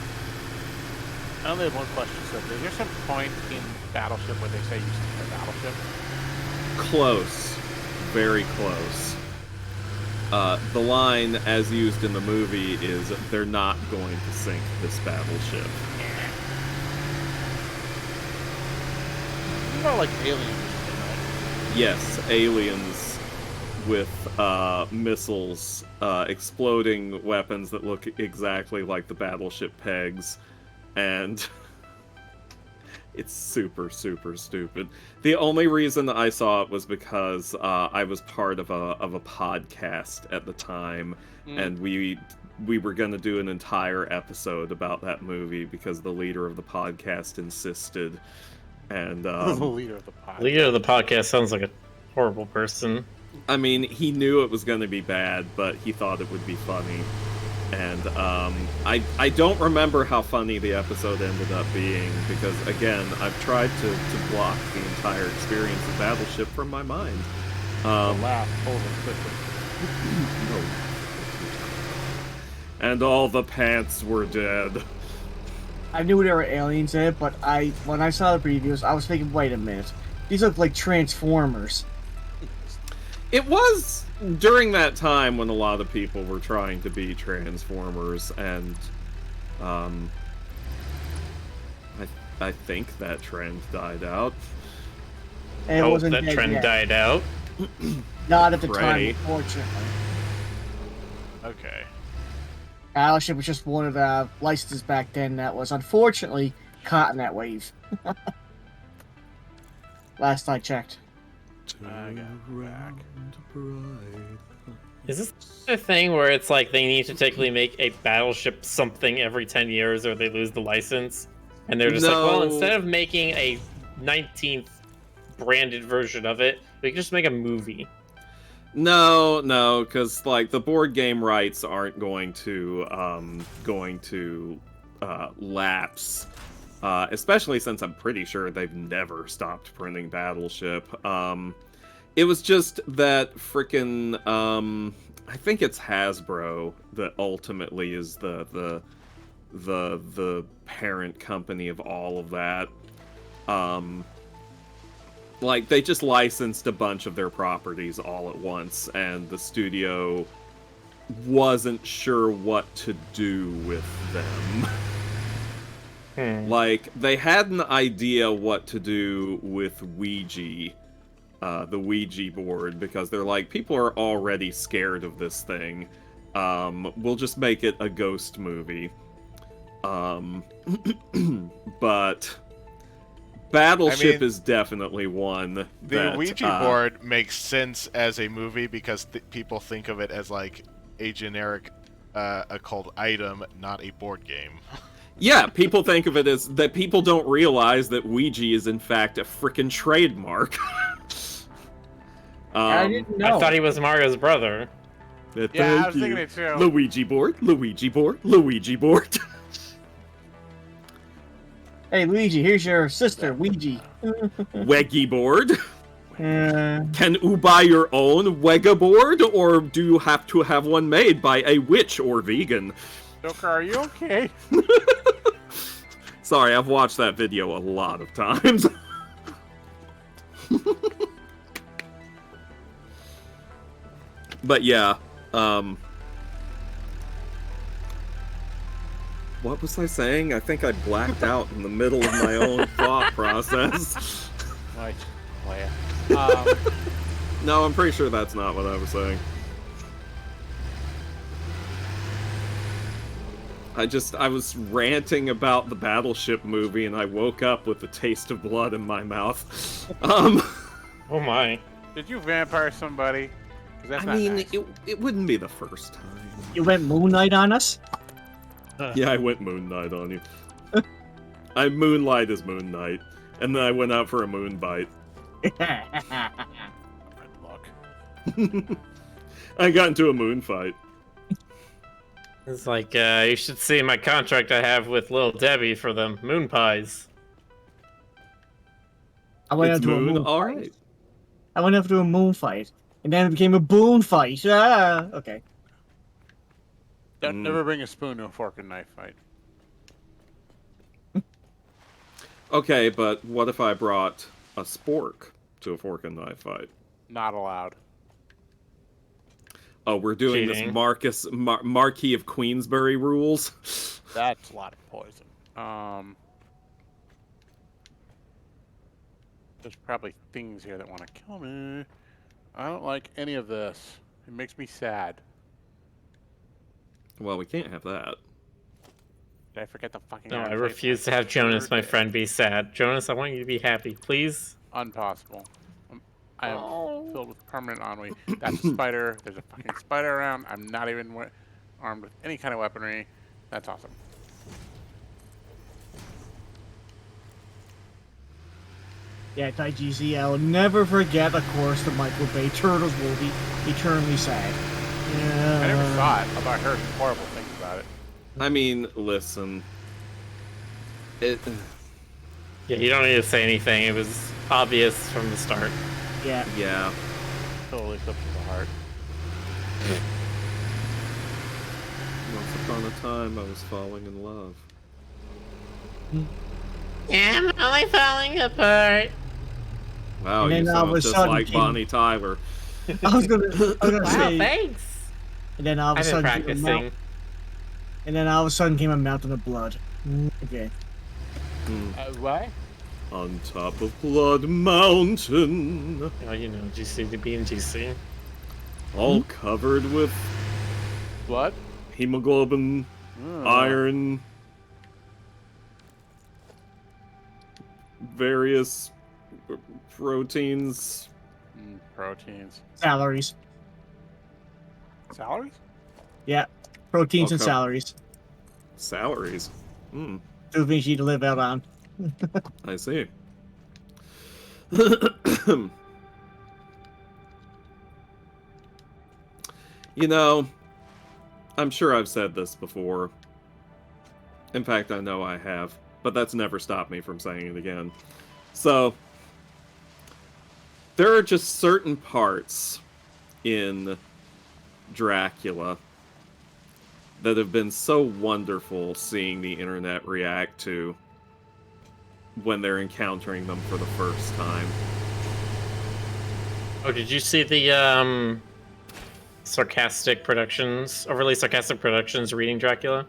I only have one question. So, is there some point in Battleship where they say you sink a battleship? Close. Very close. The line, as used in the movie, is they're not going to sink this battleship. You know, like aliens or something, right? Yes, aliens with missiles, exploding weapons that look exactly like the battleship pegs, and it's super, super stupid. The only reason I saw it was because I was part of a podcast at the time, and we were going to do an entire episode about that movie because the leader of the podcast insisted. And The leader of the pod. Leader of the podcast sounds like a horrible person. I mean, he knew it was going to be bad, but he thought it would be funny. And I don't remember how funny the episode ended up being, because, again, I've tried to block the entire experience of Battleship from my mind. Laugh over quickly. And all the pants were dead. I knew there were aliens in it, but when I saw the previews, I was thinking, wait a minute. These look like Transformers. It was during that time when a lot of people were trying to be Transformers, and I think that trend died out. And it Hope wasn't that dead trend yet. died out. Not at the Pray. time, unfortunately. Okay. Battleship was just one of the licenses back then that was unfortunately caught in that wave. Last I checked. I got it back. Is this a thing where it's like they need to technically make a battleship something every 10 years or they lose the license? And they're just like, well, No. instead of making a 19th branded version of it, we can just make a movie. No, because like the board game rights aren't going to lapse. Especially since I'm pretty sure they've never stopped printing Battleship. It was just that frickin' I think it's Hasbro that ultimately is the parent company of all of that. like, they just licensed a bunch of their properties all at once, and the studio wasn't sure what to do with them. Like, they had an idea what to do with Ouija, the Ouija board, because they're like, people are already scared of this thing. We'll just make it a ghost movie. But Battleship is definitely one The Ouija board makes sense as a movie because people think of it as like a generic occult item, not a board game. Yeah, people think of it as that. People don't realize that Ouija is in fact a frickin' trademark. I didn't know. I thought he was Mario's brother. Yeah, I was thinking it too. Luigi board, Luigi board, Luigi board. Hey, Luigi, here's your sister, Ouija. Weggy board. Uh, Can you buy your own Wega board, or do you have to have one made by a witch or vegan? Joker, are you okay? Sorry, I've watched that video a lot of times. But yeah, what was I saying? I think I blacked out in the middle of my own thought process. Right. Well, No, I'm pretty sure that's not what I was saying. I was ranting about the Battleship movie, and I woke up with the taste of blood in my mouth. Oh my. did you vampire somebody? 'Cause that's I not mean, nice. it wouldn't be the first time. you went Moon Knight on us? Yeah, I went Moon Knight on you. I Moonlight as Moon Knight, and then I went out for a moon bite. Bad luck. I got into a moon fight. It's like, you should see my contract I have with Little Debbie for the moon pies. I went It's into a moon, moon all fight. right. I went into a moon fight, and then it became a boon fight. Ah, okay. Don't never bring a spoon to a fork and knife fight. Okay, but what if I brought a spork to a fork and knife fight? Not allowed. Oh, we're doing Cheating. this Marquis of Queensberry rules. That's a lot of poison. There's probably things here that want to kill me. I don't like any of this. It makes me sad. Well, we can't have that. Did I forget the fucking? No, iron I plate? refuse to have Jonas, my friend, be sad. Jonas, I want you to be happy, please. Impossible. I am filled with permanent ennui. That's a spider. There's a fucking spider around. I'm not even armed with any kind of weaponry. That's awesome. Yeah, Taiji Z, I'll never forget, of course, the Michael Bay Turtles movie, Eternally Sad. Yeah. I never saw it, although I heard horrible things about it. I mean, listen. It. Yeah, you don't need to say anything. It was obvious from the start. Yeah. Yeah. Totally clipped to the heart. Once upon a time, I was falling in love. Yeah, I'm only falling apart. Wow, And you then all of sound a just sudden like came- Bonnie Tyler. I was gonna Wow, say, thanks. and then all of a I've been sudden, came a practicing. mount, and then all of a sudden came a mountain of blood. Okay. What? On top of Blood Mountain, Oh, you know, GC to B and GC. all covered with Blood? hemoglobin, iron, various proteins. Proteins. Salaries. Salaries? Yeah. Proteins and Okay. salaries. Salaries. Hmm, Two things you need to live out on. I see. You know, I'm sure I've said this before. In fact, I know I have, but that's never stopped me from saying it again. So, there are just certain parts in Dracula that have been so wonderful seeing the internet react to when they're encountering them for the first time. Oh, did you see the overly sarcastic productions reading Dracula?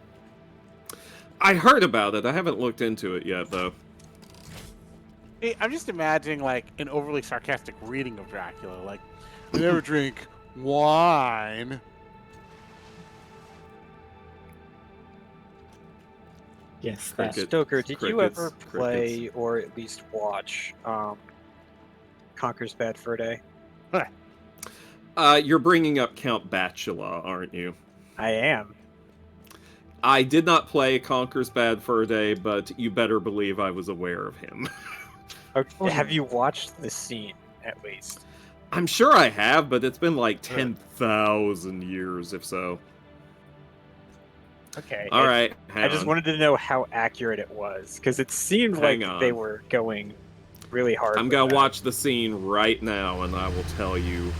I heard about it. I haven't looked into it yet, though. Hey, I'm just imagining like an overly sarcastic reading of Dracula. Like, I never drink wine. Yes, that. Cricket. Stoker, did you ever Crickets. play or at least watch Conker's Bad Fur Day? You're bringing up Count Bacula, aren't you? I am. I did not play Conker's Bad Fur Day, but you better believe I was aware of him. Okay, have you watched the scene at least? I'm sure I have, but it's been like 10,000 years, if so. Okay. All right, I just wanted to know how accurate it was, because it seemed Hang like on. they were going really hard. I'm with gonna that. watch the scene right now, and I will tell you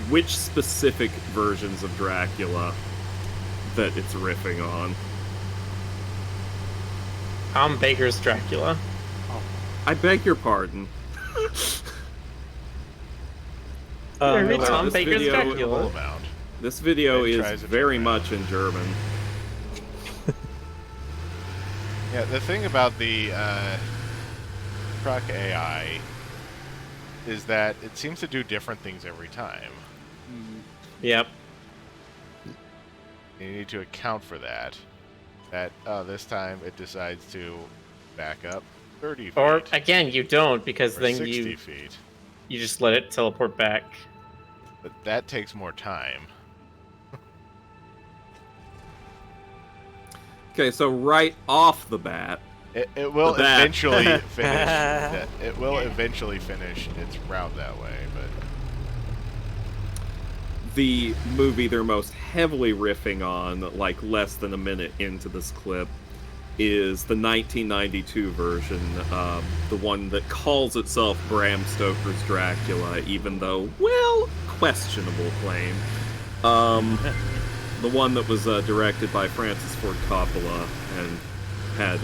which specific versions of Dracula that it's riffing on. Tom Baker's Dracula. I beg your pardon. Maybe well, Tom this Baker's video- Dracula. Amount. This video It is tries to very turn much in German. Yeah, the thing about the truck AI is that it seems to do different things every time. Yep. You need to account for that. That this time it decides to back up 30 feet. Or again, you don't, because or then 60 feet. you just let it teleport back. But that takes more time. Okay, so right off the bat, It will That. eventually finish. It will eventually finish its route that way, but the movie they're most heavily riffing on, like less than a minute into this clip, is the 1992 version, the one that calls itself Bram Stoker's Dracula, even though, well, questionable claim. The one that was directed by Francis Ford Coppola and had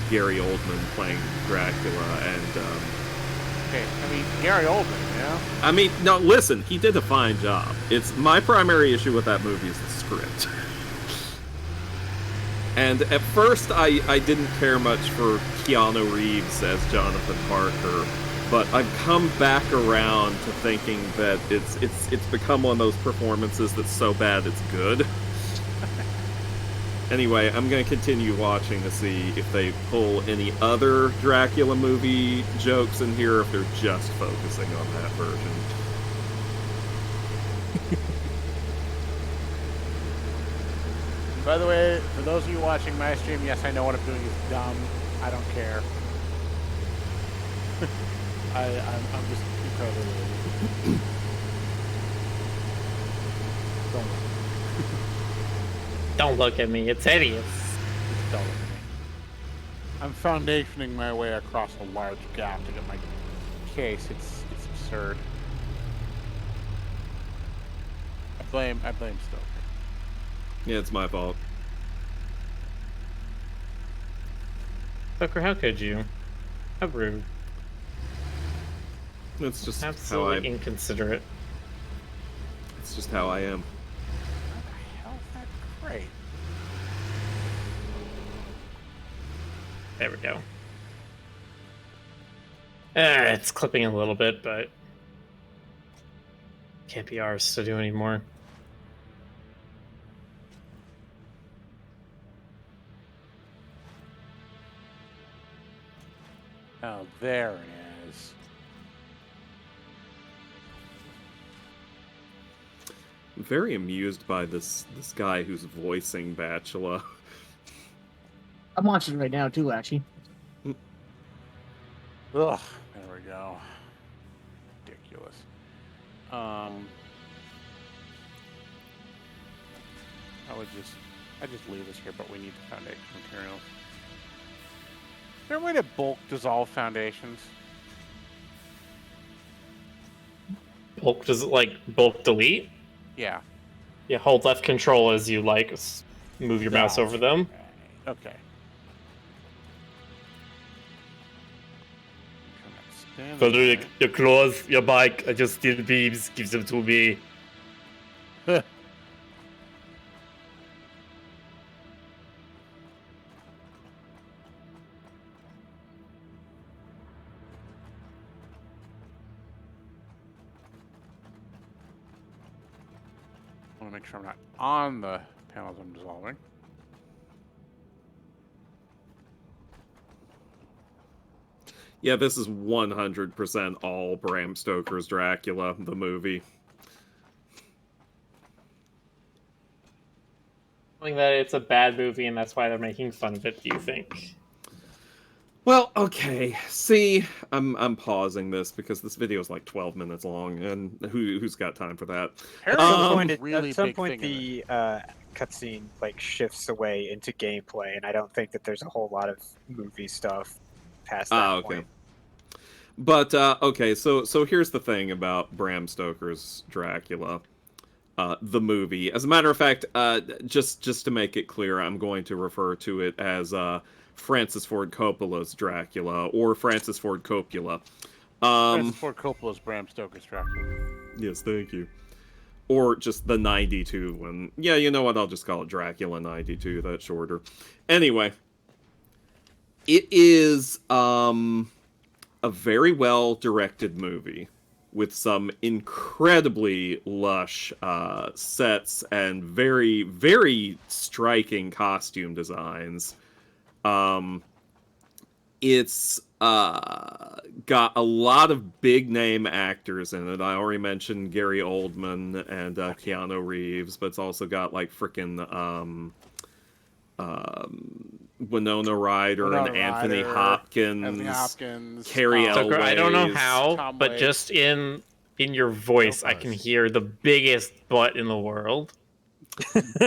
Gary Oldman playing Dracula and Okay, I mean, Gary Oldman, yeah? I mean, no, listen, he did a fine job. It's my primary issue with that movie is the script. And at first, I didn't care much for Keanu Reeves as Jonathan Parker, but I've come back around to thinking that it's become one of those performances that's so bad it's good. Anyway, I'm going to continue watching to see if they pull any other Dracula movie jokes in here, or if they're just focusing on that version. By the way, for those of you watching my stream, yes, I know what I'm doing is dumb. I don't care. I'm just incredibly lazy. Don't look. Don't look at me, it's hideous. Just don't look at me. I'm foundationing my way across a large gap to get my case. It's absurd. I blame Stoker. Yeah, it's my fault. Tucker, how could you? How rude. It's just Absolutely inconsiderate. It's just how I am. How the hell is that great? There we go. It's clipping a little bit, but can't be ours to do anymore. Oh, there it is. I'm very amused by this guy who's voicing Bacula. I'm watching it right now too, actually. Ugh, there we go. Ridiculous. I just leave this here, but we need the foundation materials. Is there a way to bulk dissolve foundations? Bulk, does it like bulk delete? Yeah. Yeah, hold left control as you like move your mouse over them. Okay. Turn that Damn Felder, it. your clothes, your bike, I just steal beams, give them to me. I want to make sure I'm not on the panels I'm dissolving. Yeah, this is 100% all Bram Stoker's Dracula, the movie. Knowing that it's a bad movie and that's why they're making fun of it, do you think? Well, okay. See, I'm pausing this because this video is like 12 minutes long, and who's got time for that? Harry's At some a point, really at some big point thing in the cutscene like shifts away into gameplay, and I don't think that there's a whole lot of movie stuff past that Okay. point. But okay, so here's the thing about Bram Stoker's Dracula, the movie. As a matter of fact, just to make it clear, I'm going to refer to it as Francis Ford Coppola's Dracula or Francis Ford Coppola. Francis Ford Coppola's Bram Stoker's Dracula. Yes, thank you. Or just the 92 one. Yeah, you know what? I'll just call it Dracula 92. That's shorter. Anyway, it is a very well directed movie with some incredibly lush sets and very, very striking costume designs. It's got a lot of big name actors in it. I already mentioned Gary Oldman and Keanu Reeves, but it's also got like frickin' Winona Ryder and Anthony Hopkins, Carrie Tucker, Elways. I don't know how, Tom but Waits. just in your voice, I can hear the biggest butt in the world.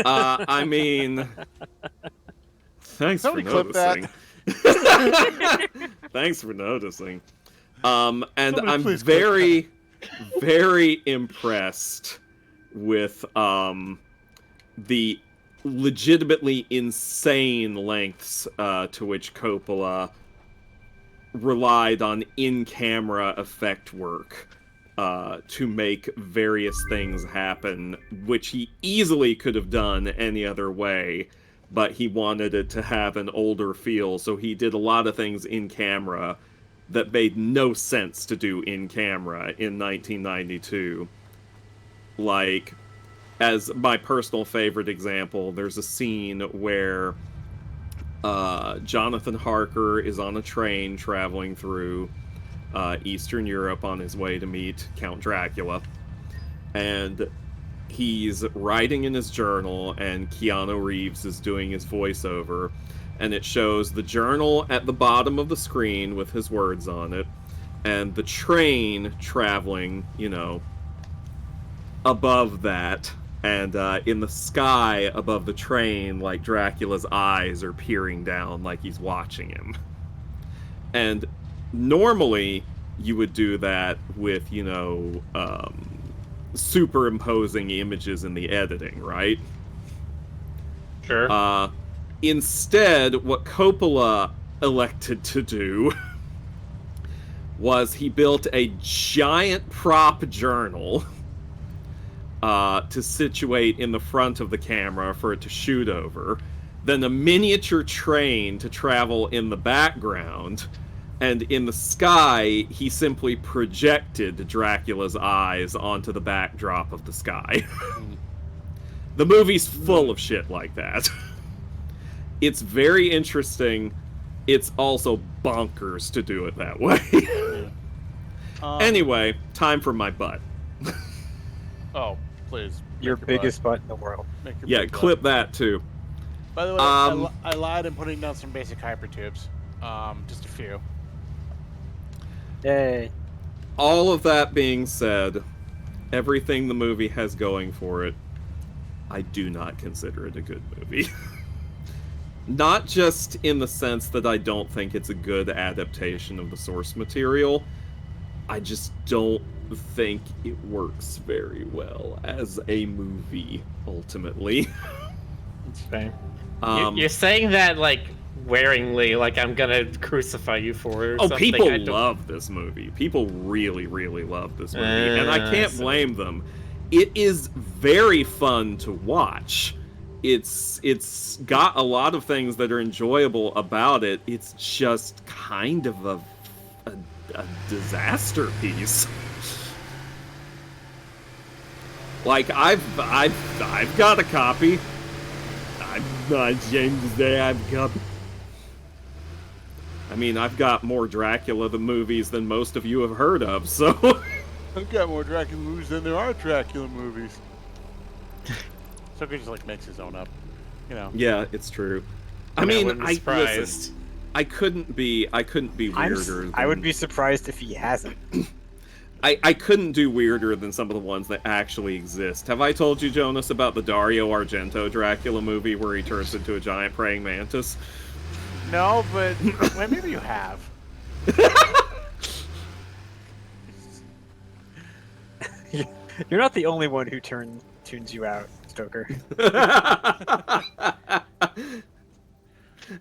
I mean, thanks Somebody for clip that. noticing. Thanks for noticing. And Somebody I'm please clip very, very impressed with the legitimately insane lengths to which Coppola relied on in-camera effect work to make various things happen, which he easily could have done any other way, but he wanted it to have an older feel, so he did a lot of things in camera that made no sense to do in camera in 1992. Like, as my personal favorite example, there's a scene where Jonathan Harker is on a train traveling through Eastern Europe on his way to meet Count Dracula, and he's writing in his journal, and Keanu Reeves is doing his voiceover, and it shows the journal at the bottom of the screen with his words on it, and the train traveling, you know, above that, and in the sky above the train, like Dracula's eyes are peering down like he's watching him. And normally you would do that with, you know, superimposing images in the editing, right? Sure. Instead, what Coppola elected to do was he built a giant prop journal to situate in the front of the camera for it to shoot over, then a miniature train to travel in the background, and in the sky, he simply projected Dracula's eyes onto the backdrop of the sky. The movie's full of shit like that. It's very interesting. It's also bonkers to do it that way. Anyway, time for my butt. Oh, please. make Your butt. biggest butt in the world. Make your Yeah, big butt. clip that too. By the way, I lied in putting down some basic hypertubes. Just a few. Yay. All of that being said, everything the movie has going for it, I do not consider it a good movie. Not just in the sense that I don't think it's a good adaptation of the source material, I just don't think it works very well as a movie, ultimately. It's fine. Um, You're saying that, like, wearingly, like I'm gonna crucify you for it or Oh, something. people I don't- love this movie. People really, really love this movie, and I can't So- blame them. It is very fun to watch. It's got a lot of things that are enjoyable about it. It's just kind of a disaster piece. Like I've got a copy. I'm not ashamed to say I've got. I mean, I've got more Dracula the movies than most of you have heard of, so. I've got more Dracula movies than there are Dracula movies. So he just like makes his own up, you know. Yeah, it's true. I wouldn't be listen, surprised. I couldn't be weirder. I would than- be surprised if he hasn't. I couldn't do weirder than some of the ones that actually exist. Have I told you, Jonas, about the Dario Argento Dracula movie where he turns into a giant praying mantis? No, but well, maybe you have. You're not the only one who tunes you out, Stoker.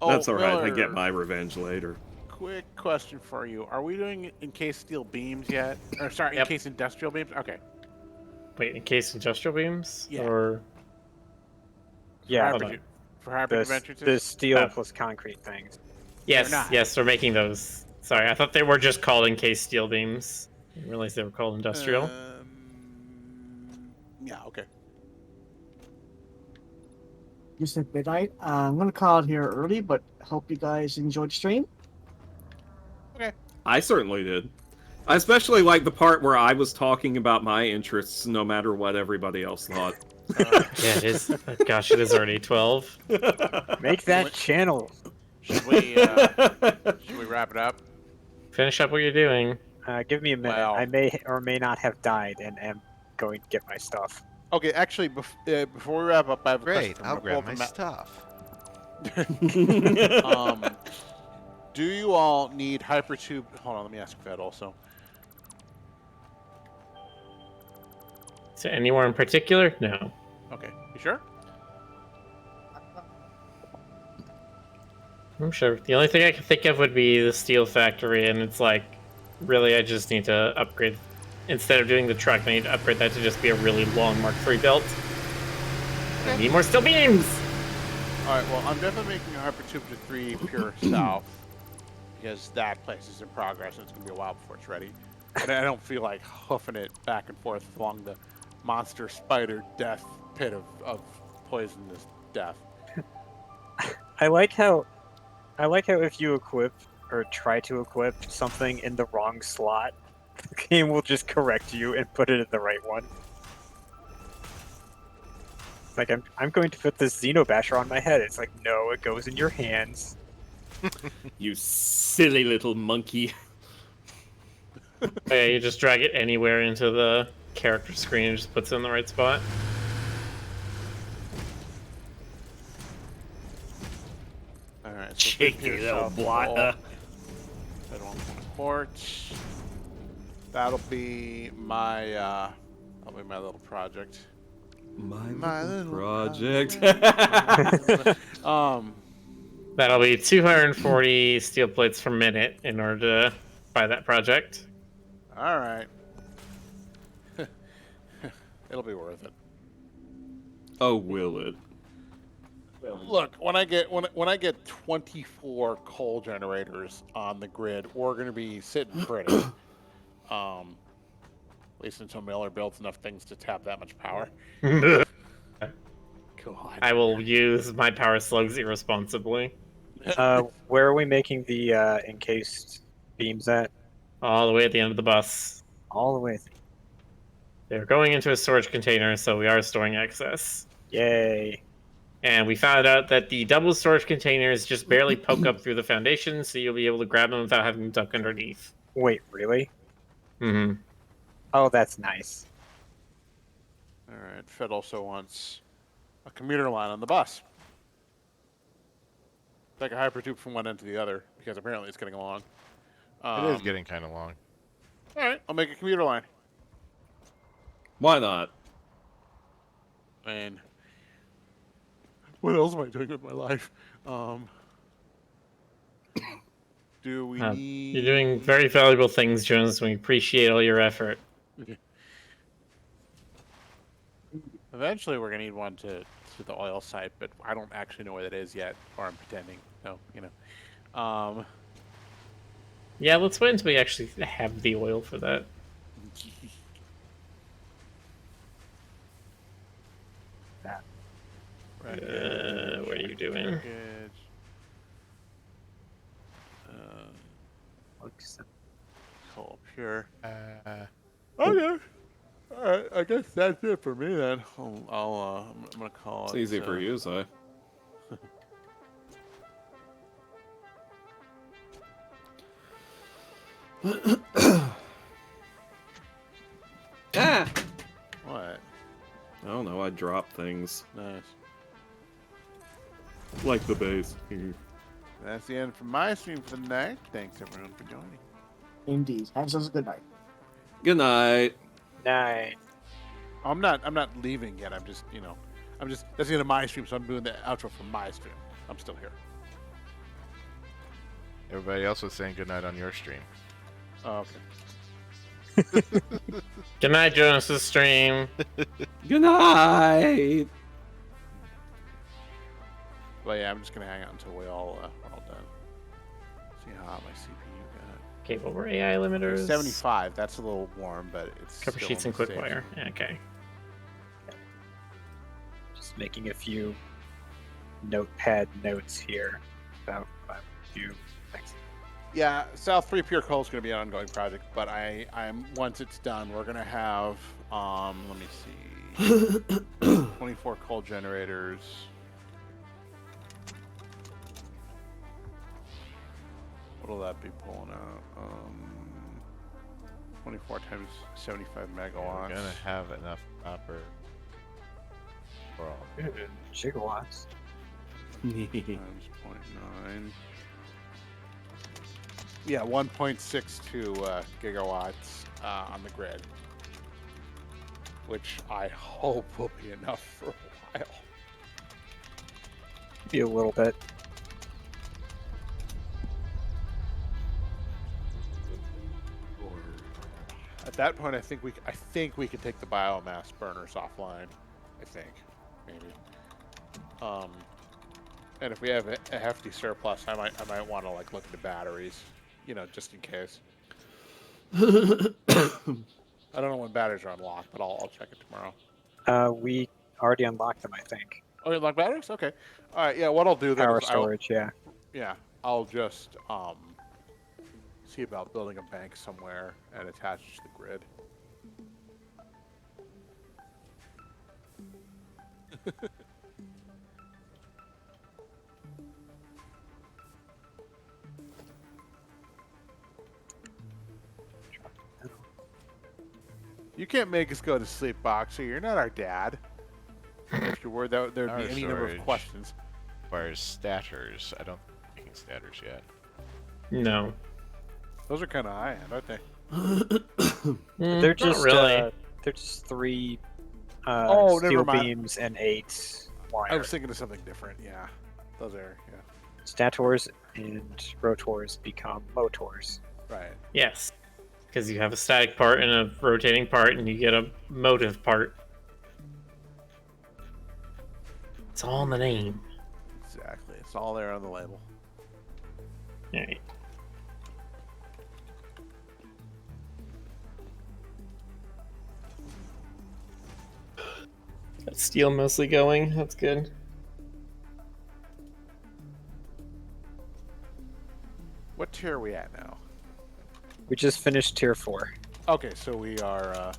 Oh, That's alright, I Miller, get my revenge later. Quick question for you: are we doing encased steel beams yet? Or sorry, Yep. encased industrial beams? Okay. Wait, in case industrial beams? Yeah. Or Yeah, Hold Hyper- on. for hybrid the adventures. steel Oh. plus concrete things. yes, not. yes, we're making those. Sorry, I thought they were just called encased steel beams. I didn't realize they were called industrial. Yeah. Okay. Just at midnight. I'm gonna call it here early, but hope you guys enjoyed the stream. I certainly did. I especially like the part where I was talking about my interests no matter what everybody else thought. Yeah, it is. Gosh, it is already 12. Make that channel. Should we wrap it up? Finish up what you're doing. Give me a minute. Wow. I may or may not have died and am going to get my stuff. Okay. Actually, before we wrap up, I have a Great, question. I'll from grab both my of stuff. Do you all need hypertube? Hold on, let me ask that also. Is there anywhere in particular? No. Okay, you sure? I'm sure. The only thing I can think of would be the steel factory, and it's like, really, I just need to upgrade. Instead of doing the truck, I need to upgrade that to just be a really long Mark III belt. I need more steel beams! All right. Well, I'm definitely making a hypertube to 3 pure south because that place is in progress and it's gonna be a while before it's ready. And I don't feel like hoofing it back and forth along the monster spider death pit of poisonous death. I like how if you equip or try to equip something in the wrong slot, the game will just correct you and put it in the right one. Like I'm going to put this Xenobasher on my head. It's like, no, it goes in your hands. You silly little monkey. Yeah, you just drag it anywhere into the character screen and just puts it in the right spot. All right. So Cheeky little blotter. That one porch. That'll be my little project. My little project. That'll be 240 steel plates per minute in order to buy that project. All right. It'll be worth it. Oh, will it? Look, when I get 24 coal generators on the grid, we're gonna be sitting pretty. At least until Miller builds enough things to tap that much power. God. I will use my power slugs irresponsibly. Where are we making the encased beams at? All the way at the end of the bus. All the way. They're going into a storage container, so we are storing excess. Yay! And we found out that the double storage containers just barely poke up through the foundation, so you'll be able to grab them without having to duck underneath. Wait, really? Mm-hmm. Oh, that's nice. All right. Fed also wants a commuter line on the bus. Like a hypertube from one end to the other, because apparently it's getting along. It is getting kind of long. All right, I'll make a commuter line. Why not? And what else am I doing with my life? Do we You're need? doing very valuable things, Jonas. We appreciate all your effort. Eventually, we're gonna need one to the oil site, but I don't actually know where that is yet, or I'm pretending. So Yeah, let's wait until we actually have the oil for that. Wreckage, What are you doing? wreckage. Coal pure. Okay. All right. I guess that's it for me then. I'm gonna call It's it. easy for you, so. Ah! What? I don't know, I drop things. Nice. Like the base. That's the end for my stream for the night. Thanks everyone for joining. Indeed. Have yourselves a good night. Good night. Night. I'm not leaving yet. I'm just that's the end of my stream, so I'm doing the outro for my stream. I'm still here. Everybody else was saying goodnight on your stream. Oh, okay. Good night, Jonas' stream. Good night. Well, yeah, I'm just gonna hang out until we're all done. See how hot my CPU got. Cable over AI limiters. 75. That's a little warm, but it's Cover still sheets in and the quick wire. Okay. Just making a few notepad notes here about a few things. Yeah, South 3 Pure Coal is going to be an ongoing project, but I'm once it's done, we're going to have let me see, 24 coal generators. What'll that be pulling out? 24 times 75 megawatts. We're gonna have enough copper for all. Gigawatts. Times 0.9. Yeah, 1.62 gigawatts on the grid, which I hope will be enough for a while. Be a little bit. At that point, I think we could take the biomass burners offline. I think, maybe. And if we have a hefty surplus, I might want to look into batteries, just in case. I don't know when batteries are unlocked, but I'll check it tomorrow. We already unlocked them, I think. Oh, you unlock batteries? Okay. All right. Yeah. What I'll do then Power is storage, yeah. I'll just see about building a bank somewhere and attach it to the grid. You can't make us go to sleep, Boxer. You're not our dad. If you're worried that there'd Power be any number of storage. questions. Requires statters. I don't think I'm making statters yet. No. Those are kind of high end, aren't they? They're just not really. They're just 3 never steel mind. beams and 8 wire. I was thinking of something different. Yeah, those are Stators and rotors become motors. right. Yes. Because you have a static part and a rotating part, and you get a motive part. It's all in the name. Exactly. It's all there on the label. Alright. Got steel mostly going. That's good. What tier are we at now? We just finished tier 4. Okay, so we are.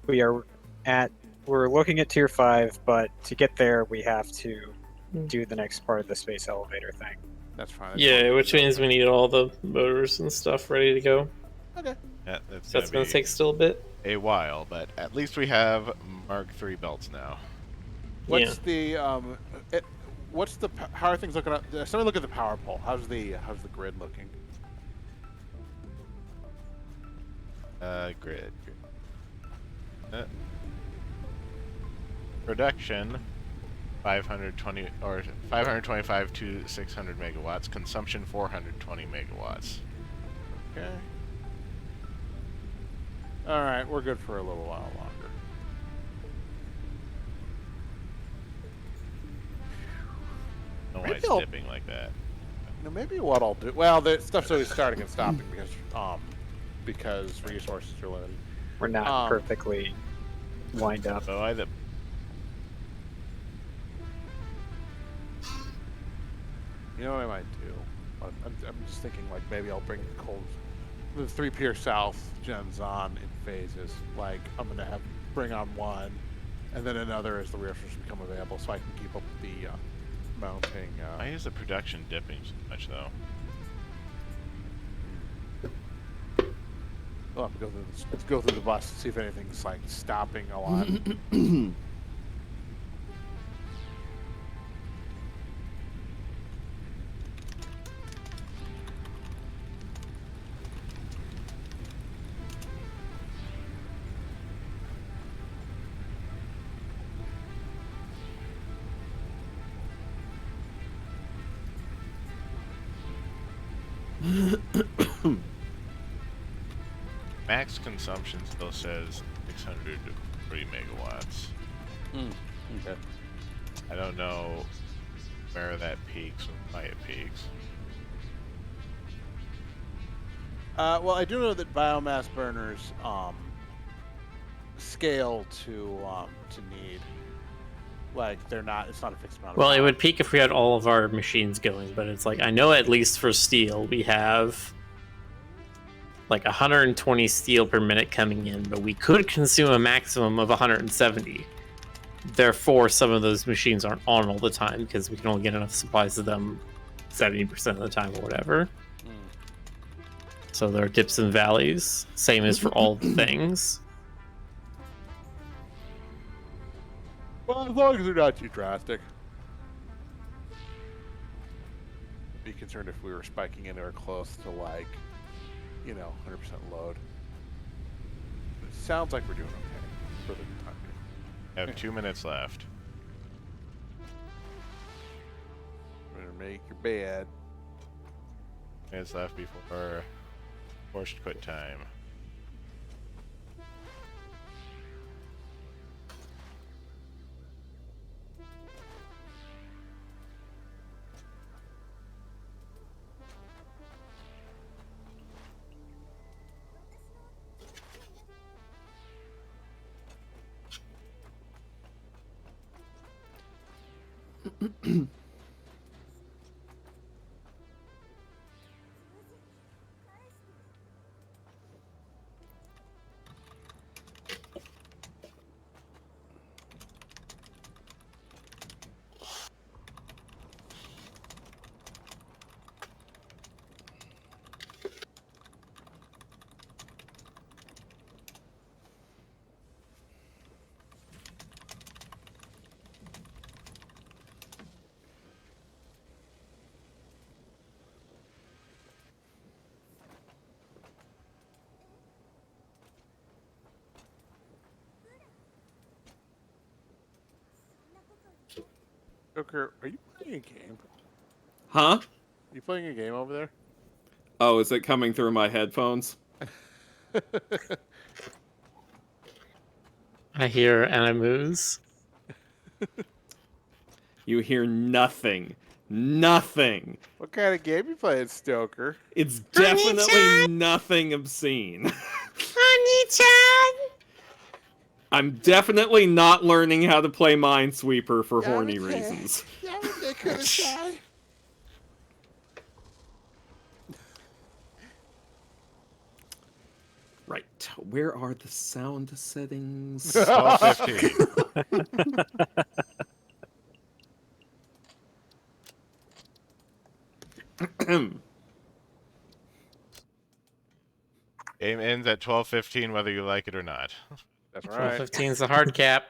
We're looking at tier 5, but to get there we have to do the next part of the space elevator thing. That's fine. That's Yeah, fine. which means we need all the motors and stuff ready to go. Okay. Yeah, That's gonna gonna be take still a bit. a while, but at least we have Mark III belts now. What's the how are things looking up? Somebody look at the power pole. How's the grid looking? Grid. Production 520 or 525 to 600 megawatts. Consumption 420 megawatts. Okay. All right, we're good for a little while longer. No why Maybe it's I'll- dipping like that. Now maybe what I'll do. Well, the stuff's always starting and stopping because resources are limited. We're not perfectly lined up. So either You know what I might do? I'm just thinking like maybe I'll bring the 3 Pier South gens on in phases. Like I'm gonna bring on one, and then another as the resources become available, so I can keep up with the mounting. why is the production dipping so much though? We'll have to go through the bus and see if anything's like stopping a lot. Max consumption still says 603 megawatts. Okay. I don't know where that peaks or why it peaks. Well, I do know that biomass burners scale to need. Like it's not a fixed amount of Well, it power. would peak if we had all of our machines going, but it's like I know at least for steel we have like 120 steel per minute coming in, but we could consume a maximum of 170. Therefore, some of those machines aren't on all the time because we can only get enough supplies of them 70% of the time or whatever. So there are dips and valleys. Same as for all things. Well, as long as they're not too drastic. Be concerned if we were spiking into or close to 100% load. It sounds like we're doing okay for the time being. Have 2 minutes left. Better make your bed. Minutes left before forced quit time. Joker, are you playing a game? Huh? You playing a game over there? Oh, is it coming through my headphones? I hear animus. You hear nothing. Nothing. What kind of game you playing, Stoker? It's definitely nothing obscene. I'm definitely not learning how to play Minesweeper for horny reasons. Right. Where are the sound settings? 12:15. Game ends at 12:15, whether you like it or not. That's right. 15 is the hard cap.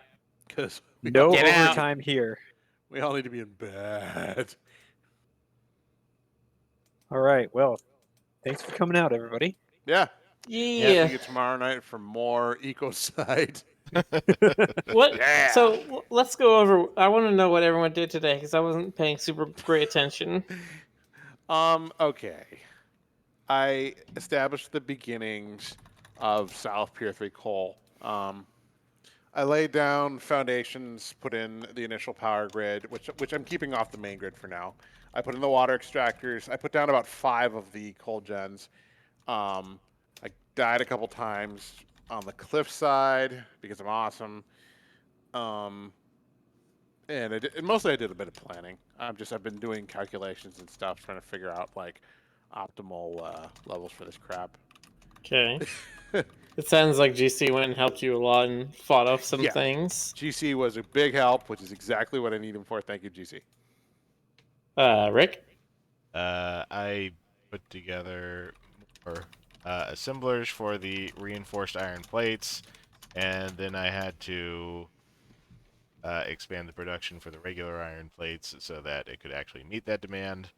Because No Get out. overtime here. we all need to be in bed. All right. Well, thanks for coming out, everybody. Yeah. Yeah. See you tomorrow night for more Ecocide. What? Yeah. So let's go over. I want to know what everyone did today because I wasn't paying super great attention. Okay. I established the beginnings of South Pier 3 coal. I laid down foundations, put in the initial power grid, which I'm keeping off the main grid for now. I put in the water extractors. I put down about 5 of the coal gens. I died a couple times on the cliff side because I'm awesome. And mostly I did a bit of planning. I've been doing calculations and stuff, trying to figure out like optimal levels for this crap. Okay. It sounds like GC went and helped you a lot and fought off some Yeah. things. GC was a big help, which is exactly what I need him for. Thank you, GC. Rick? I put together more assemblers for the reinforced iron plates, and then I had to expand the production for the regular iron plates so that it could actually meet that demand.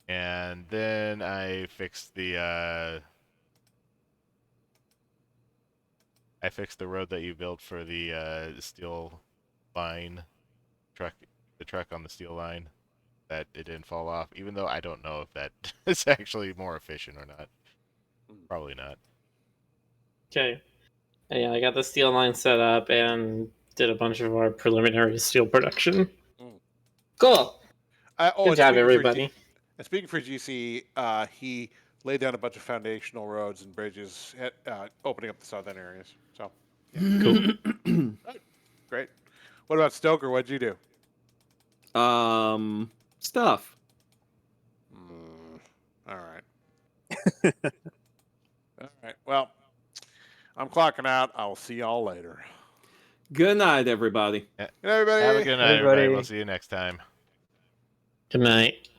And then I fixed the road that you built for the steel line truck, the truck on the steel line, that it didn't fall off, even though I don't know if that is actually more efficient or not. Probably not. Okay. Yeah, I got the steel line set up and did a bunch of our preliminary steel production. Mm. Cool. Good And job, speaking everybody. And speaking for GC, he laid down a bunch of foundational roads and bridges, opening up the southern areas. So, Cool. great. What about Stoker? What'd you do? Stuff. All right. All right. Well, I'm clocking out. I'll see y'all later. Good night, everybody. Good night, everybody. Have a good night, everybody. Everybody. We'll see you next time. Good night.